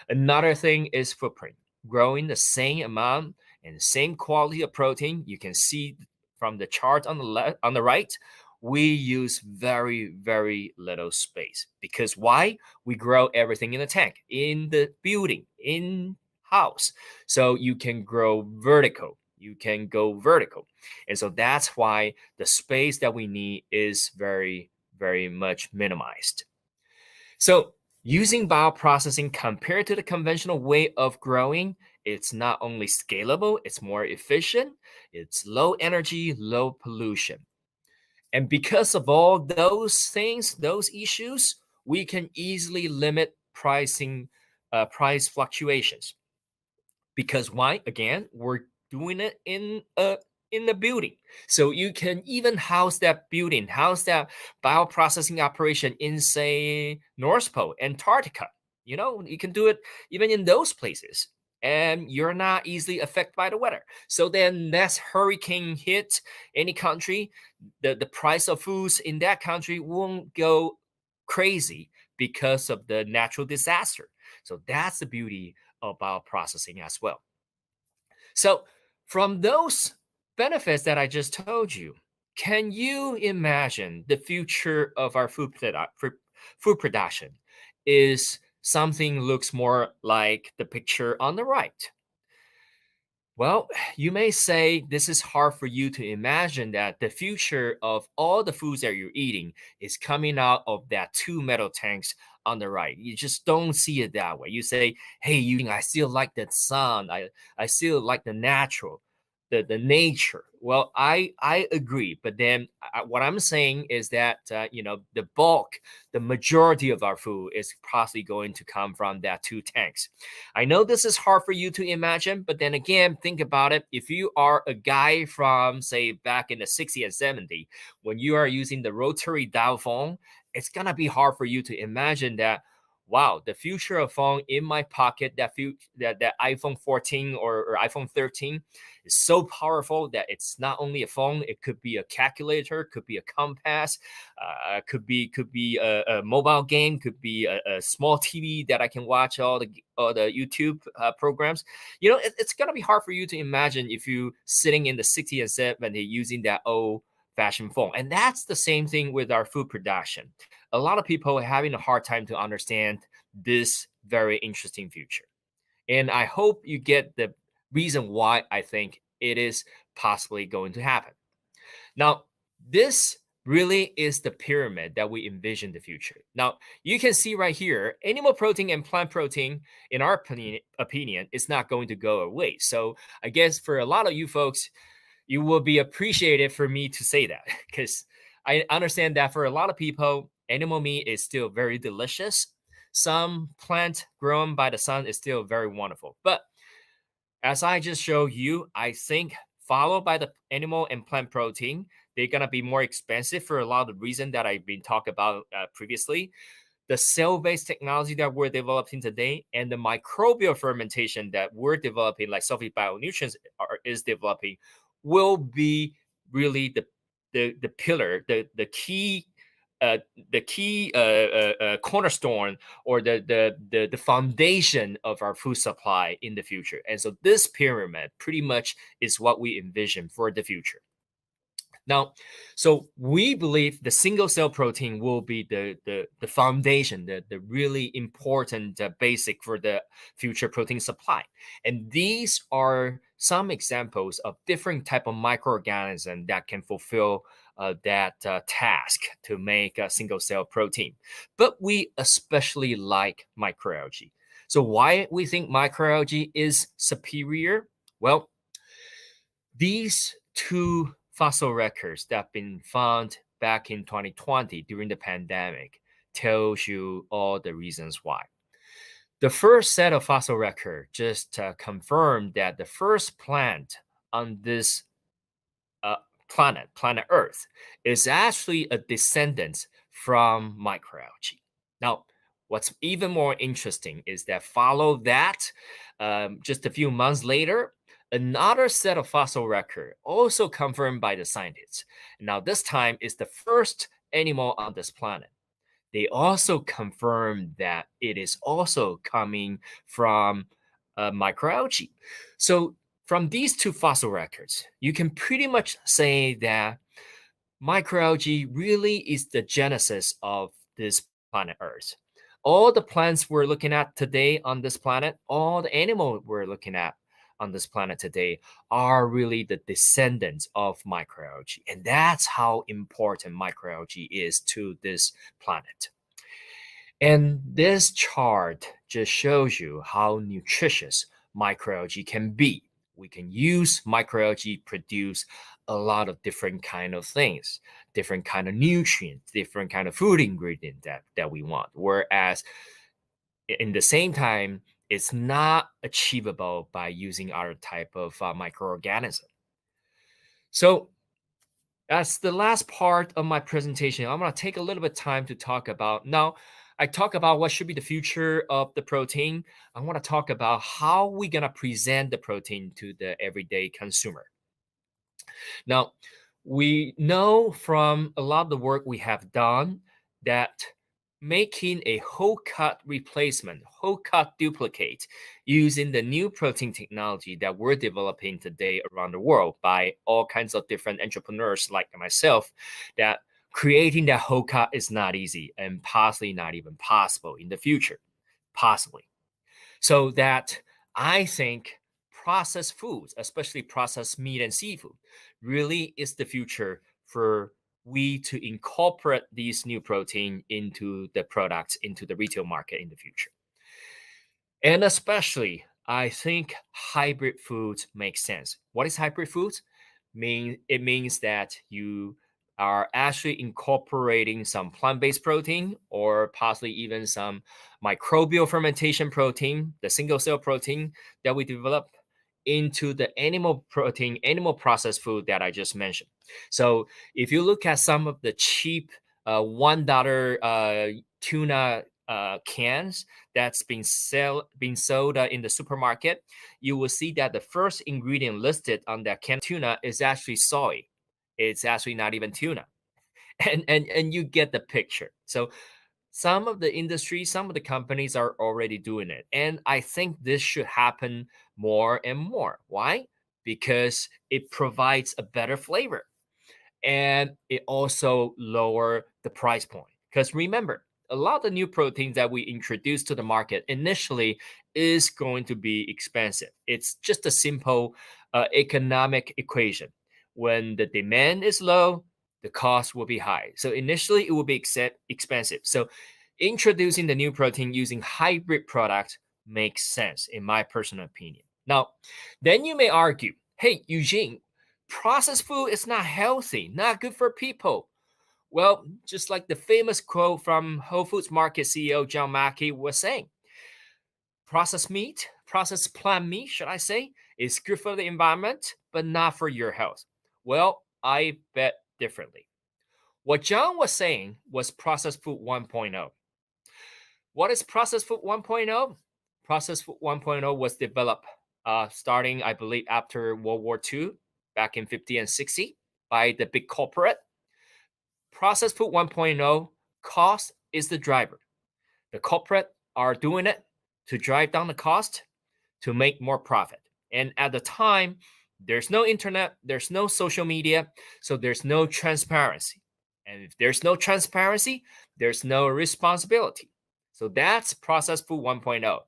Another thing is footprint. Growing the same amount and the same quality of protein, you can see from the chart on the left, on the right, we use very, very little space. Because why? We grow everything in the tank, in the building, in house. So you can grow vertical. You can go vertical. And so that's why the space that we need is very, very much minimized. So using bioprocessing compared to the conventional way of growing, it's not only scalable, it's more efficient, it's low energy, low pollution. And because of all those things, those issues, we can easily limit price fluctuations. Because why? Again, we're doing it in the building. So you can even house that building, house that bioprocessing operation in, say, North Pole, Antarctica. You know, you can do it even in those places. And you're not easily affected by the weather. So then next hurricane hit any country, the price of foods in that country won't go crazy because of the natural disaster. So that's the beauty of bioprocessing as well. So from those benefits that I just told you, can you imagine the future of our food production is something looks more like the picture on the right? Well, you may say this is hard for you to imagine that the future of all the foods that you're eating is coming out of that 2 metal tanks on the right. You just don't see it that way. You say, hey, I still like the sun. I still like the natural, the nature. Well, I agree. But then what I'm saying is that, the bulk, the majority of our food is possibly going to come from that 2 tanks. I know this is hard for you to imagine, but then again, think about it. If you are a guy from, say, back in the 60s and 70s, when you are using the rotary dial phone, it's going to be hard for you to imagine that, wow, the future of phone in my pocket, that iPhone 14 or iPhone 13 is so powerful that it's not only a phone, it could be a calculator, could be a compass, could be a mobile game, could be a small TV that I can watch all the YouTube programs. You know, it's going to be hard for you to imagine if you sitting in the 60s and 70s using that old fashion phone. And that's the same thing with our food production. A lot of people are having a hard time to understand this very interesting future. And I hope you get the reason why I think it is possibly going to happen. Now, this really is the pyramid that we envision the future. Now, you can see right here, animal protein and plant protein, in our opinion, is not going to go away. So I guess for a lot of you folks, you will be appreciated for me to say that, because I understand that for a lot of people, animal meat is still very delicious. Some plant grown by the sun is still very wonderful. But as I just showed you, I think followed by the animal and plant protein, they're going to be more expensive for a lot of reasons that I've been talking about previously. The cell-based technology that we're developing today and the microbial fermentation that we're developing, like Sophie BioNutrients is developing, will be really the pillar, the key cornerstone, or the foundation of our food supply in the future. And so this pyramid pretty much is what we envision for the future. Now, so we believe the single cell protein will be the foundation, the really important basic for the future protein supply. And these are some examples of different type of microorganisms that can fulfill that task to make a single cell protein. But we especially like microalgae. So why we think microalgae is superior? Well, these two fossil records that have been found back in 2020 during the pandemic tells you all the reasons why. The first set of fossil record just confirmed that the first plant on this planet Earth, is actually a descendant from microalgae. Now, what's even more interesting is that follow that, just a few months later, another set of fossil record also confirmed by the scientists. Now, this time is the first animal on this planet. They also confirmed that it is also coming from microalgae. So from these two fossil records, you can pretty much say that microalgae really is the genesis of this planet Earth. All the plants we're looking at today on this planet, all the animals we're looking at on this planet today are really the descendants of microalgae. And that's how important microalgae is to this planet. And this chart just shows you how nutritious microalgae can be. We can use microalgae produce a lot of different kind of things, different kind of nutrients, different kind of food ingredient that we want. Whereas in the same time, it's not achievable by using other type of microorganism. So that's the last part of my presentation. I'm going to take a little bit of time to talk about now. I talk about what should be the future of the protein. I want to talk about how we're going to present the protein to the everyday consumer. Now, we know from a lot of the work we have done that making a whole cut replacement, whole cut duplicate using the new protein technology that we're developing today around the world by all kinds of different entrepreneurs like myself, that creating that whole cut is not easy and possibly not even possible in the future, possibly. So that I think processed foods, especially processed meat and seafood, really is the future for we to incorporate these new protein into the products, into the retail market in the future. And especially, I think hybrid foods make sense. What is hybrid foods? It means that you are actually incorporating some plant-based protein or possibly even some microbial fermentation protein, the single-cell protein that we develop into the animal protein, animal processed food that I just mentioned. So if you look at some of the cheap $1 tuna cans that's being sold in the supermarket, you will see that the first ingredient listed on that can tuna is actually soy. It's actually not even tuna. And you get the picture. So some of the industries, some of the companies are already doing it. And I think this should happen more and more. Why? Because it provides a better flavor. And it also lower the price point. Because remember, a lot of the new proteins that we introduce to the market initially is going to be expensive. It's just a simple economic equation. When the demand is low, the cost will be high. So initially it will be expensive. So introducing the new protein using hybrid product makes sense in my personal opinion. Now, then you may argue, hey, Eugene, processed food is not healthy, not good for people. Well, just like the famous quote from Whole Foods Market CEO John Mackey was saying, processed plant meat, should I say, is good for the environment, but not for your health. Well, I bet differently. What John was saying was processed food 1.0. What is processed food 1.0? Processed food 1.0 was developed starting, I believe, after World War II, back in 50 and 60, by the big corporate. Processed food 1.0, cost is the driver. The corporate are doing it to drive down the cost to make more profit. And at the time, there's no internet, there's no social media, so there's no transparency. And if there's no transparency, there's no responsibility. So that's processed food 1.0.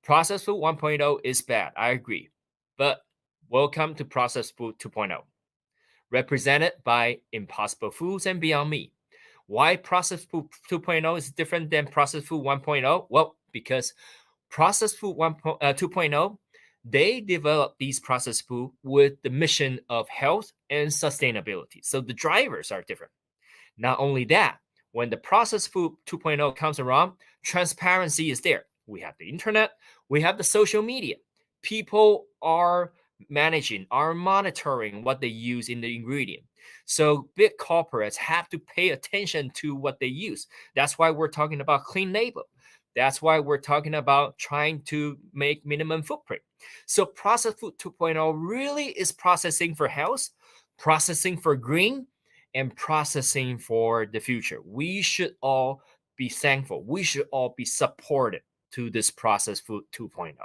Processed food 1.0 is bad, I agree. But welcome to processed food 2.0. Represented by Impossible Foods and Beyond Meat. Why processed food 2.0 is different than processed food 1.0? Well, because Processed food 2.0, they developed these processed food with the mission of health and sustainability. So the drivers are different. Not only that, when the processed food 2.0 comes around, transparency is there. We have the internet, we have the social media. People are managing, are monitoring what they use in the ingredient. So big corporates have to pay attention to what they use. That's why we're talking about clean label. That's why we're talking about trying to make minimum footprint. So processed food 2.0 really is processing for health, processing for green, and processing for the future. We should all be thankful. We should all be supported to this processed food 2.0.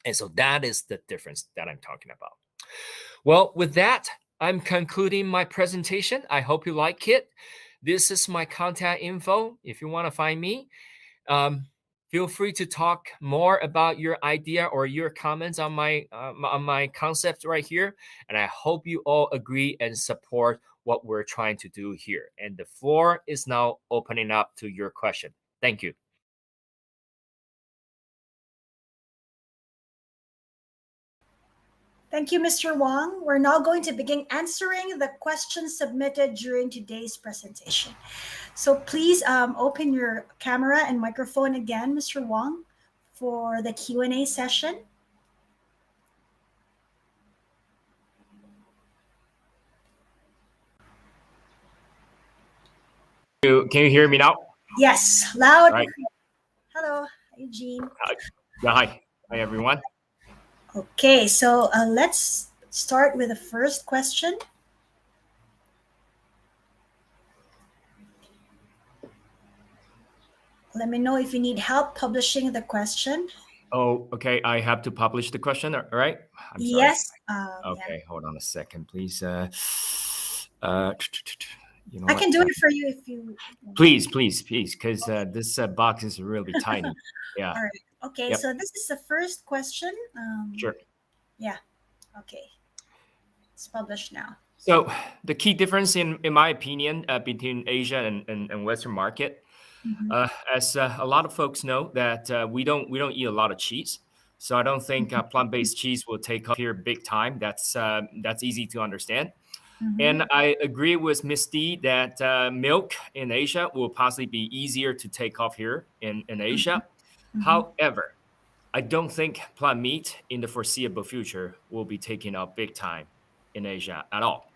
And so that is the difference that I'm talking about. Well, with that, I'm concluding my presentation. I hope you like it. This is my contact info. If you want to find me, feel free to talk more about your idea or your comments on my concept right here. And I hope you all agree and support what we're trying to do here. And the floor is now opening up to your question. Thank you. Thank you, Mr. Wang. We're now going to begin answering the questions submitted during today's presentation. So please open your camera and microphone again, Mr. Wang, for the Q&A session. Can you hear me now? Yes, loud. Right. Hello, Eugene. Hi, everyone. Okay, so let's start with the first question. Let me know if you need help publishing the question. Oh, okay. I have to publish the question, all right? I'm sorry. Yes. Okay, yeah. hold on a second, please. You know I what? can do it for you if you. Please, because this box is really tiny. Yeah. All right. Okay, Yep. so this is the first question. Sure. Yeah. Okay. It's published now. So the key difference, in my opinion, between Asia and Western market, as a lot of folks know, that we don't eat a lot of cheese. So I don't think plant-based cheese will take off here big time. That's easy to understand. And I agree with Ms. D that milk in Asia will possibly be easier to take off here in Asia. However, I don't think plant meat in the foreseeable future will be taking up big time in Asia at all.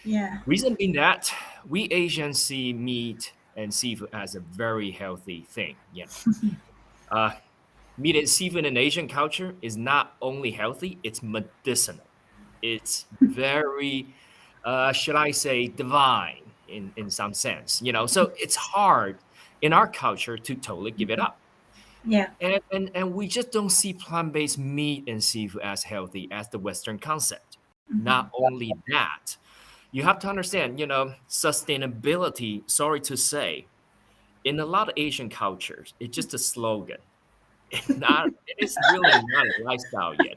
Yeah. Reason being that we Asians see meat and seafood as a very healthy thing. Meat and seafood in Asian culture is not only healthy, it's medicinal. It's very, should I say, divine in some sense. So it's hard in our culture to totally give it up. Yeah. And we just don't see plant-based meat and seafood as healthy as the Western concept. Not only that, you have to understand, sustainability, sorry to say, in a lot of Asian cultures, it's just a slogan. It is really not a lifestyle yet.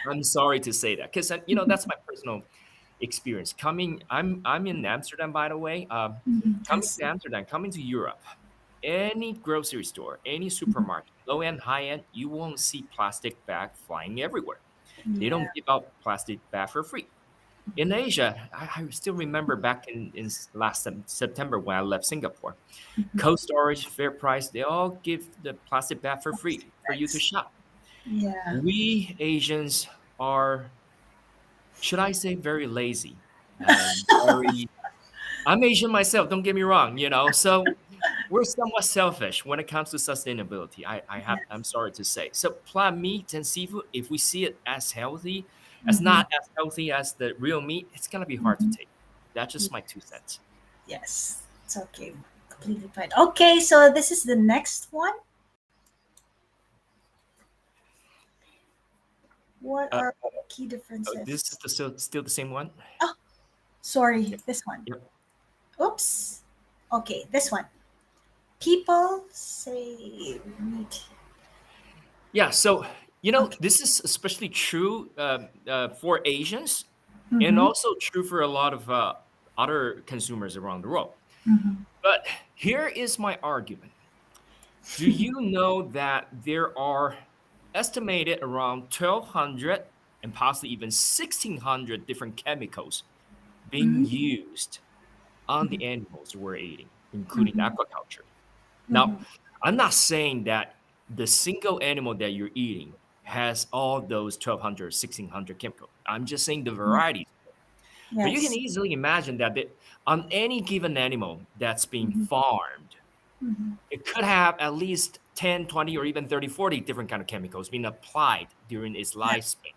I'm sorry to say that, because that's my personal experience. I'm in Amsterdam, by the way. Coming to Amsterdam, coming to Europe, any grocery store, any supermarket, low end, high end, you won't see plastic bag flying everywhere. They don't give out plastic bag for free. In Asia, I still remember back in last September when I left Singapore, Cold Storage, Fair Price, they all give the plastic bag for free for you to shop. Yeah. We Asians are, should I say, very lazy. I'm Asian myself, don't get me wrong, so we're somewhat selfish when it comes to sustainability. I'm sorry to say. So plant meat and seafood, if we see it as healthy, as not as healthy as the real meat, it's gonna be hard to take. That's just my 2 cents. Yes, it's okay. Completely fine. Okay, so this is the next one. What are the key differences? This is still the same one? Oh, sorry, this one. Yep. Oops. Okay, this one. People say meat. Yeah, so this is especially true for Asians, and also true for a lot of other consumers around the world. But here is my argument. Do you know that there are estimated around 1,200 and possibly even 1,600 different chemicals being used on the animals we're eating, including aquaculture? Now, I'm not saying that the single animal that you're eating has all those 1,200, 1,600 chemicals. I'm just saying the varieties. But you can Yes. easily imagine that on any given animal that's being farmed, it could have at least 10, 20, or even 30, 40 different kind of chemicals being applied during its lifespan.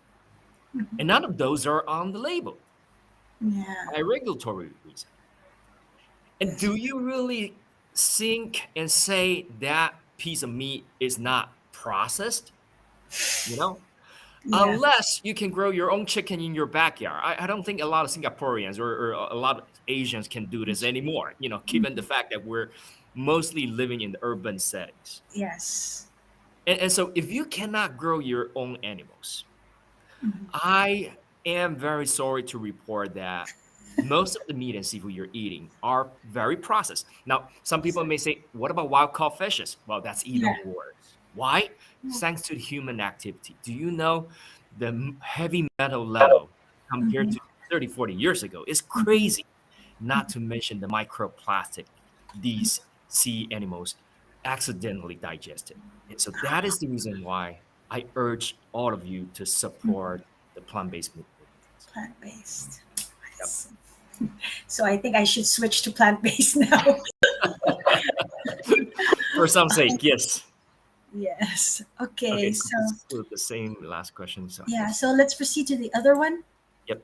And none of those are on the label Yeah. by regulatory reason. And do you really think and say that piece of meat is not processed? You know? Yeah. Unless you can grow your own chicken in your backyard. I don't think a lot of Singaporeans or a lot of Asians can do this anymore, given the fact that we're mostly living in the urban settings. Yes. And so if you cannot grow your own animals, I am very sorry to report that most of the meat and seafood you're eating are very processed. Now, some people may say, what about wild caught fishes? Well, that's even worse. Why? Thanks to human activity. Do you know the heavy metal level compared to 30, 40 years ago is crazy, not to mention the microplastic these sea animals accidentally digested. And so that is the reason why I urge all of you to support the plant-based movement. Plant-based. Yep. So I think I should switch to plant-based now. For some sake, yes. Yes. Okay. So still the same last question. So yeah. So let's proceed to the other one. Yep.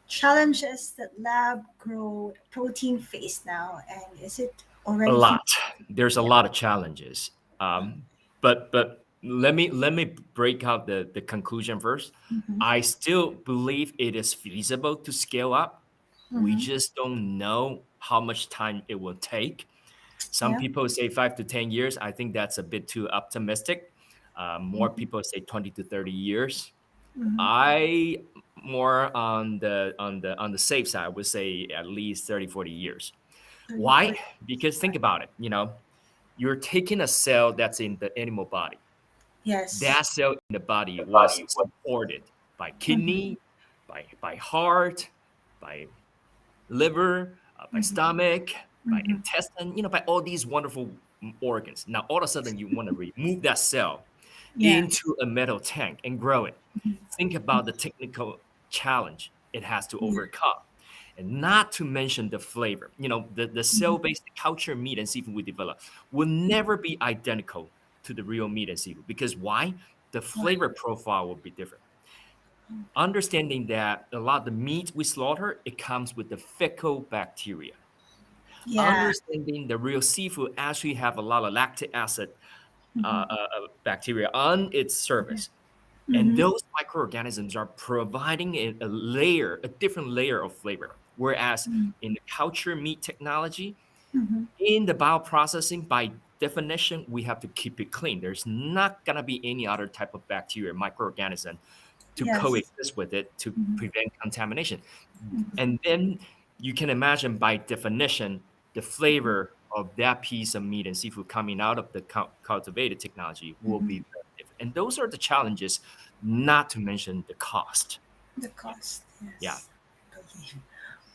Challenges that lab grown protein face now, and is it already a lot? There's a lot of challenges. But let me break out the conclusion first. I still believe it is feasible to scale up. We just don't know how much time it will take. Some people say 5 to 10 years. I think that's a bit too optimistic. More people say 20 to 30 years. I more on the safe side would say at least 30, 40 years. Why? Because think about it. You're taking a cell that's in the animal body. Yes. That cell in the body was supported by kidney, by heart, by liver, by stomach, by intestine, by all these wonderful organs. Now, all of a sudden, you want to remove that cell into a metal tank and grow it. Think about the technical challenge it has to overcome. And not to mention the flavor. The cell-based culture meat and seafood we develop will never be identical to the real meat and seafood. Because why? The flavor profile will be different. Understanding that a lot of the meat we slaughter, it comes with the fecal bacteria. Understanding the real seafood actually have a lot of lactic acid bacteria on its surface. And those microorganisms are providing a different layer of flavor. Whereas in the culture meat technology, in the bioprocessing, by definition, we have to keep it clean. There's not going to be any other type of bacteria, microorganism to coexist with it to prevent contamination. And then you can imagine, by definition, the flavor of that piece of meat and seafood coming out of the cultivated technology will be very different. And those are the challenges, not to mention the cost. The cost, yes. Yeah.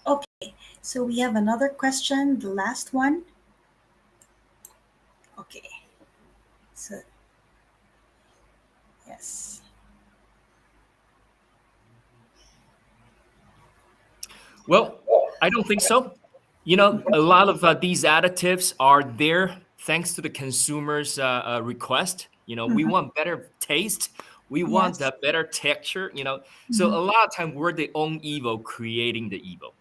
Okay, so we have another question, the last one. Okay, so yes. Well, I don't think so. A lot of these additives are there thanks to the consumer's request. We want better taste. We want that better texture. So a lot of time we're the own evil creating the evil.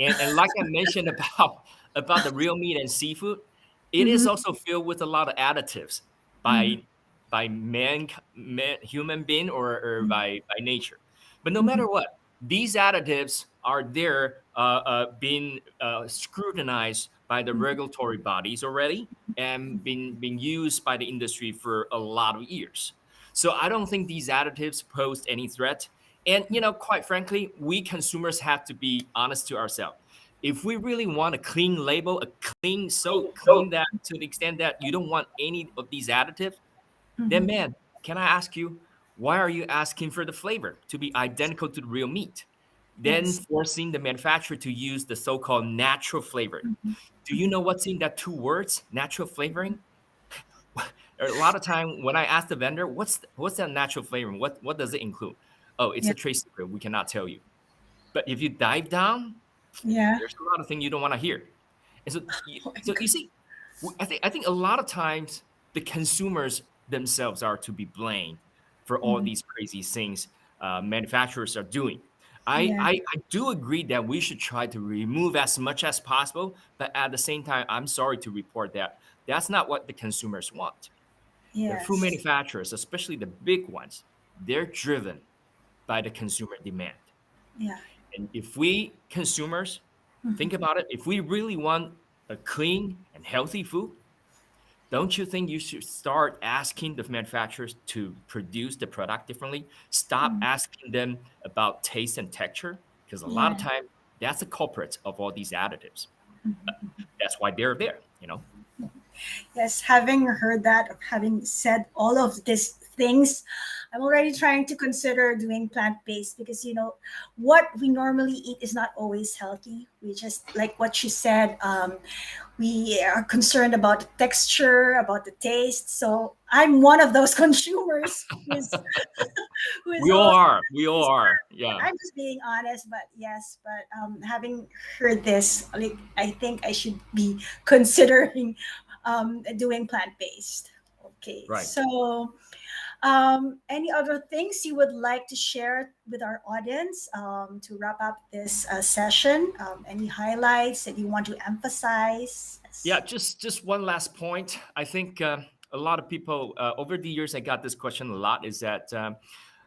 And like I mentioned about the real meat and seafood, it is also filled with a lot of additives by human being or by nature. But no matter what, these additives are there being scrutinized by the regulatory bodies already and being used by the industry for a lot of years. So I don't think these additives pose any threat. And, quite frankly, we consumers have to be honest to ourselves. if we really want a clean label, so clean that to the extent that you don't want any of these additives, then man, can I ask you, why are you asking for the flavor to be identical to the real meat? Then forcing the manufacturer to use the so-called natural flavoring. Do you know what's in that 2 words, natural flavoring? A lot of time when I ask the vendor, what's that natural flavoring? What does it include? Oh, it's a trade secret. We cannot tell you. But if you dive down, there's a lot of things you don't want to hear. And so you see, I think a lot of times the consumers themselves are to be blamed for all these crazy things manufacturers are doing. I do agree that we should try to remove as much as possible, but at the same time, I'm sorry to report that that's not what the consumers want. The food manufacturers, especially the big ones, they're driven by the consumer demand. And if we consumers think about it, if we really want a clean and healthy food, don't you think you should start asking the manufacturers to produce the product differently? Stop asking them about taste and texture, because a lot of time that's a culprit of all these additives. That's why they're there, you know? Yes, having heard that, or having said all of these things, I'm already trying to consider doing plant-based, because what we normally eat is not always healthy. We just, like what you said, we are concerned about the texture, about the taste. So I'm one of those consumers we all are. Yeah. I'm just being honest, but having heard this, like, I think I should be considering doing plant-based. Okay. Right. So any other things you would like to share with our audience to wrap up this session? Any highlights that you want to emphasize? Yeah, just one last point. I think a lot of people over the years, I got this question a lot, is that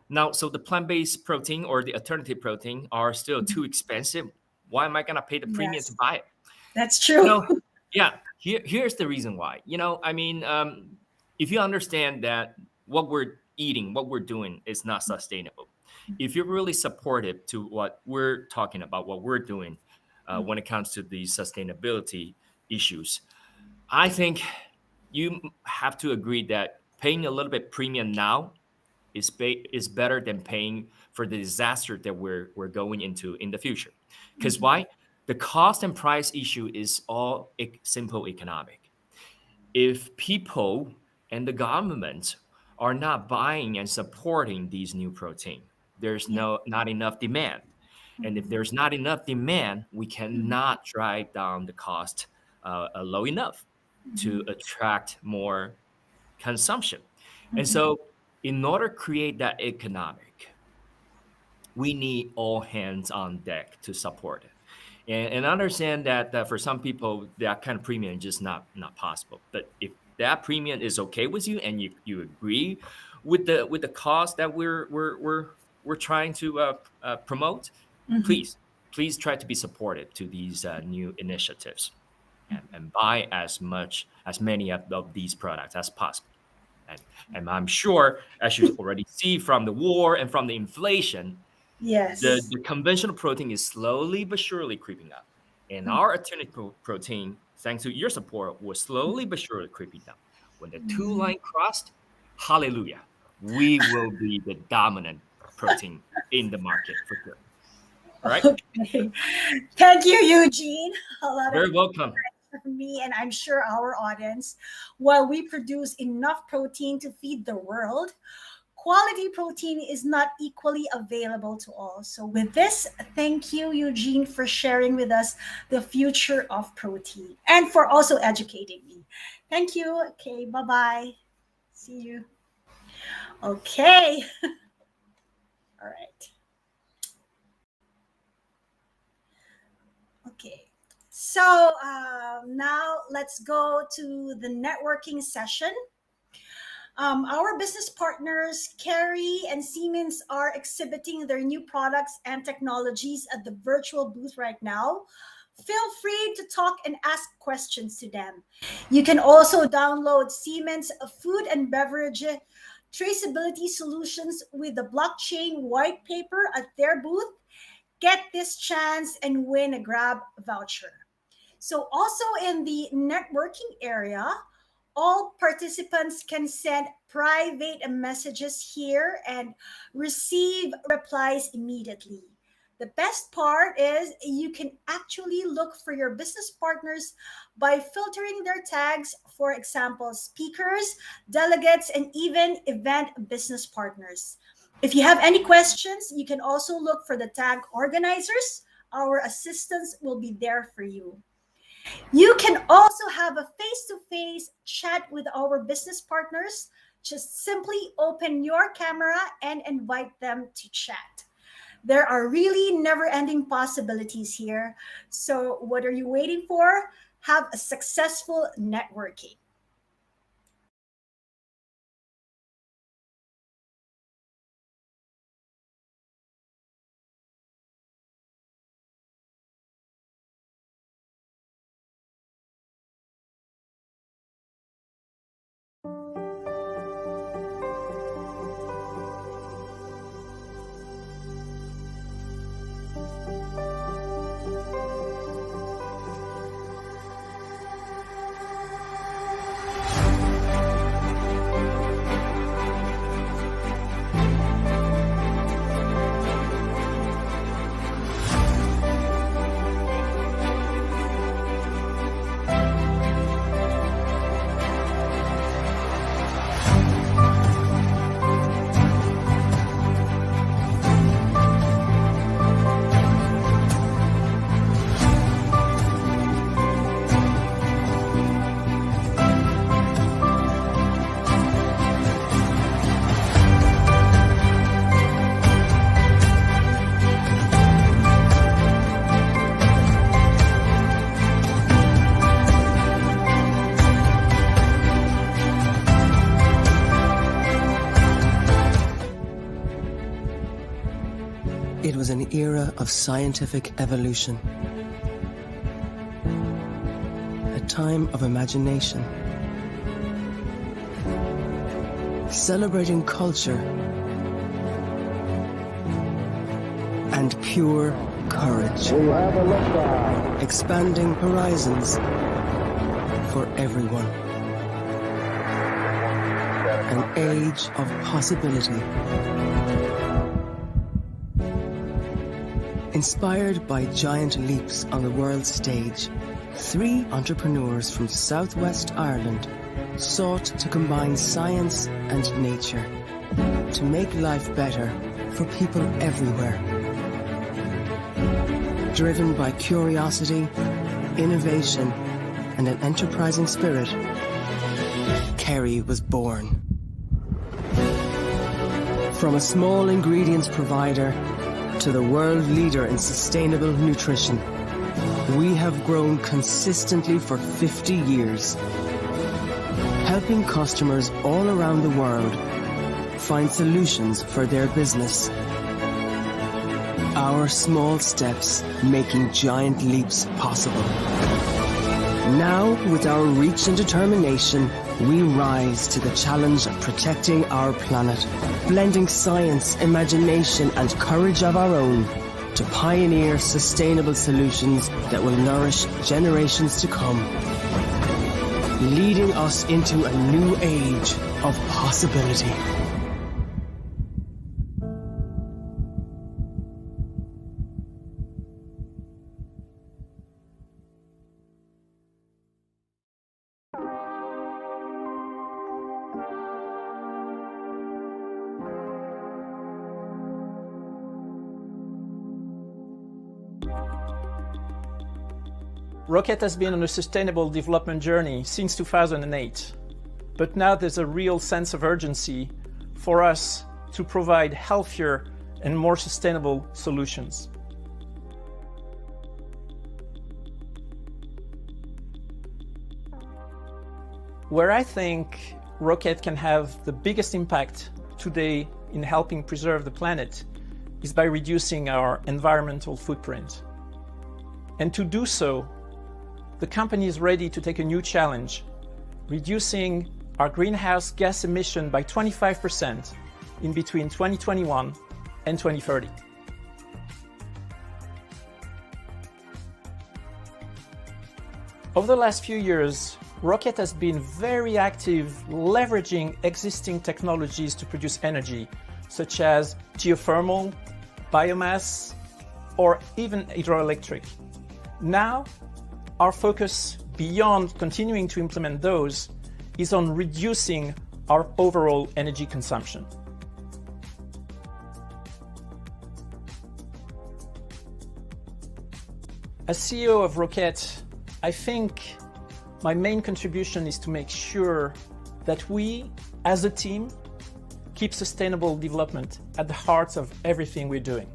now, so the plant-based protein or the alternative protein are still too expensive. Why am I going to pay the premium to buy it? That's true. Here's the reason why. If you understand that what we're eating, what we're doing is not sustainable, if you're really supportive to what we're talking about, what we're doing when it comes to the sustainability issues, I think you have to agree that paying a little bit premium now is better than paying for the disaster that we're going into in the future. Because why? The cost and price issue is all simple economic. If people and the government are not buying and supporting these new protein, there's not enough demand. And if there's not enough demand, we cannot drive down the cost low enough to attract more consumption. And so in order to create that economic, we need all hands on deck to support it. And understand that for some people, that kind of premium is just not possible. But if that premium is okay with you and you agree with the cause that we're trying to promote, please try to be supportive to these new initiatives and buy as many of these products as possible. And I'm sure, as you already see from the war and from the inflation, the conventional protein is slowly but surely creeping up. And our alternative protein, thanks to your support, was slowly but surely creeping down. When the two line crossed, hallelujah, we will be the dominant protein in the market for sure. All right? Okay. Thank you, Eugene. Very welcome. For me, and I'm sure our audience, while we produce enough protein to feed the world, quality protein is not equally available to all. So with this, thank you, Eugene, for sharing with us the future of protein and for also educating me. Thank you. Okay, bye-bye. See you. Okay. All right. Okay. So now let's go to the networking session. Our business partners, Kerry and Siemens, are exhibiting their new products and technologies at the virtual booth right now. Feel free to talk and ask questions to them. You can also download Siemens food and beverage traceability solutions with the blockchain white paper at their booth. get this chance and win a Grab voucher. So also in the networking area, all participants can send private messages here and receive replies immediately. The best part is you can actually look for your business partners by filtering their tags, for example, speakers, delegates, and even event business partners. If you have any questions, you can also look for the tag organizers. Our assistants will be there for you. You can also have a face-to-face chat with our business partners. Just simply open your camera and invite them to chat. There are really never-ending possibilities here. So what are you waiting for? Have a successful networking. It was an era of scientific evolution, a time of imagination, celebrating culture and pure courage, expanding horizons for everyone. An age of possibility. Inspired by giant leaps on the world stage, 3 entrepreneurs from Southwest Ireland sought to combine science and nature to make life better for people everywhere. Driven by curiosity, innovation, and an enterprising spirit, Kerry was born. From a small ingredients provider to the world leader in sustainable nutrition, we have grown consistently for 50 years, helping customers all around the world find solutions for their business. Our small steps making giant leaps possible. Now, with our reach and determination, we rise to the challenge of protecting our planet, blending science, imagination, and courage of our own to pioneer sustainable solutions that will nourish generations to come, leading us into a new age of possibility. Rocket has been on a sustainable development journey since 2008, but now there's a real sense of urgency for us to provide healthier and more sustainable solutions. Where I think Rocket can have the biggest impact today in helping preserve the planet is by reducing our environmental footprint. And to do so, the company is ready to take a new challenge, reducing our greenhouse gas emission by 25% in between 2021 and 2030. Over the last few years, Rocket has been very active leveraging existing technologies to produce energy, such as geothermal, biomass, or even hydroelectric. Now, our focus beyond continuing to implement those is on reducing our overall energy consumption. As CEO of Rocket, I think my main contribution is to make sure that we, as a team, keep sustainable development at the heart of everything we're doing.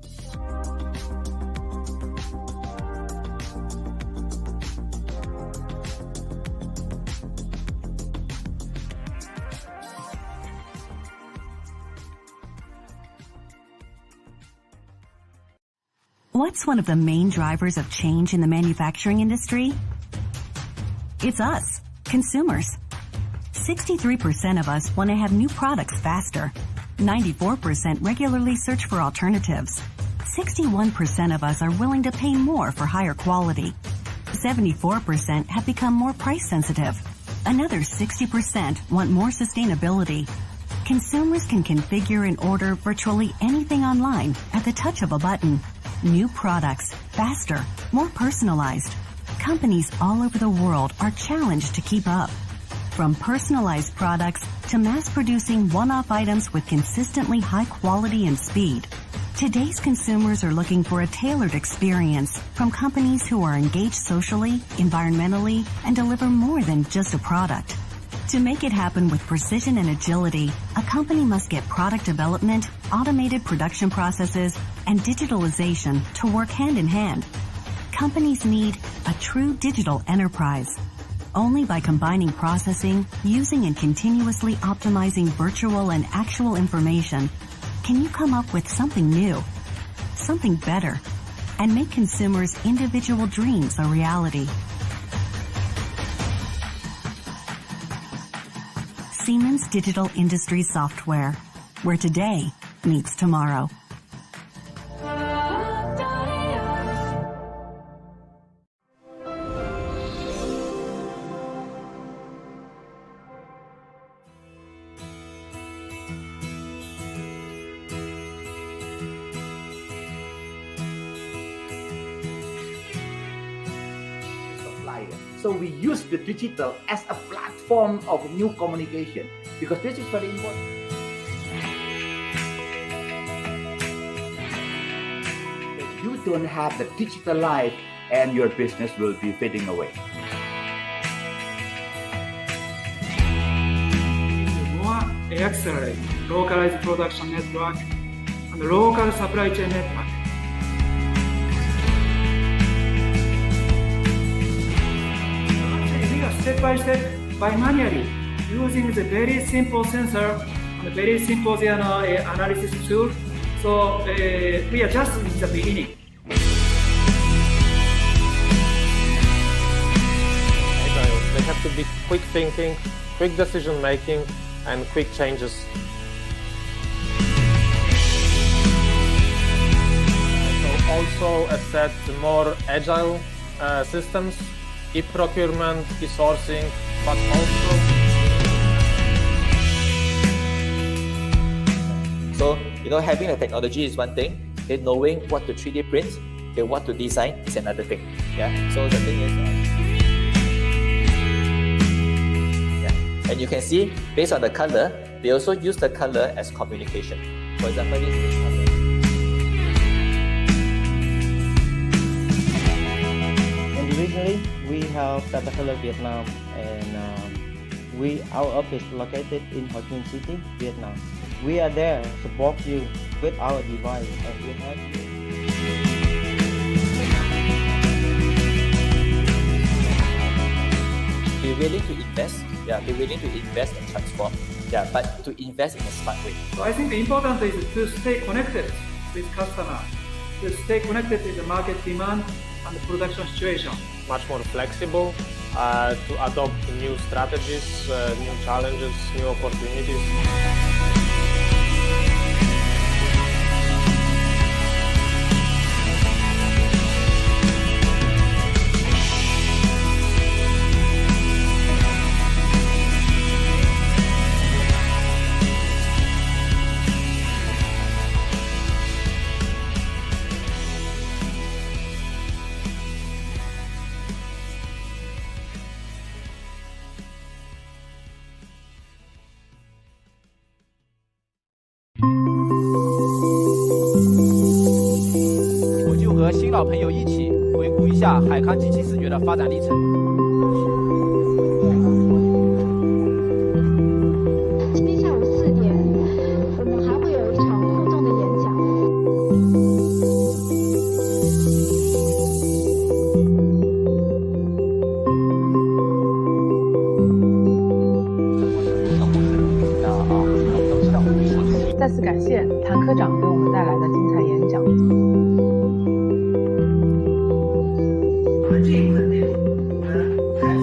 What's one of the main drivers of change in the manufacturing industry? It's us, consumers. 63% of us want to have new products faster. 94% regularly search for alternatives. 61% of us are willing to pay more for higher quality. 74% have become more price sensitive. Another 60% want more sustainability. Consumers can configure and order virtually anything online at the touch of a button. New products, faster, more personalized. Companies all over the world are challenged to keep up. From personalized products to mass-producing one-off items with consistently high quality and speed. Today's consumers are looking for a tailored experience from companies who are engaged socially, environmentally, and deliver more than just a product. To make it happen with precision and agility, a company must get product development, automated production processes, and digitalization to work hand in hand. Companies need a true digital enterprise. Only by combining processing, using and continuously optimizing virtual and actual information can you come up with something new, something better, and make consumers' individual dreams a reality. Siemens Digital Industries Software, where today meets tomorrow. So we use the digital as a platform of new communication because this is very important. If you don't have the digital life and your business will be fading away. More accelerate localized production network and local supply chain network. Step by step, by manually, using the very simple sensor and very simple analysis tool. So we are just in the beginning. They have to be quick thinking, quick decision making, and quick changes. So also set more agile systems. E-procurement, e-sourcing, but also... So, having the technology is one thing. Knowing what to 3D print, what to design is another thing. Yeah. So the thing is, and you can see, based on the color, they also use the color as communication. For example, this color. Originally, we have Caterpillar Vietnam, and our office located in Ho Chi Minh City, Vietnam. We are there to support you with our device, and we have you. Be willing to invest, be willing to invest and transform, but to invest in a smart way. So I think the important is to stay connected with customers, to stay connected with the market demand and the production situation. Much more flexible to adopt new strategies, new challenges, new opportunities. 和新老朋友一起回顾一下海康机器视觉的发展历程。今天下午4点，我们还会有一场互动的演讲。再次感谢谭科长给我们带来的精彩演讲。我们这一部分内容，我们采取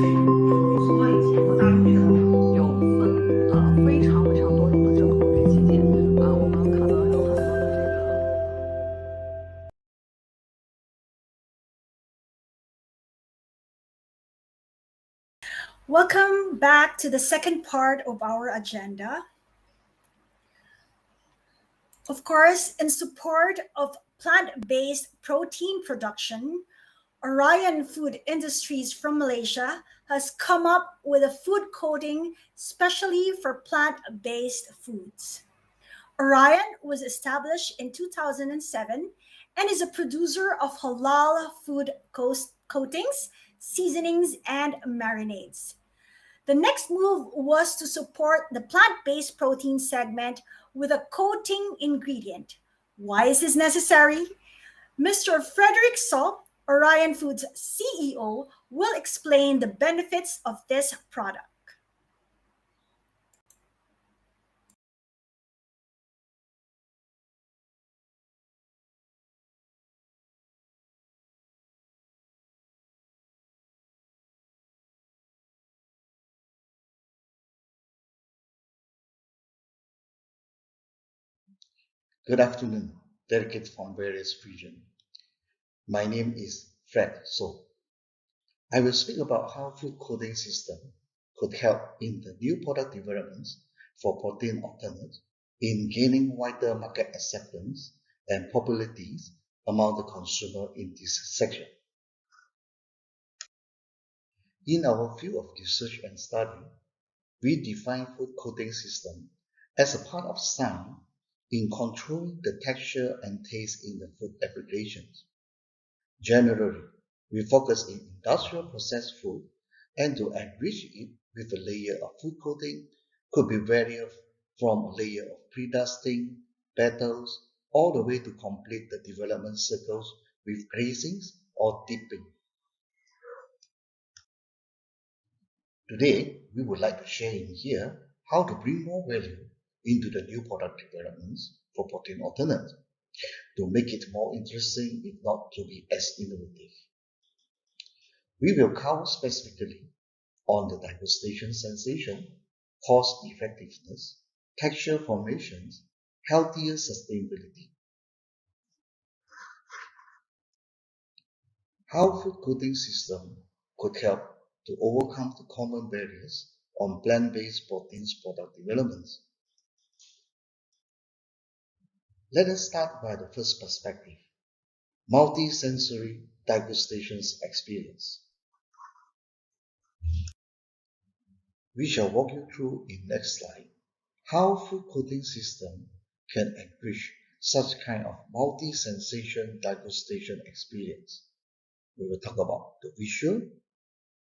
所以结合大数据的有分非常多种的这个口诀器件我们可能有很多的这个。Welcome back to the second part of our agenda. Of course, in support of plant-based protein production, Orion Food Industries from Malaysia has come up with a food coating specially for plant-based foods. Orion was established in 2007 and is a producer of halal food coatings, seasonings, and marinades. The next move was to support the plant-based protein segment with a coating ingredient. Why is this necessary? Mr. Frederic, Orion Foods CEO, will explain the benefits of this product. Good afternoon, delegates from various regions. My name is Fred So. I will speak about how food coding system could help in the new product developments for protein alternates in gaining wider market acceptance and popularities among the consumer in this section. In our field of research and study, we define food coding system as a part of science in controlling the texture and taste in the food applications. Generally, we focus in industrial processed food, and to enrich it with a layer of food coating could be varied from a layer of pre-dusting, battles, all the way to complete the development cycles with glazings or dipping. Today, we would like to share in here how to bring more value into the new product developments for protein alternatives to make it more interesting, if not to be as innovative. We will cover specifically on the degustation sensation, cost effectiveness, texture formations, healthier sustainability. How food coating system could help to overcome the common barriers on plant-based proteins product developments. Let us start by the first perspective, multi-sensory degustation experience. We shall walk you through in next slide how food coating system can enrich such kind of multi-sensation degustation experience. We will talk about the visual,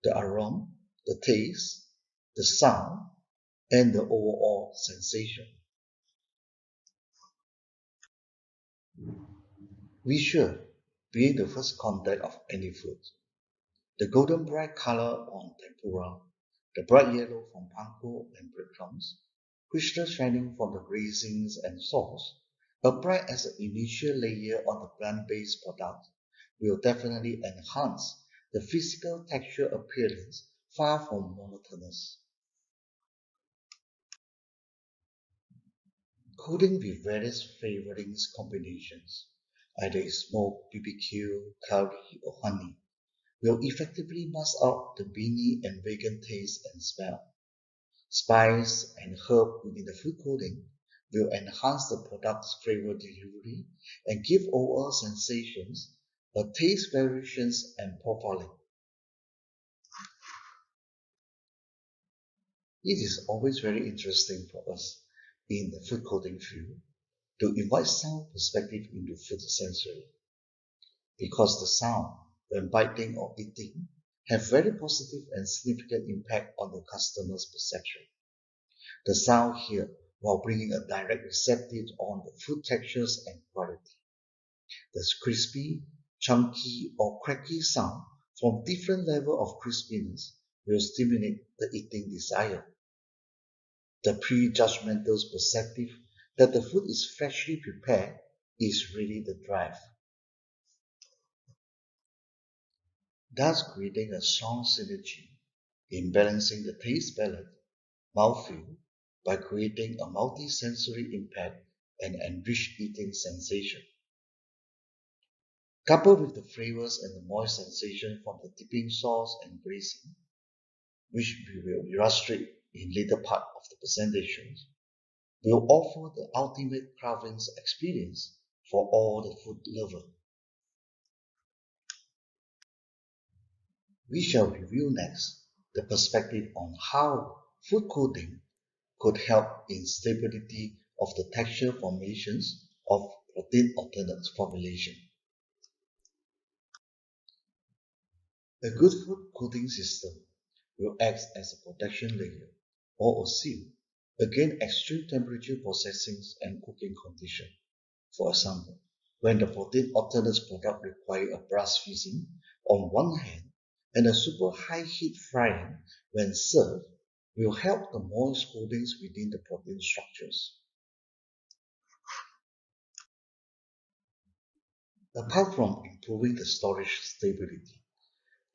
the aroma, the taste, the sound, and the overall sensation. Visual being the first contact of any food. The golden bright color on tempura, the bright yellow from panko and breadcrumbs, crystal shining from the glazings and sauce, applied as an initial layer on the plant-based product, will definitely enhance the physical texture appearance far from monotonous. Coating with various flavorings combinations, either smoked, BBQ, curry, or honey, will effectively mask out the beany and vegan taste and smell. Spice and herb within the food coating will enhance the product's flavor delivery and give overall sensations, a taste variations and profiling. It is always very interesting for us in the food coating field to invite some perspective into food sensory. because the sound when biting or eating have very positive and significant impact on the customer's perception. The sound here while bringing a direct receptive on the food textures and quality. The crispy, chunky or cracky sound from different level of crispiness will stimulate the eating desire. The pre-judgmental perspective that the food is freshly prepared is really the drive. Thus creating a strong synergy in balancing the taste palette, mouthfeel, by creating a multi-sensory impact and enriched eating sensation. Coupled with the flavors and the moist sensation from the dipping sauce and braising, which we will illustrate in later part of the presentations, will offer the ultimate cravings experience for all the food lovers. We shall review next the perspective on how food coating could help in stability of the texture formations of protein alternate formulation. A good food coating system will act as a protection layer or a seal against extreme temperature processing and cooking conditions. For example, when the protein alternate product require a brush freezing on one hand and a super high heat frying when served will help the moist coatings within the protein structures. Apart from improving the storage stability,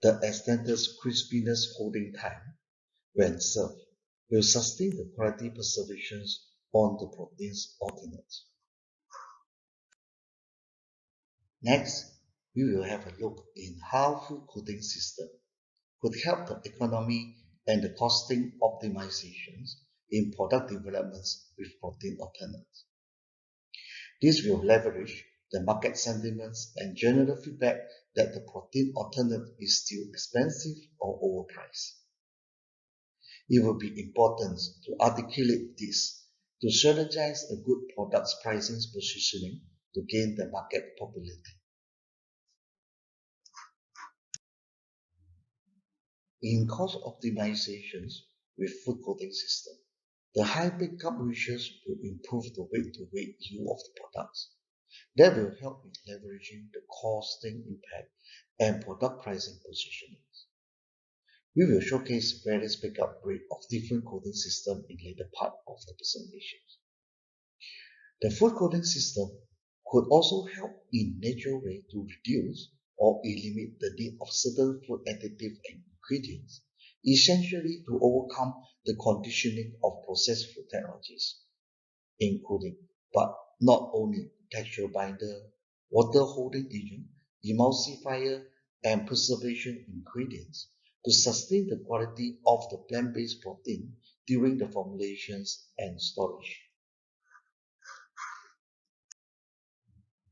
the extended crispiness holding time when served will sustain the quality preservations on the protein's alternates. Next, we will have a look in how food coating system could help the economy and the costing optimizations in product developments with protein alternates. This will leverage the market sentiments and general feedback that the protein alternate is still expensive or overpriced. It will be important to articulate this to strategize a good product's pricing positioning to gain the market popularity. In cost optimizations with food coating system, the high pickup ratios will improve the weight-to-weight yield of the products. That will help in leveraging the costing impact and product pricing positionings. We will showcase various pickup rate of different coating systems in later part of the presentations. The food coating system could also help in natural way to reduce or eliminate the need of certain food additives and ingredients, essentially to overcome the conditioning of processed food technologies, including, but not only, texture binder, water holding agent, emulsifier, and preservation ingredients to sustain the quality of the plant-based protein during the formulations and storage.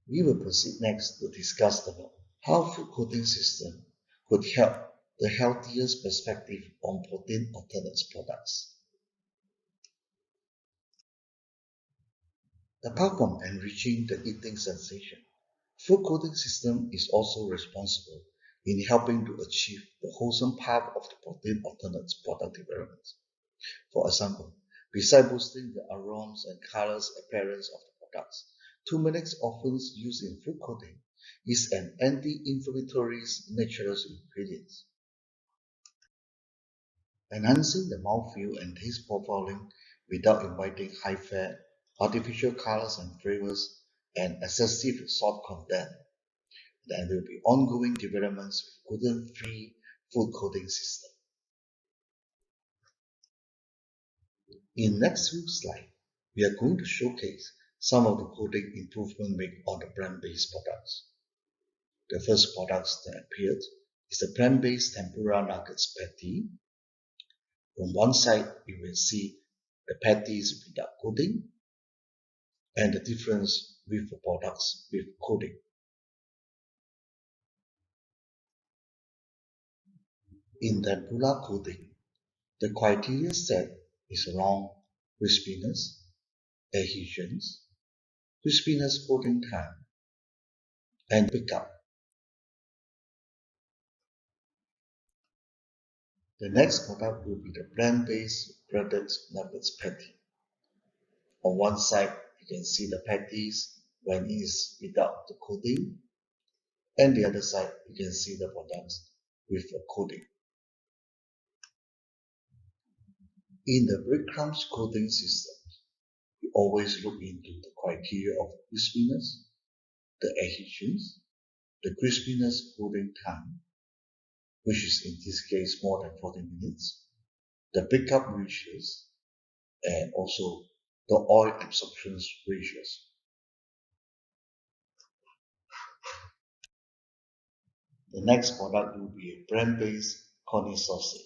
We will proceed next to discuss about how food coating system could help the healthiest perspective on protein alternates products. Apart from enriching the eating sensation, food coating system is also responsible in helping to achieve the wholesome path of the protein alternates product development. For example, besides boosting the aromas and colors appearance of the products, turmeric often used in food coating is an anti-inflammatory natural ingredient. Enhancing the mouthfeel and taste profiling without inviting high fat, artificial colors and flavors, and excessive salt content. There will be ongoing developments with gluten-free food coating system. In next few slides, we are going to showcase some of the coating improvement made on the plant-based products. The first products that appeared is the plant-based tempura nuggets patty. On one side, you will see the patties without coating and the difference with the products with coating. In tempura coating, the criteria set is around crispiness, adhesions, crispiness coating time, and pickup The next product will be the plant-based breaded nuggets patty. On one side, you can see the patties when it is without the coating, and the other side, you can see the products with a coating. In the breadcrumbs coating system, we always look into the criteria of crispiness, the adhesions, the crispiness coating time, which is in this case more than 40 minutes, the pickup ratios, and also the oil absorption ratios. The next product will be a plant-based coney sausage.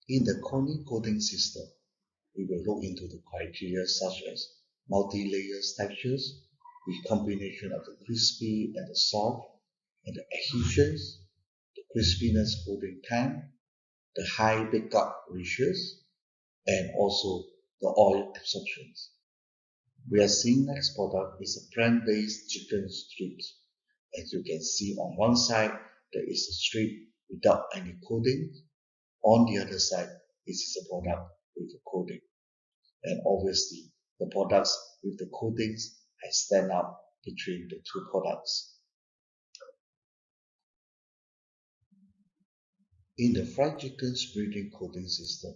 In the coney coating system, we will look into the criteria such as multi-layers textures with combination of the crispy and the soft, and the adhesions, the crispiness coating time, the high bake-up ratios, and also the oil absorptions. We are seeing next product is a plant-based chicken strips. As you can see on one side, there is a strip without any coating. On the other side, this is a product with a coating. And obviously, the products with the coatings stand out between the two products. In the fried chicken spreading coating system,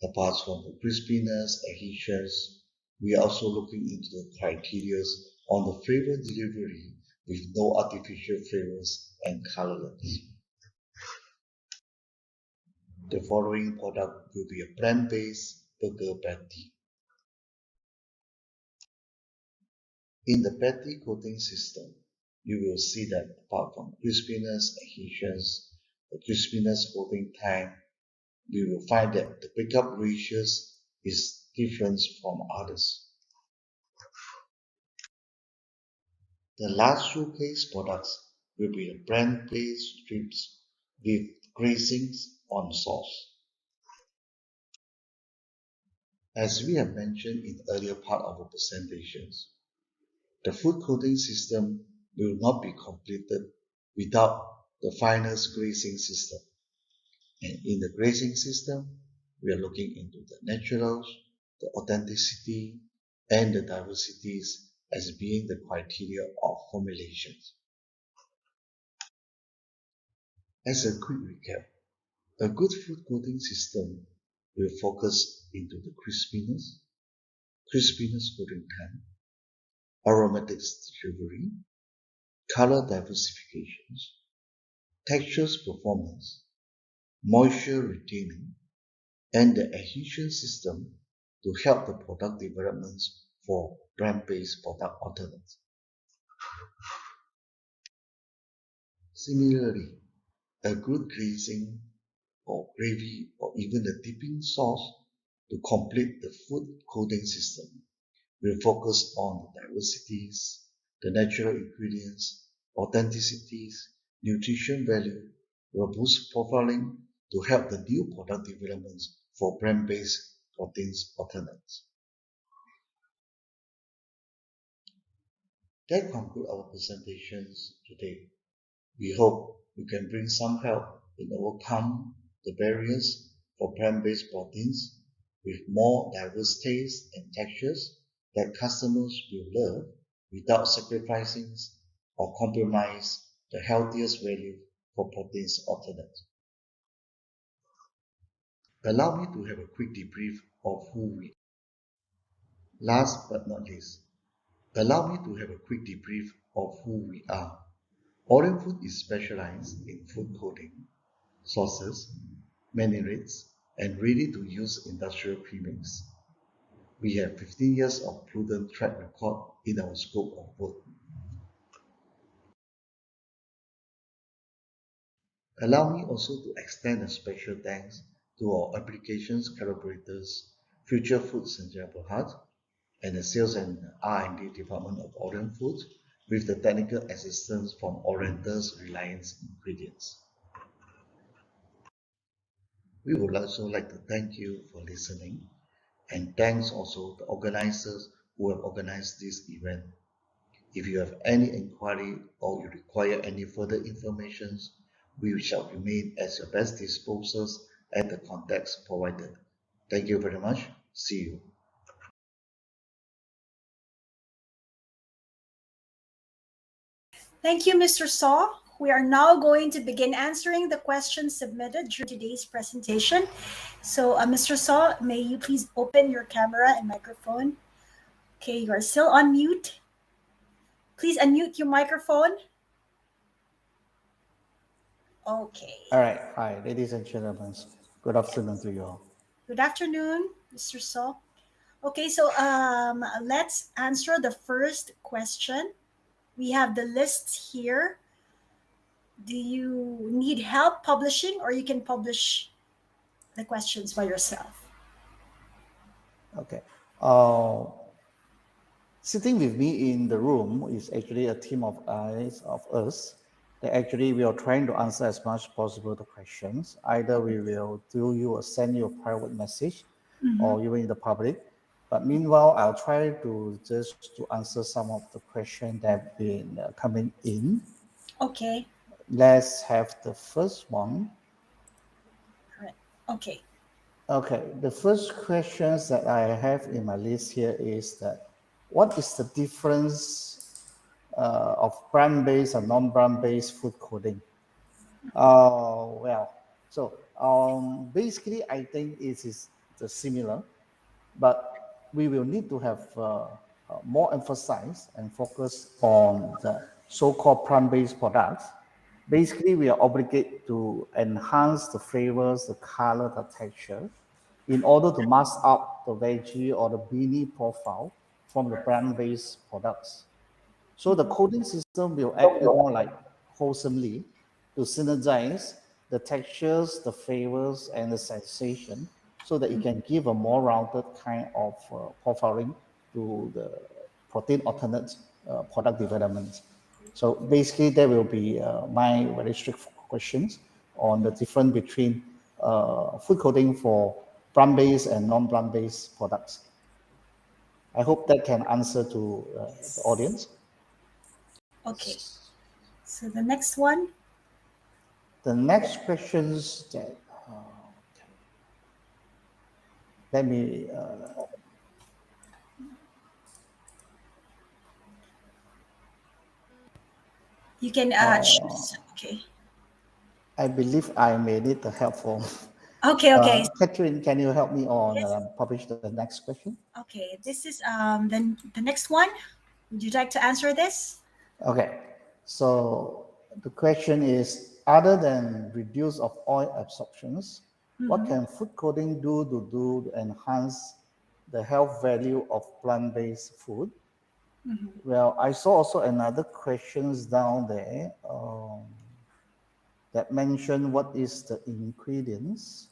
apart from the crispiness, adhesions, we are also looking into the criteria on the flavor delivery with no artificial flavors and colorants. The following product will be a plant-based burger patty. In the patty coating system, you will see that apart from crispiness, adhesions, the crispiness coating time, we will find that the pickup ratios is different from others. The last showcase products will be the plant-based strips with grazings on sauce. As we have mentioned in the earlier part of our presentations, the food coating system will not be completed without the finest grazing system. And in the grazing system, we are looking into the naturals, the authenticity, and the diversities as being the criteria of formulations. As a quick recap, a good food coating system will focus into the crispiness coating time, aromatics delivery, color diversifications, textures performance, moisture retaining, and the adhesion system to help the product developments for plant-based product alternatives. Similarly, a good glazing or gravy or even the dipping sauce to complete the food coating system will focus on the diversities, the natural ingredients, authenticities, nutrition value, robust profiling to help the new product developments for plant-based proteins alternatives. That concludes our presentations today. We hope we can bring some help in overcome the barriers for plant-based proteins with more diverse tastes and textures that customers will love without sacrificing or compromise the healthiest value for proteins alternatives. Allow me to have a quick debrief of who we are. Last but not least, allow me to have a quick debrief of who we are. Orion Food is specialized in food coating, sauces, marinades, and ready-to-use industrial premix. We have 15 years of proven track record in our scope of work. Allow me also to extend a special thanks to our applications collaborators, Future Food Center Berhad, and the Sales and R&D Department of Orion Food, with the technical assistance from Oriental's Reliance Ingredients. We would also like to thank you for listening, and thanks also to organizers who have organized this event. If you have any inquiry or you require any further information, we shall remain at your best disposals at the contacts provided. Thank you very much. See you. Thank you, Mr. Saw. We are now going to begin answering the questions submitted during today's presentation. So, Mr. Saw, may you please open your camera and microphone? Okay, you are still on mute. Please unmute your microphone. Okay. All right. Hi, ladies and gentlemen. Good afternoon to you all. Good afternoon, Mr. Saw. Okay, so let's answer the first question. We have the list here. Do you need help publishing, or you can publish the questions by yourself? Okay. Sitting with me in the room is actually a team of us. That actually we are trying to answer as much as possible the questions. Either we will do you or send you a private message, or even in the public. But meanwhile, I'll try to just to answer some of the questions that have been coming in. Okay. Let's have the first one. All right. Okay. Okay. The first questions that I have in my list here is that what is the difference of brand-based and non-brand-based food coding? Basically, I think it is similar, but we will need to have more emphasis and focus on the so-called plant-based products. Basically, we are obligated to enhance the flavors, the color, the texture, in order to mask up the veggie or the beanie profile from the plant-based products. So the coding system will act more like wholesomely to synergize the textures, the flavors, and the sensation, so that it can give a more rounded kind of profiling to the protein alternate product development. So basically, there will be my very strict questions on the difference between food coding for plant-based and non-plant-based products. I hope that can answer to the audience. Okay. So the next one. The next questions that let me you can choose. Okay. I believe I may need the help from Okay. Catherine, can you help me on publish the next question? Okay, this is then the next one. Would you like to answer this? Okay, so the question is, other than reduce of oil absorptions, what can food coding do to enhance the health value of plant-based food? Well, I saw also another questions down there that mentioned what is the ingredients.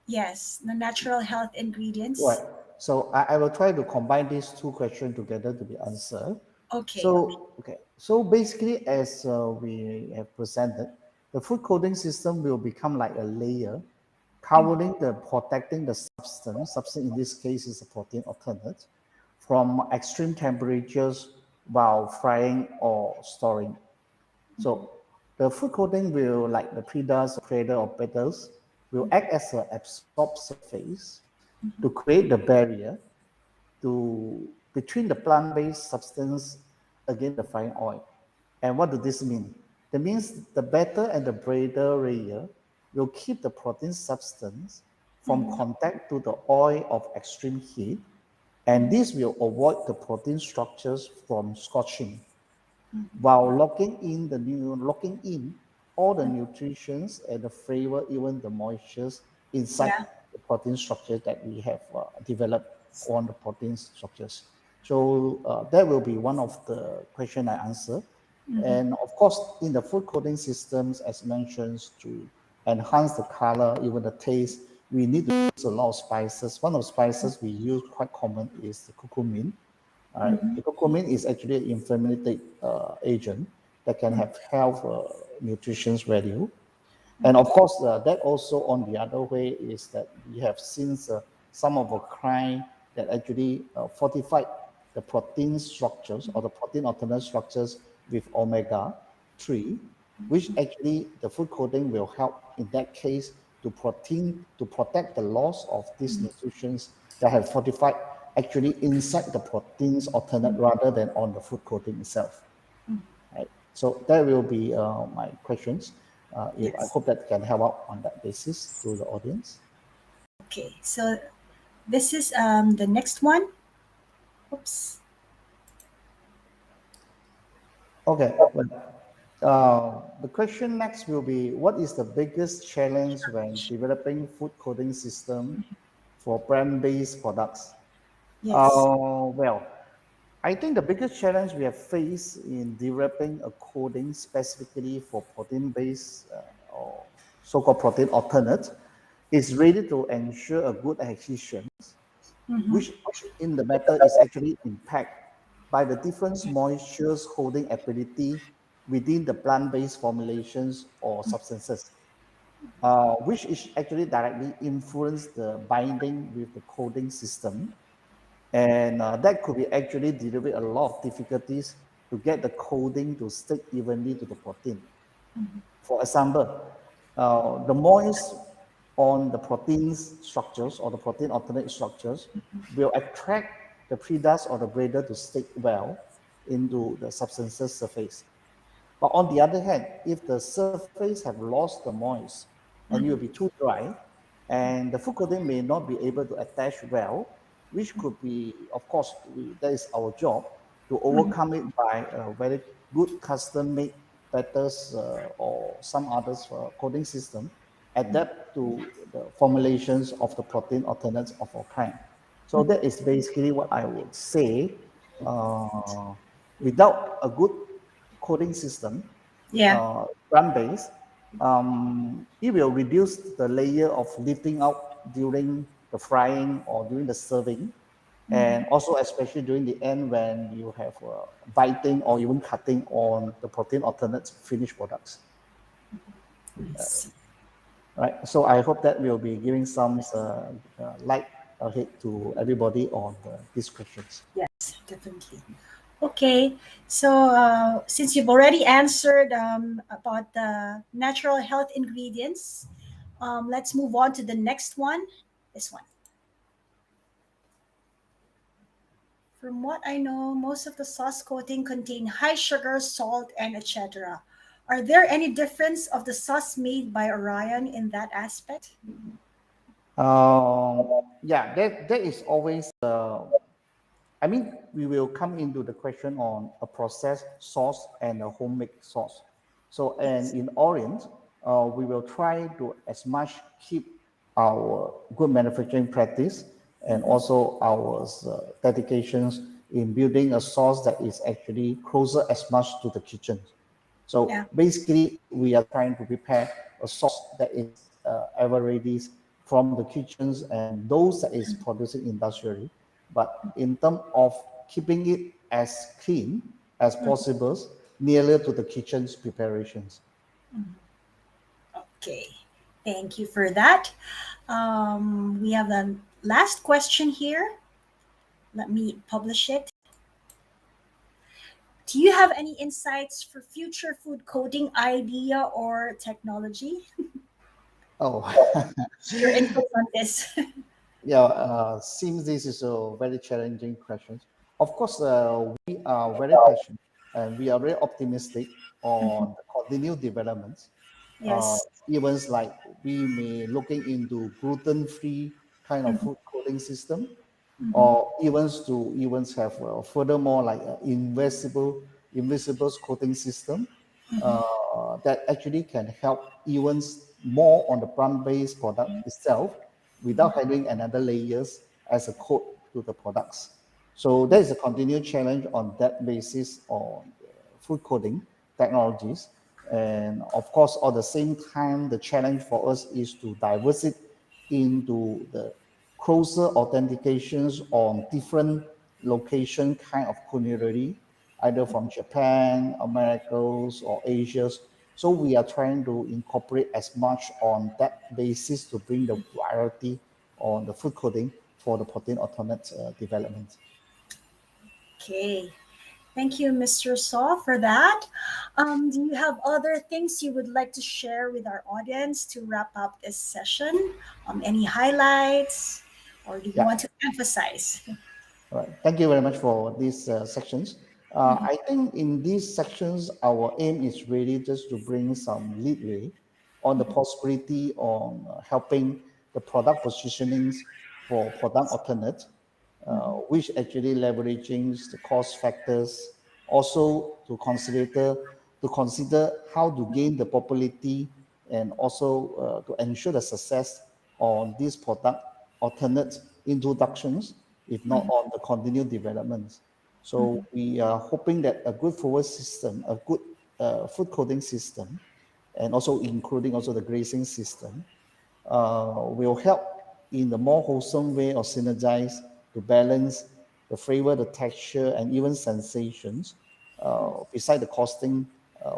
Yes, the natural health ingredients. Right. So I will try to combine these two questions together to be answered. Okay. So basically, as we have presented, the food coding system will become like a layer covering protecting the substance. Substance in this case is a protein alternate from extreme temperatures while frying or storing. So the food coding will, like the pre-dust, predator, or petals, will act as an absorb surface to create the barrier between the plant-based substance against the frying oil. And what does this mean? That means the batter and the breader layer will keep the protein substance from contact to the oil of extreme heat, and this will avoid the protein structures from scorching, while locking in all the nutrients and the flavor, even the moistures inside the protein structure that we have developed on the protein structures. So that will be one of the questions I answer. And of course, in the food coding systems, as mentioned, to enhance the color, even the taste, we need to use a lot of spices. One of the spices we use quite common is the curcumin. The curcumin is actually an inflammatory agent that can have health nutrition value. And of course, that also on the other way is that we have seen some of the crime that actually fortified the protein structures or the protein alternate structures with omega-3, which actually the food coating will help in that case to protect the loss of these nutrients that have fortified actually inside the proteins alternate rather than on the food coating itself. Right. So that will be my questions. I hope that can help out on that basis to the audience. Okay, so this is the next one. Oops. Okay. The question next will be, what is the biggest challenge when developing food coding system for plant-based products? Yes. Well, I think the biggest challenge we have faced in developing a coding specifically for protein-based or so-called protein alternate is really to ensure a good adhesion, which in the matter is actually impacted by the different moistures holding ability within the plant-based formulations or substances, which is actually directly influence the binding with the coding system. And that could be actually deliver a lot of difficulties to get the coding to stick evenly to the protein. For example, the moist on the proteins structures or the protein alternate structures will attract the predust or the breeder to stick well into the substance's surface. But on the other hand, if the surface have lost the moist and it will be too dry, and the food coating may not be able to attach well, which could be, of course, that is our job to overcome it by a very good custom-made batters or some others coding system adapt to the formulations of the protein alternates of our kind. So that is basically what I would say. Without a good coding system, plant-based, it will reduce the layer of lifting out during the frying or during the serving, and also especially during the end when you have biting or even cutting on the protein alternates finished products. Right. So I hope that will be giving some light ahead to everybody on these questions. Yes, definitely. Okay, so since you've already answered about the natural health ingredients, let's move on to the next one, this one. From what I know, most of the sauce coating contain high sugar, salt, and etc. Are there any difference of the sauce made by Orion in that aspect? Yeah, that is always I mean, we will come into the question on a processed sauce and a homemade sauce. So, and in Orion, we will try to as much keep our good manufacturing practice and also our dedications in building a sauce that is actually closer as much to the kitchen. So basically, we are trying to prepare a sauce that is ever ready from the kitchens and those that is producing industrially. But in terms of keeping it as clean as possible, nearer to the kitchen's preparations. Okay, thank you for that. We have the last question here. Let me publish it. Do you have any insights for future food coding idea or technology? Oh, your input on this. Yeah, seems this is a very challenging question. Of course, we are very passionate and we are very optimistic on the continued developments. Yes. Even like we may looking into gluten-free kind of food coding system, or even have furthermore like invisible coating system that actually can help even more on the plant-based product itself without having another layers as a coat to the products. So there is a continued challenge on that basis on food coding technologies. And of course, at the same time, the challenge for us is to diversify into the closer authentications on different location kind of culinary, either from Japan, Americas, or Asia. So we are trying to incorporate as much on that basis to bring the variety on the food coding for the protein alternate development. Okay. Thank you, Mr. Saw, for that. Do you have other things you would like to share with our audience to wrap up this session? Any highlights, or do you Yeah. want to emphasize? All right. Thank you very much for these sections. I think in these sections, our aim is really just to bring some leadway on the possibility on helping the product positionings for product alternate, which actually leveraging the cost factors, also to consider how to gain the popularity and also to ensure the success on these product alternate introductions, if not on the continued development. So we are hoping that a good forward system, a good food coding system, and also including also the grazing system, will help in the more wholesome way of synergize to balance the flavor, the texture, and even sensations, beside the costing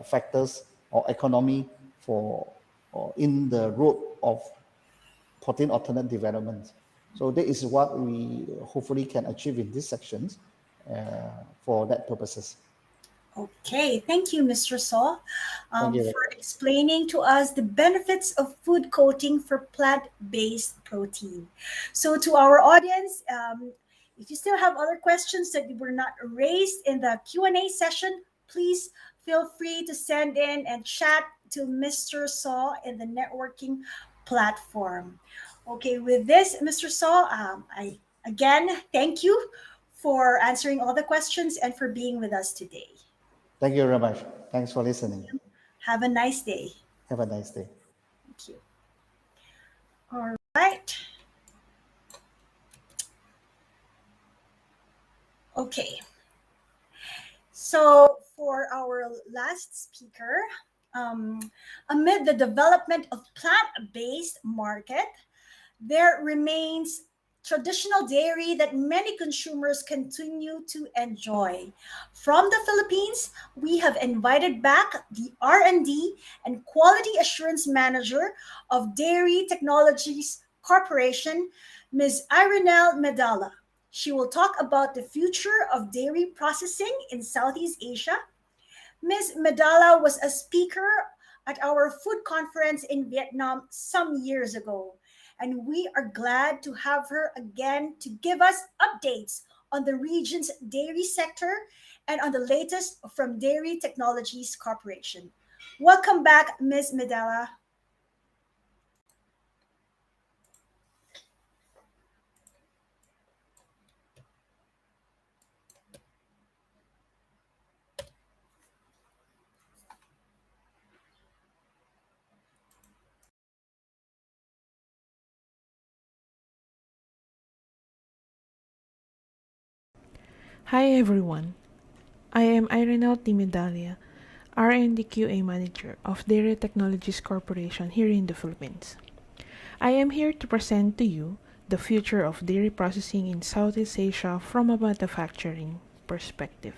factors or economy for in the road of protein alternate development. So that is what we hopefully can achieve in these sections for that purposes. Okay, thank you, Mr. Saw, Thank you. for explaining to us the benefits of food coating for plant-based protein. So to our audience, if you still have other questions that were not raised in the Q&A session, please feel free to send in and chat to Mr. Saw in the networking platform. Okay, with this, Mr. Saw, I again thank you for answering all the questions and for being with us today. Thank you very much. Thanks for listening. Have a nice day. Have a nice day. Thank you. All right. Okay. So for our last speaker, amid the development of plant-based market, there remains traditional dairy that many consumers continue to enjoy. From the Philippines, we have invited back the R&D and Quality Assurance Manager of Dairy Technologies Corporation, Ms. Irene Medalla. She will talk about the future of dairy processing in Southeast Asia. Ms. Medalla was a speaker at our food conference in Vietnam some years ago, and we are glad to have her again to give us updates on the region's dairy sector and on the latest from Dairy Technologies Corporation. Welcome back, Ms. Medalla. Hi everyone, I am Irene Medalla, R&D QA Manager of Dairy Technologies Corporation here in the Philippines. I am here to present to you the future of dairy processing in Southeast Asia from a manufacturing perspective.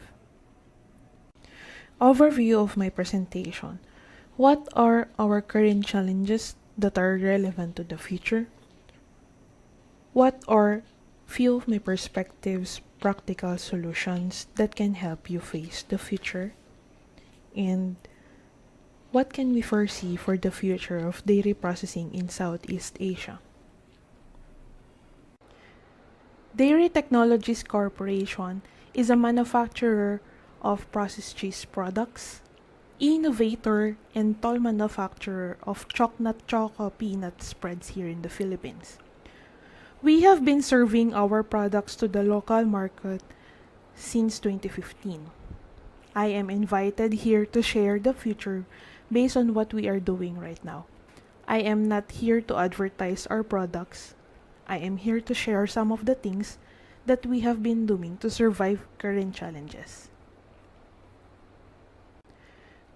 Overview of my presentation. What are our current challenges that are relevant to the future? What are few of my perspectives, practical solutions that can help you face the future? And what can we foresee for the future of dairy processing in Southeast Asia? Dairy Technologies Corporation is a manufacturer of processed cheese products, innovator and toll manufacturer of chocolate choco peanut spreads here in the Philippines. We have been serving our products to the local market since 2015. I am invited here to share the future based on what we are doing right now. I am not here to advertise our products. I am here to share some of the things that we have been doing to survive current challenges.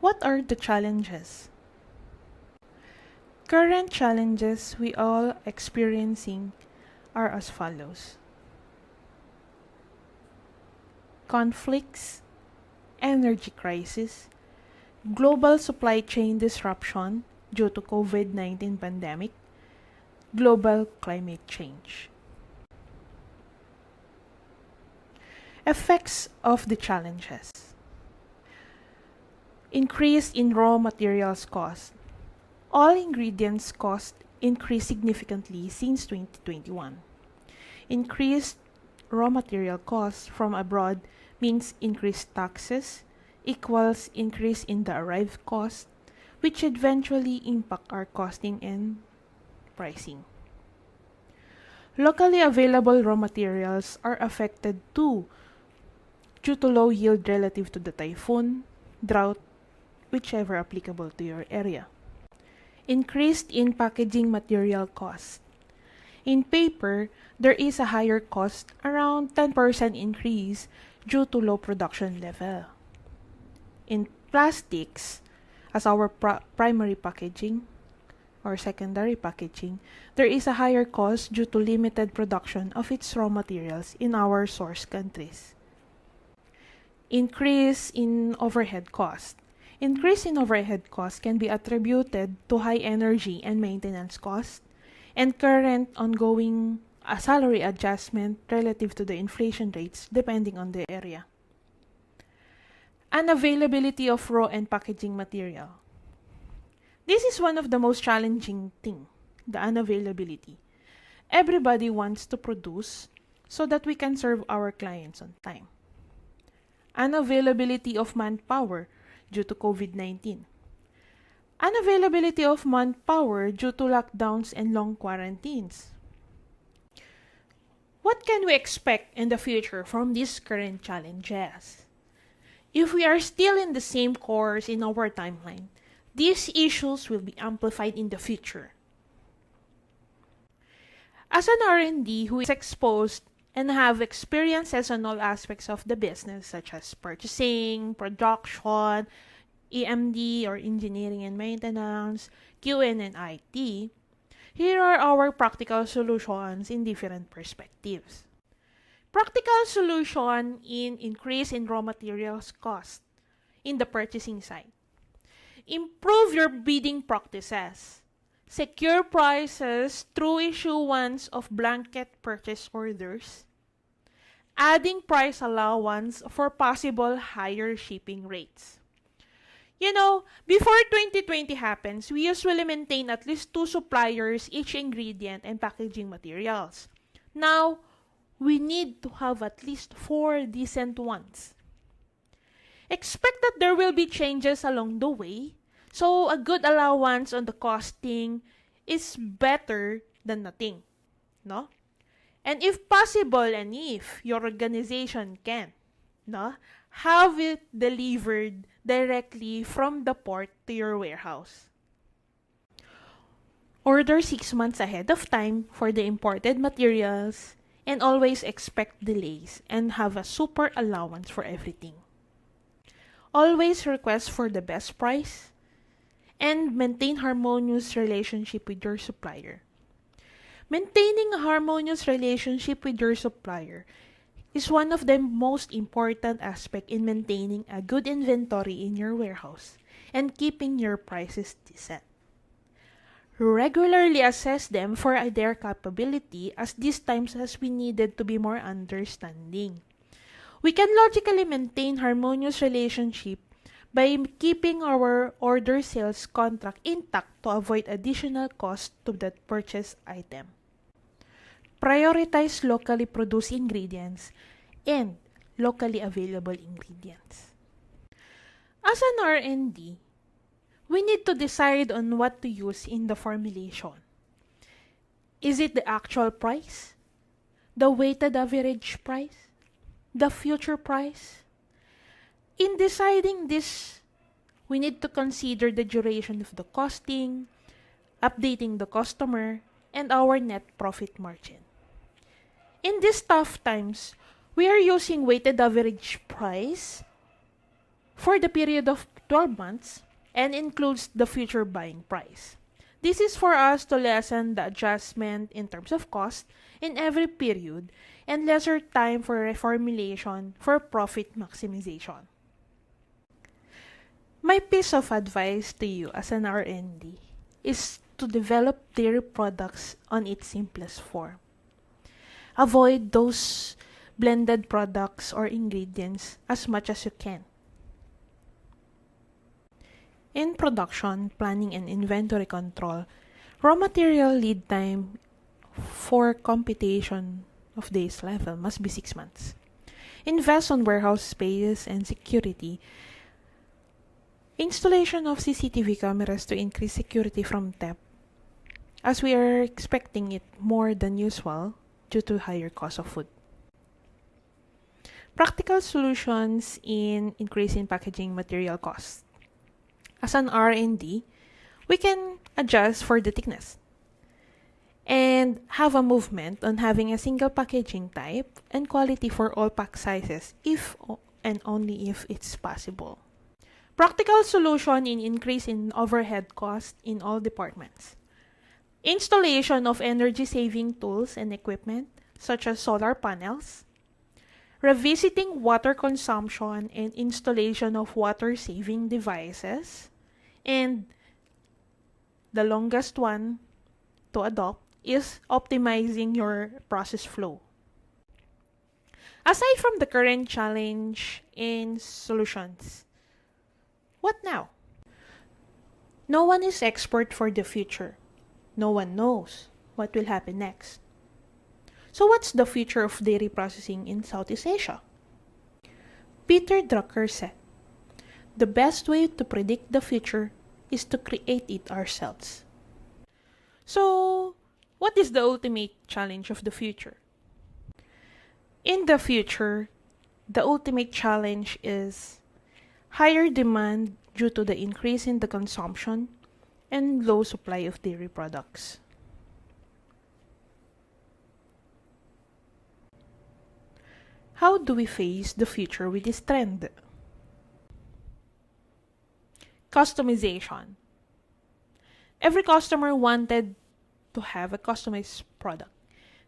What are the challenges? Current challenges we all experiencing are as follows. Conflicts, energy crisis, global supply chain disruption due to COVID-19 pandemic, global climate change. Effects of the challenges. Increase in raw materials cost. All ingredients cost increased significantly since 2021. Increased raw material costs from abroad means increased taxes equals increase in the arrived cost, which eventually impact our costing and pricing. Locally available raw materials are affected too due to low yield relative to the typhoon, drought, whichever applicable to your area. Increased in packaging material cost. In paper, there is a higher cost, around 10% increase due to low production level. In plastics, as our primary packaging or secondary packaging, there is a higher cost due to limited production of its raw materials in our source countries. Increase in overhead cost. Increase in overhead costs can be attributed to high energy and maintenance costs and current ongoing salary adjustment relative to the inflation rates depending on the area. Unavailability of raw and packaging material. This is one of the most challenging things, the unavailability. Everybody wants to produce so that we can serve our clients on time. Unavailability of manpower due to COVID-19. Unavailability of manpower due to lockdowns and long quarantines. What can we expect in the future from these current challenges? If we are still in the same course in our timeline, these issues will be amplified in the future. As an R&D who is exposed and have experiences on all aspects of the business such as purchasing, production, EMD or engineering and maintenance, QN and IT, here are our practical solutions in different perspectives. Practical solution in increase in raw materials cost in the purchasing side. Improve your bidding practices. Secure prices through issuance of blanket purchase orders. Adding price allowance for possible higher shipping rates. You know, before 2020 happens, we usually maintain at least 2 suppliers each ingredient and packaging materials. Now, we need to have at least 4 decent ones. Expect that there will be changes along the way, so a good allowance on the costing is better than nothing, no? And if possible, and if your organization can, no, have it delivered directly from the port to your warehouse. Order 6 months ahead of time for the imported materials and always expect delays and have a super allowance for everything. Always request for the best price and maintain harmonious relationship with your supplier. Maintaining a harmonious relationship with your supplier is one of the most important aspects in maintaining a good inventory in your warehouse and keeping your prices decent. Regularly assess them for their capability as these times as we needed to be more understanding. We can logically maintain harmonious relationship by keeping our order sales contract intact to avoid additional cost to that purchase item. Prioritize locally produced ingredients and locally available ingredients. As an R&D, we need to decide on what to use in the formulation. Is it the actual price? The weighted average price? The future price? In deciding this, we need to consider the duration of the costing, updating the customer, and our net profit margin. In these tough times, we are using weighted average price for the period of 12 months and includes the future buying price. This is for us to lessen the adjustment in terms of cost in every period and lesser time for reformulation for profit maximization. My piece of advice to you as an R&D is to develop dairy products on its simplest form. Avoid those blended products or ingredients as much as you can. In production, planning, and inventory control, raw material lead time for computation of days level must be 6 months. Invest on warehouse space and security. Installation of CCTV cameras to increase security from theft, as we are expecting it more than usual due to higher cost of food. Practical solutions in increasing packaging material costs. As an R&D, we can adjust for the thickness and have a movement on having a single packaging type and quality for all pack sizes if and only if it's possible. Practical solution in increasing overhead costs in all departments. Installation of energy-saving tools and equipment such as solar panels. Revisiting water consumption and installation of water-saving devices. And the longest one to adopt is optimizing your process flow. Aside from the current challenge in solutions, what now? No one is expert for the future. No one knows what will happen next. So what's the future of dairy processing in Southeast Asia? Peter Drucker said, "The best way to predict the future is to create it ourselves." So, what is the ultimate challenge of the future? In the future, the ultimate challenge is higher demand due to the increase in the consumption and low supply of dairy products. How do we face the future with this trend? Customization. Every customer wanted to have a customized product.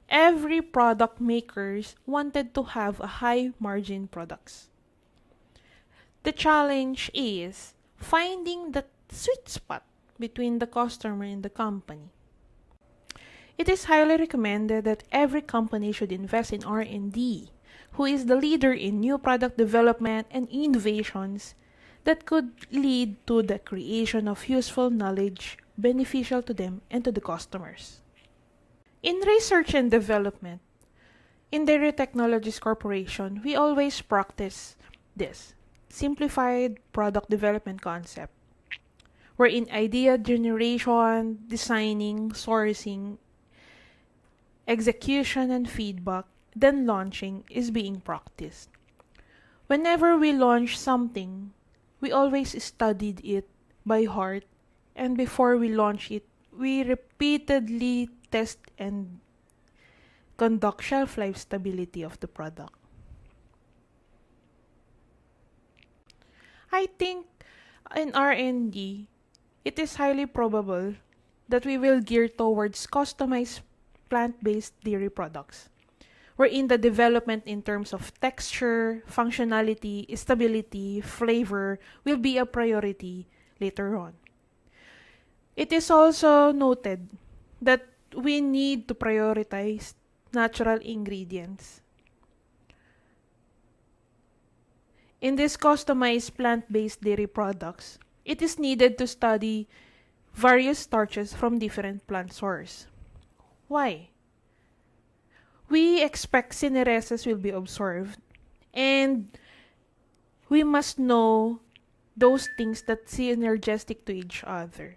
Every product makers wanted to have a high margin products. The challenge is finding the sweet spot between the customer and the company. It is highly recommended that every company should invest in R&D, who is the leader in new product development and innovations that could lead to the creation of useful knowledge beneficial to them and to the customers. In research and development, in Dairy Technologies Corporation, we always practice this simplified product development concept, wherein idea generation, designing, sourcing, execution, and feedback, then launching is being practiced. Whenever we launch something, we always studied it by heart, and before we launch it, we repeatedly test and conduct shelf life stability of the product. I think in R&D, it is highly probable that we will gear towards customized plant-based dairy products, wherein the development in terms of texture, functionality, stability, flavor will be a priority later on. It is also noted that we need to prioritize natural ingredients. In these customized plant-based dairy products, it is needed to study various starches from different plant sources. Why? We expect syneresis will be observed, and we must know those things that synergistic to each other.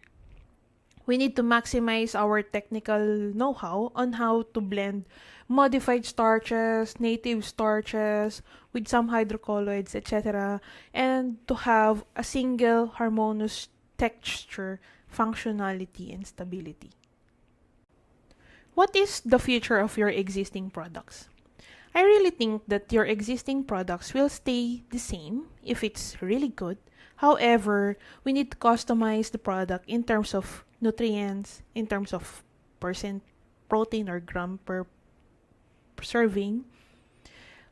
We need to maximize our technical know-how on how to blend modified starches, native starches, with some hydrocolloids, etc., and to have a single harmonious texture, functionality, and stability. What is the future of your existing products? I really think that your existing products will stay the same if it's really good. However, we need to customize the product in terms of nutrients, in terms of percent protein or gram per serving.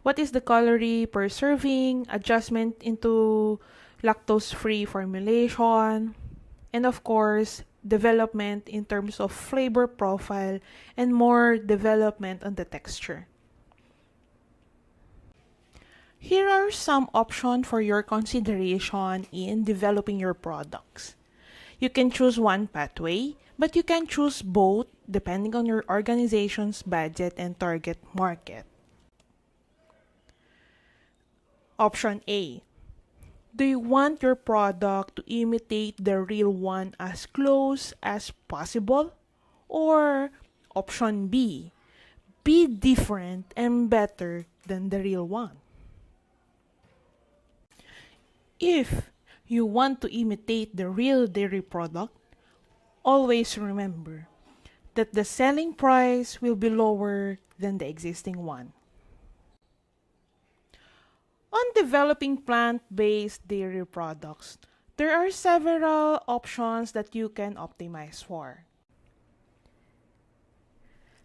What is the calorie per serving? Adjustment into lactose-free formulation. And of course, development in terms of flavor profile and more development on the texture. Here are some options for your consideration in developing your products. You can choose one pathway, but you can choose both depending on your organization's budget and target market. Option A. Do you want your product to imitate the real one as close as possible? Or option B. Be different and better than the real one. If you want to imitate the real dairy product, always remember that the selling price will be lower than the existing one. On developing plant-based dairy products, there are several options that you can optimize for.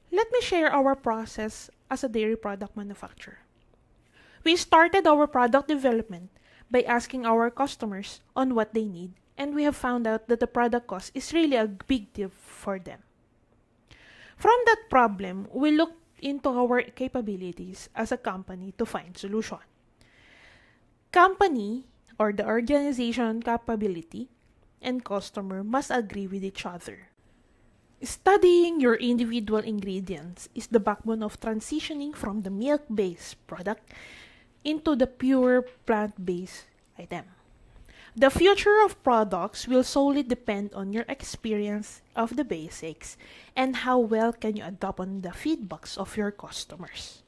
Let me share our process as a dairy product manufacturer. We started our product development by asking our customers on what they need, and we have found out that the product cost is really a big deal for them. From that problem, we looked into our capabilities as a company to find solution. Company or the organization capability and customer must agree with each other. Studying your individual ingredients is the backbone of transitioning from the milk-based product into the pure plant-based item. The future of products will solely depend on your experience of the basics and how well can you adapt on the feedbacks of your customers.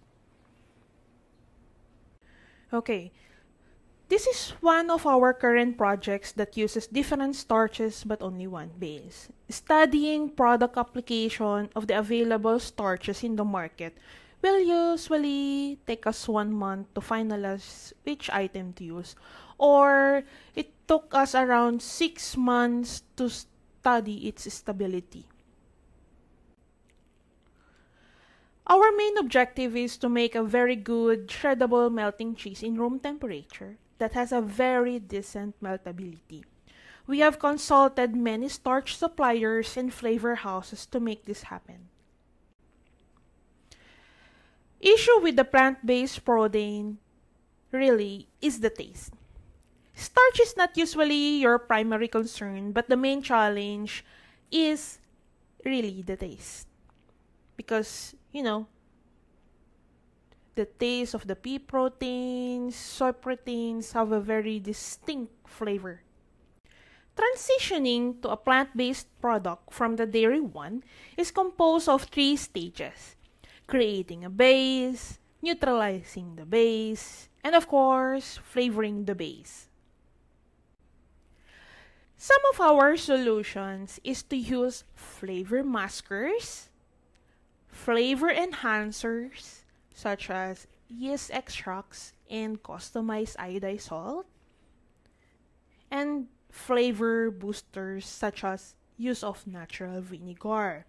Okay, this is one of our current projects that uses different starches but only one base. Studying product application of the available starches in the market will usually take us 1 month to finalize which item to use, or it took us around 6 months to study its stability. Our main objective is to make a very good shreddable melting cheese in room temperature that has a very decent meltability. We have consulted many starch suppliers and flavor houses to make this happen. Issue with the plant-based protein really is the taste. Starch is not usually your primary concern, but the main challenge is really the taste. Because, the taste of the pea proteins, soy proteins have a very distinct flavor. Transitioning to a plant-based product from the dairy one is composed of 3 stages: creating a base, neutralizing the base, and of course, flavoring the base. Some of our solutions is to use flavor maskers, flavor enhancers, such as yeast extracts and customized iodized salt, and flavor boosters such as use of natural vinegar.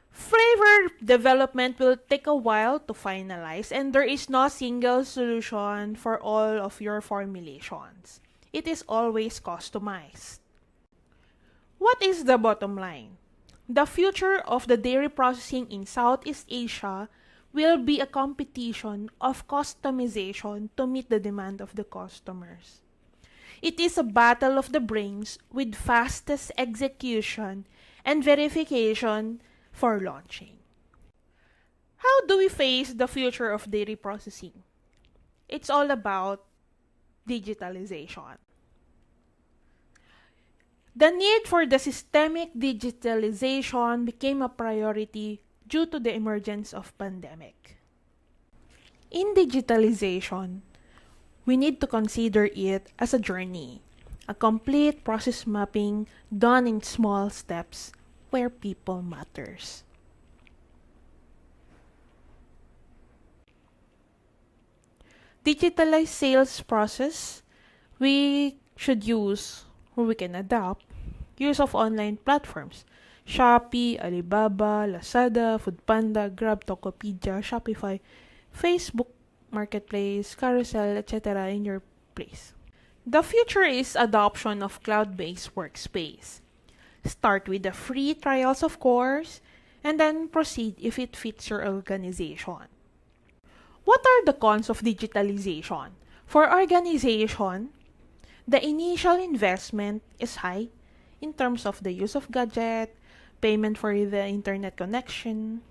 Flavor development will take a while to finalize, and there is no single solution for all of your formulations. It is always customized. What is the bottom line? The future of the dairy processing in Southeast Asia will be a competition of customization to meet the demand of the customers. It is a battle of the brains with fastest execution and verification for launching. How do we face the future of dairy processing? It's all about digitalization. The need for the systemic digitalization became a priority due to the emergence of pandemic. In digitalization, we need to consider it as a journey, a complete process mapping done in small steps where people matters. Digitalized sales process, we should use, or we can adopt, use of online platforms. Shopee, Alibaba, Lazada, Foodpanda, Grab, Tokopedia, Shopify, Facebook Marketplace, Carousel, etc. in your place. The future is adoption of cloud-based workspace. Start with the free trials, of course, and then proceed if it fits your organization. What are the cons of digitalization? For organization, the initial investment is high in terms of the use of gadget, payment for the internet connection.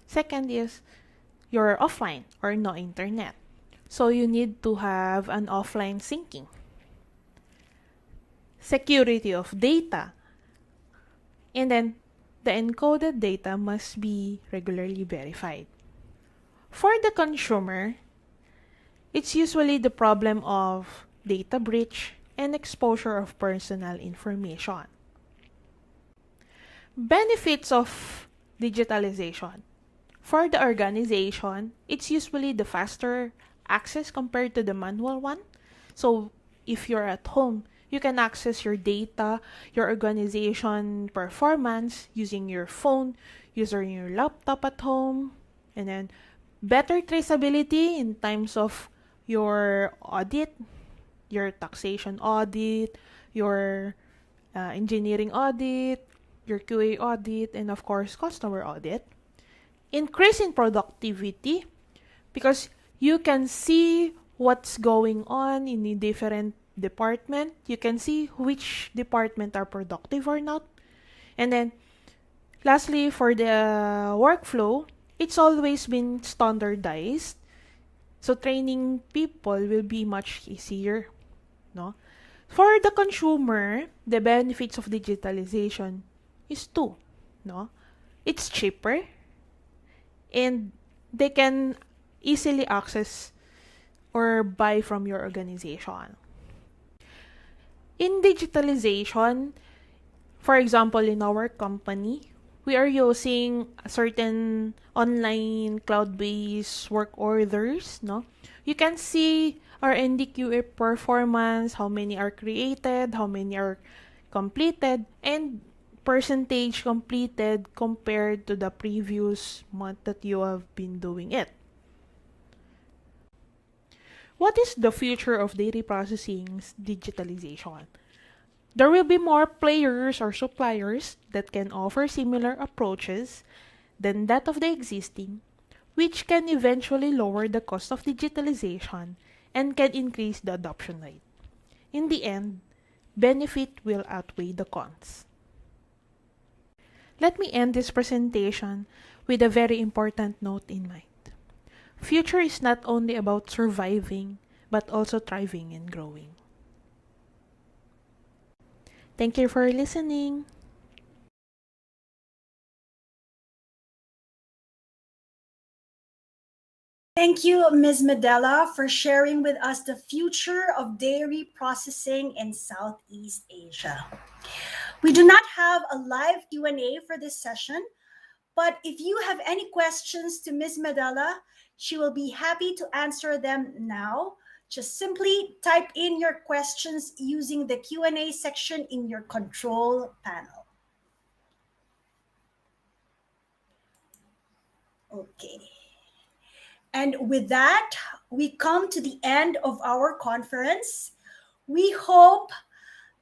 Second is you're offline or no internet. So you need to have an offline syncing. Security of data. And then the encoded data must be regularly verified. For the consumer, it's usually the problem of data breach and exposure of personal information. Benefits of digitalization. For the organization, it's usually the faster access compared to the manual one. So if you're at home, you can access your data, your organization performance using your phone, using your laptop at home, and then better traceability in times of your audit, your taxation audit, your engineering audit, your QA audit, and of course, customer audit. Increase in productivity because you can see what's going on in the different department. You can see which department are productive or not. And then, lastly, for the workflow, it's always been standardized. So training people will be much easier, no? For the consumer, the benefits of digitalization is two, no? It's cheaper and they can easily access or buy from your organization. In digitalization, for example, in our company, we are using certain online cloud-based work orders, no? You can see our NDQA performance, how many are created, how many are completed, and percentage completed compared to the previous month that you have been doing it. What is the future of dairy processing's digitalization? There will be more players or suppliers that can offer similar approaches than that of the existing, which can eventually lower the cost of digitalization and can increase the adoption rate. In the end, benefit will outweigh the cons. Let me end this presentation with a very important note in mind. Future is not only about surviving, but also thriving and growing. Thank you for listening. Thank you, Ms. Medalla, for sharing with us the future of dairy processing in Southeast Asia. We do not have a live Q&A for this session, but if you have any questions to Ms. Medalla, she will be happy to answer them now. Just simply type in your questions using the Q&A section in your control panel. Okay. And with that, we come to the end of our conference. We hope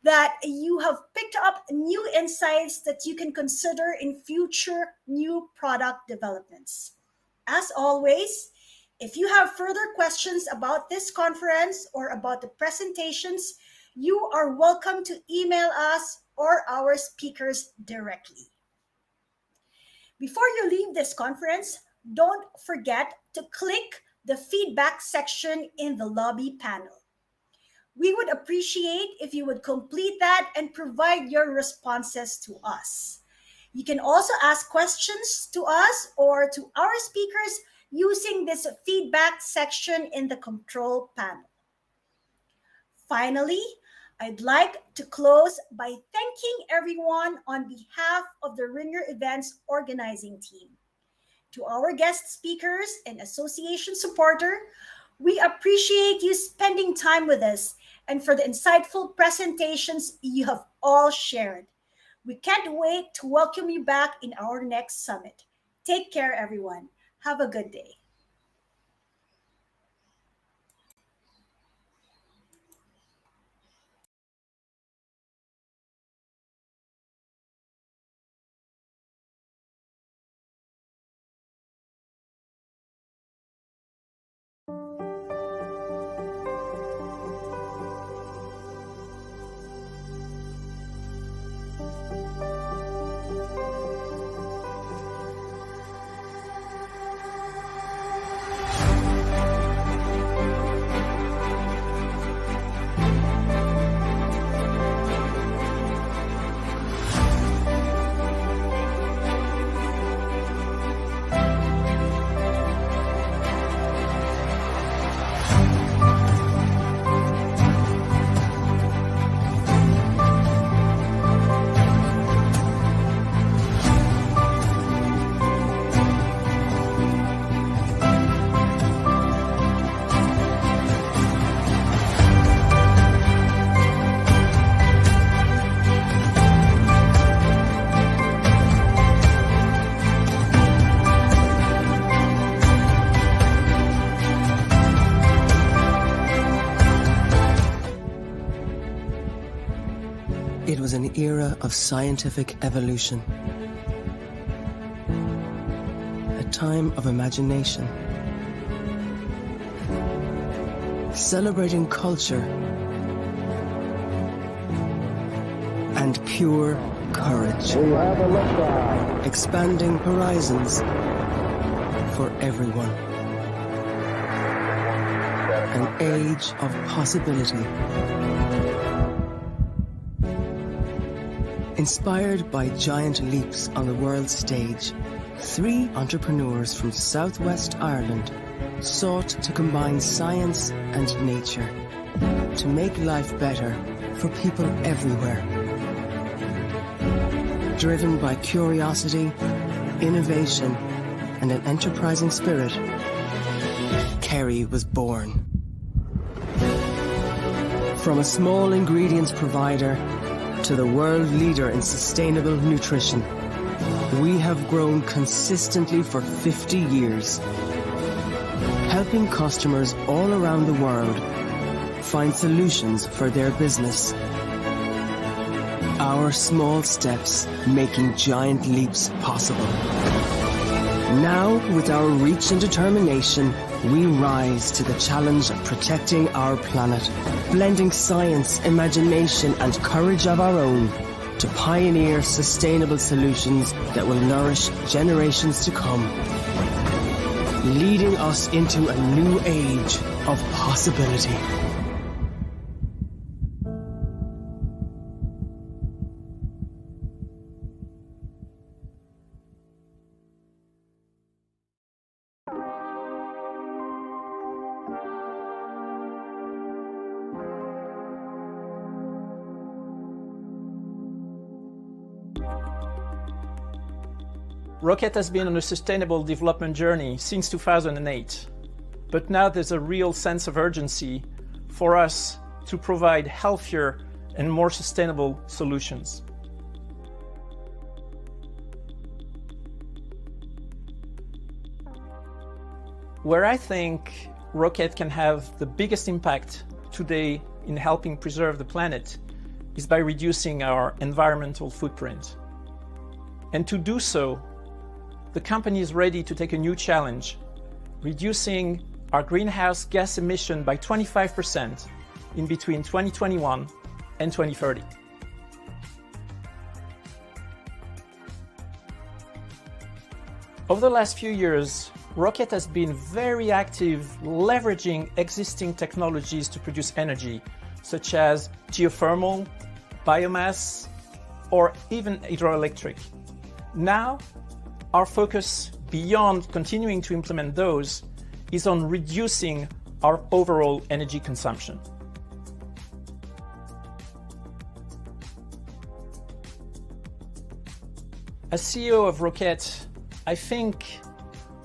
that you have picked up new insights that you can consider in future new product developments. As always, if you have further questions about this conference or about the presentations, you are welcome to email us or our speakers directly. Before you leave this conference, don't forget to click the feedback section in the lobby panel. We would appreciate if you would complete that and provide your responses to us. You can also ask questions to us or to our speakers using this feedback section in the control panel. Finally, I'd like to close by thanking everyone on behalf of the Ringer Events organizing team. To our guest speakers and association supporter, we appreciate you spending time with us and for the insightful presentations you have all shared. We can't wait to welcome you back in our next summit. Take care, everyone. Have a good day. It was an era of scientific evolution, a time of imagination, celebrating culture and pure courage, expanding horizons for everyone. An age of possibility. Inspired by giant leaps on the world stage, 3 entrepreneurs from Southwest Ireland sought to combine science and nature to make life better for people everywhere. Driven by curiosity, innovation, and an enterprising spirit, Kerry was born. From a small ingredients provider to the world leader in sustainable nutrition, we have grown consistently for 50 years, helping customers all around the world find solutions for their business. Our small steps making giant leaps possible. Now, with our reach and determination, we rise to the challenge of protecting our planet, blending science, imagination, and courage of our own to pioneer sustainable solutions that will nourish generations to come, leading us into a new age of possibility. Rocket has been on a sustainable development journey since 2008, but now there's a real sense of urgency for us to provide healthier and more sustainable solutions. Where I think Rocket can have the biggest impact today in helping preserve the planet is by reducing our environmental footprint. And to do so, the company is ready to take a new challenge, reducing our greenhouse gas emission by 25% in between 2021 and 2030. Over the last few years, Rocket has been very active leveraging existing technologies to produce energy, such as geothermal, biomass, or even hydroelectric. Now, our focus, beyond continuing to implement those, is on reducing our overall energy consumption. As CEO of Rocket, I think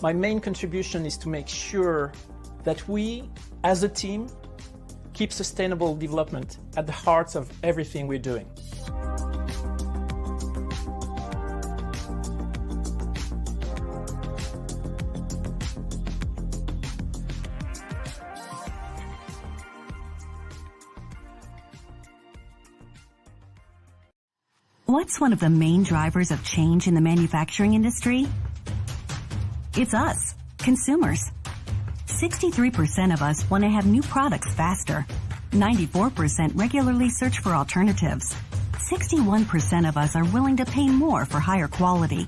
my main contribution is to make sure that we, as a team, keep sustainable development at the heart of everything we're doing. What's one of the main drivers of change in the manufacturing industry? It's us, consumers. 63% of us want to have new products faster. 94% regularly search for alternatives. 61% of us are willing to pay more for higher quality.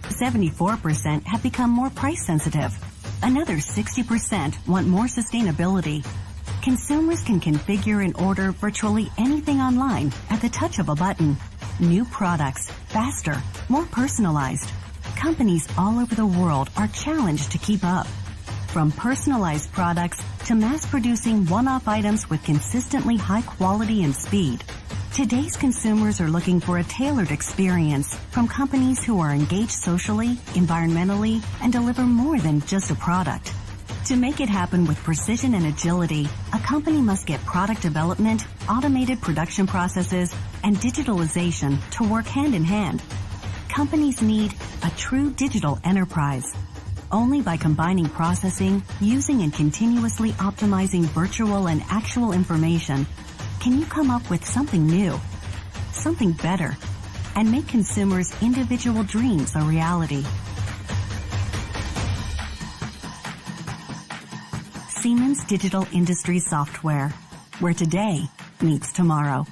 74% have become more price sensitive. Another 60% want more sustainability. Consumers can configure and order virtually anything online at the touch of a button. New products, faster, more personalized. Companies all over the world are challenged to keep up. From personalized products to mass-producing one-off items with consistently high quality and speed. Today's consumers are looking for a tailored experience from companies who are engaged socially, environmentally, and deliver more than just a product. To make it happen with precision and agility, a company must get product development, automated production processes, and digitalization to work hand in hand. Companies need a true digital enterprise. Only by combining processing, using and continuously optimizing virtual and actual information can you come up with something new. something better and make consumers' individual dreams a reality. Siemens Digital Industries Software, where today meets tomorrow.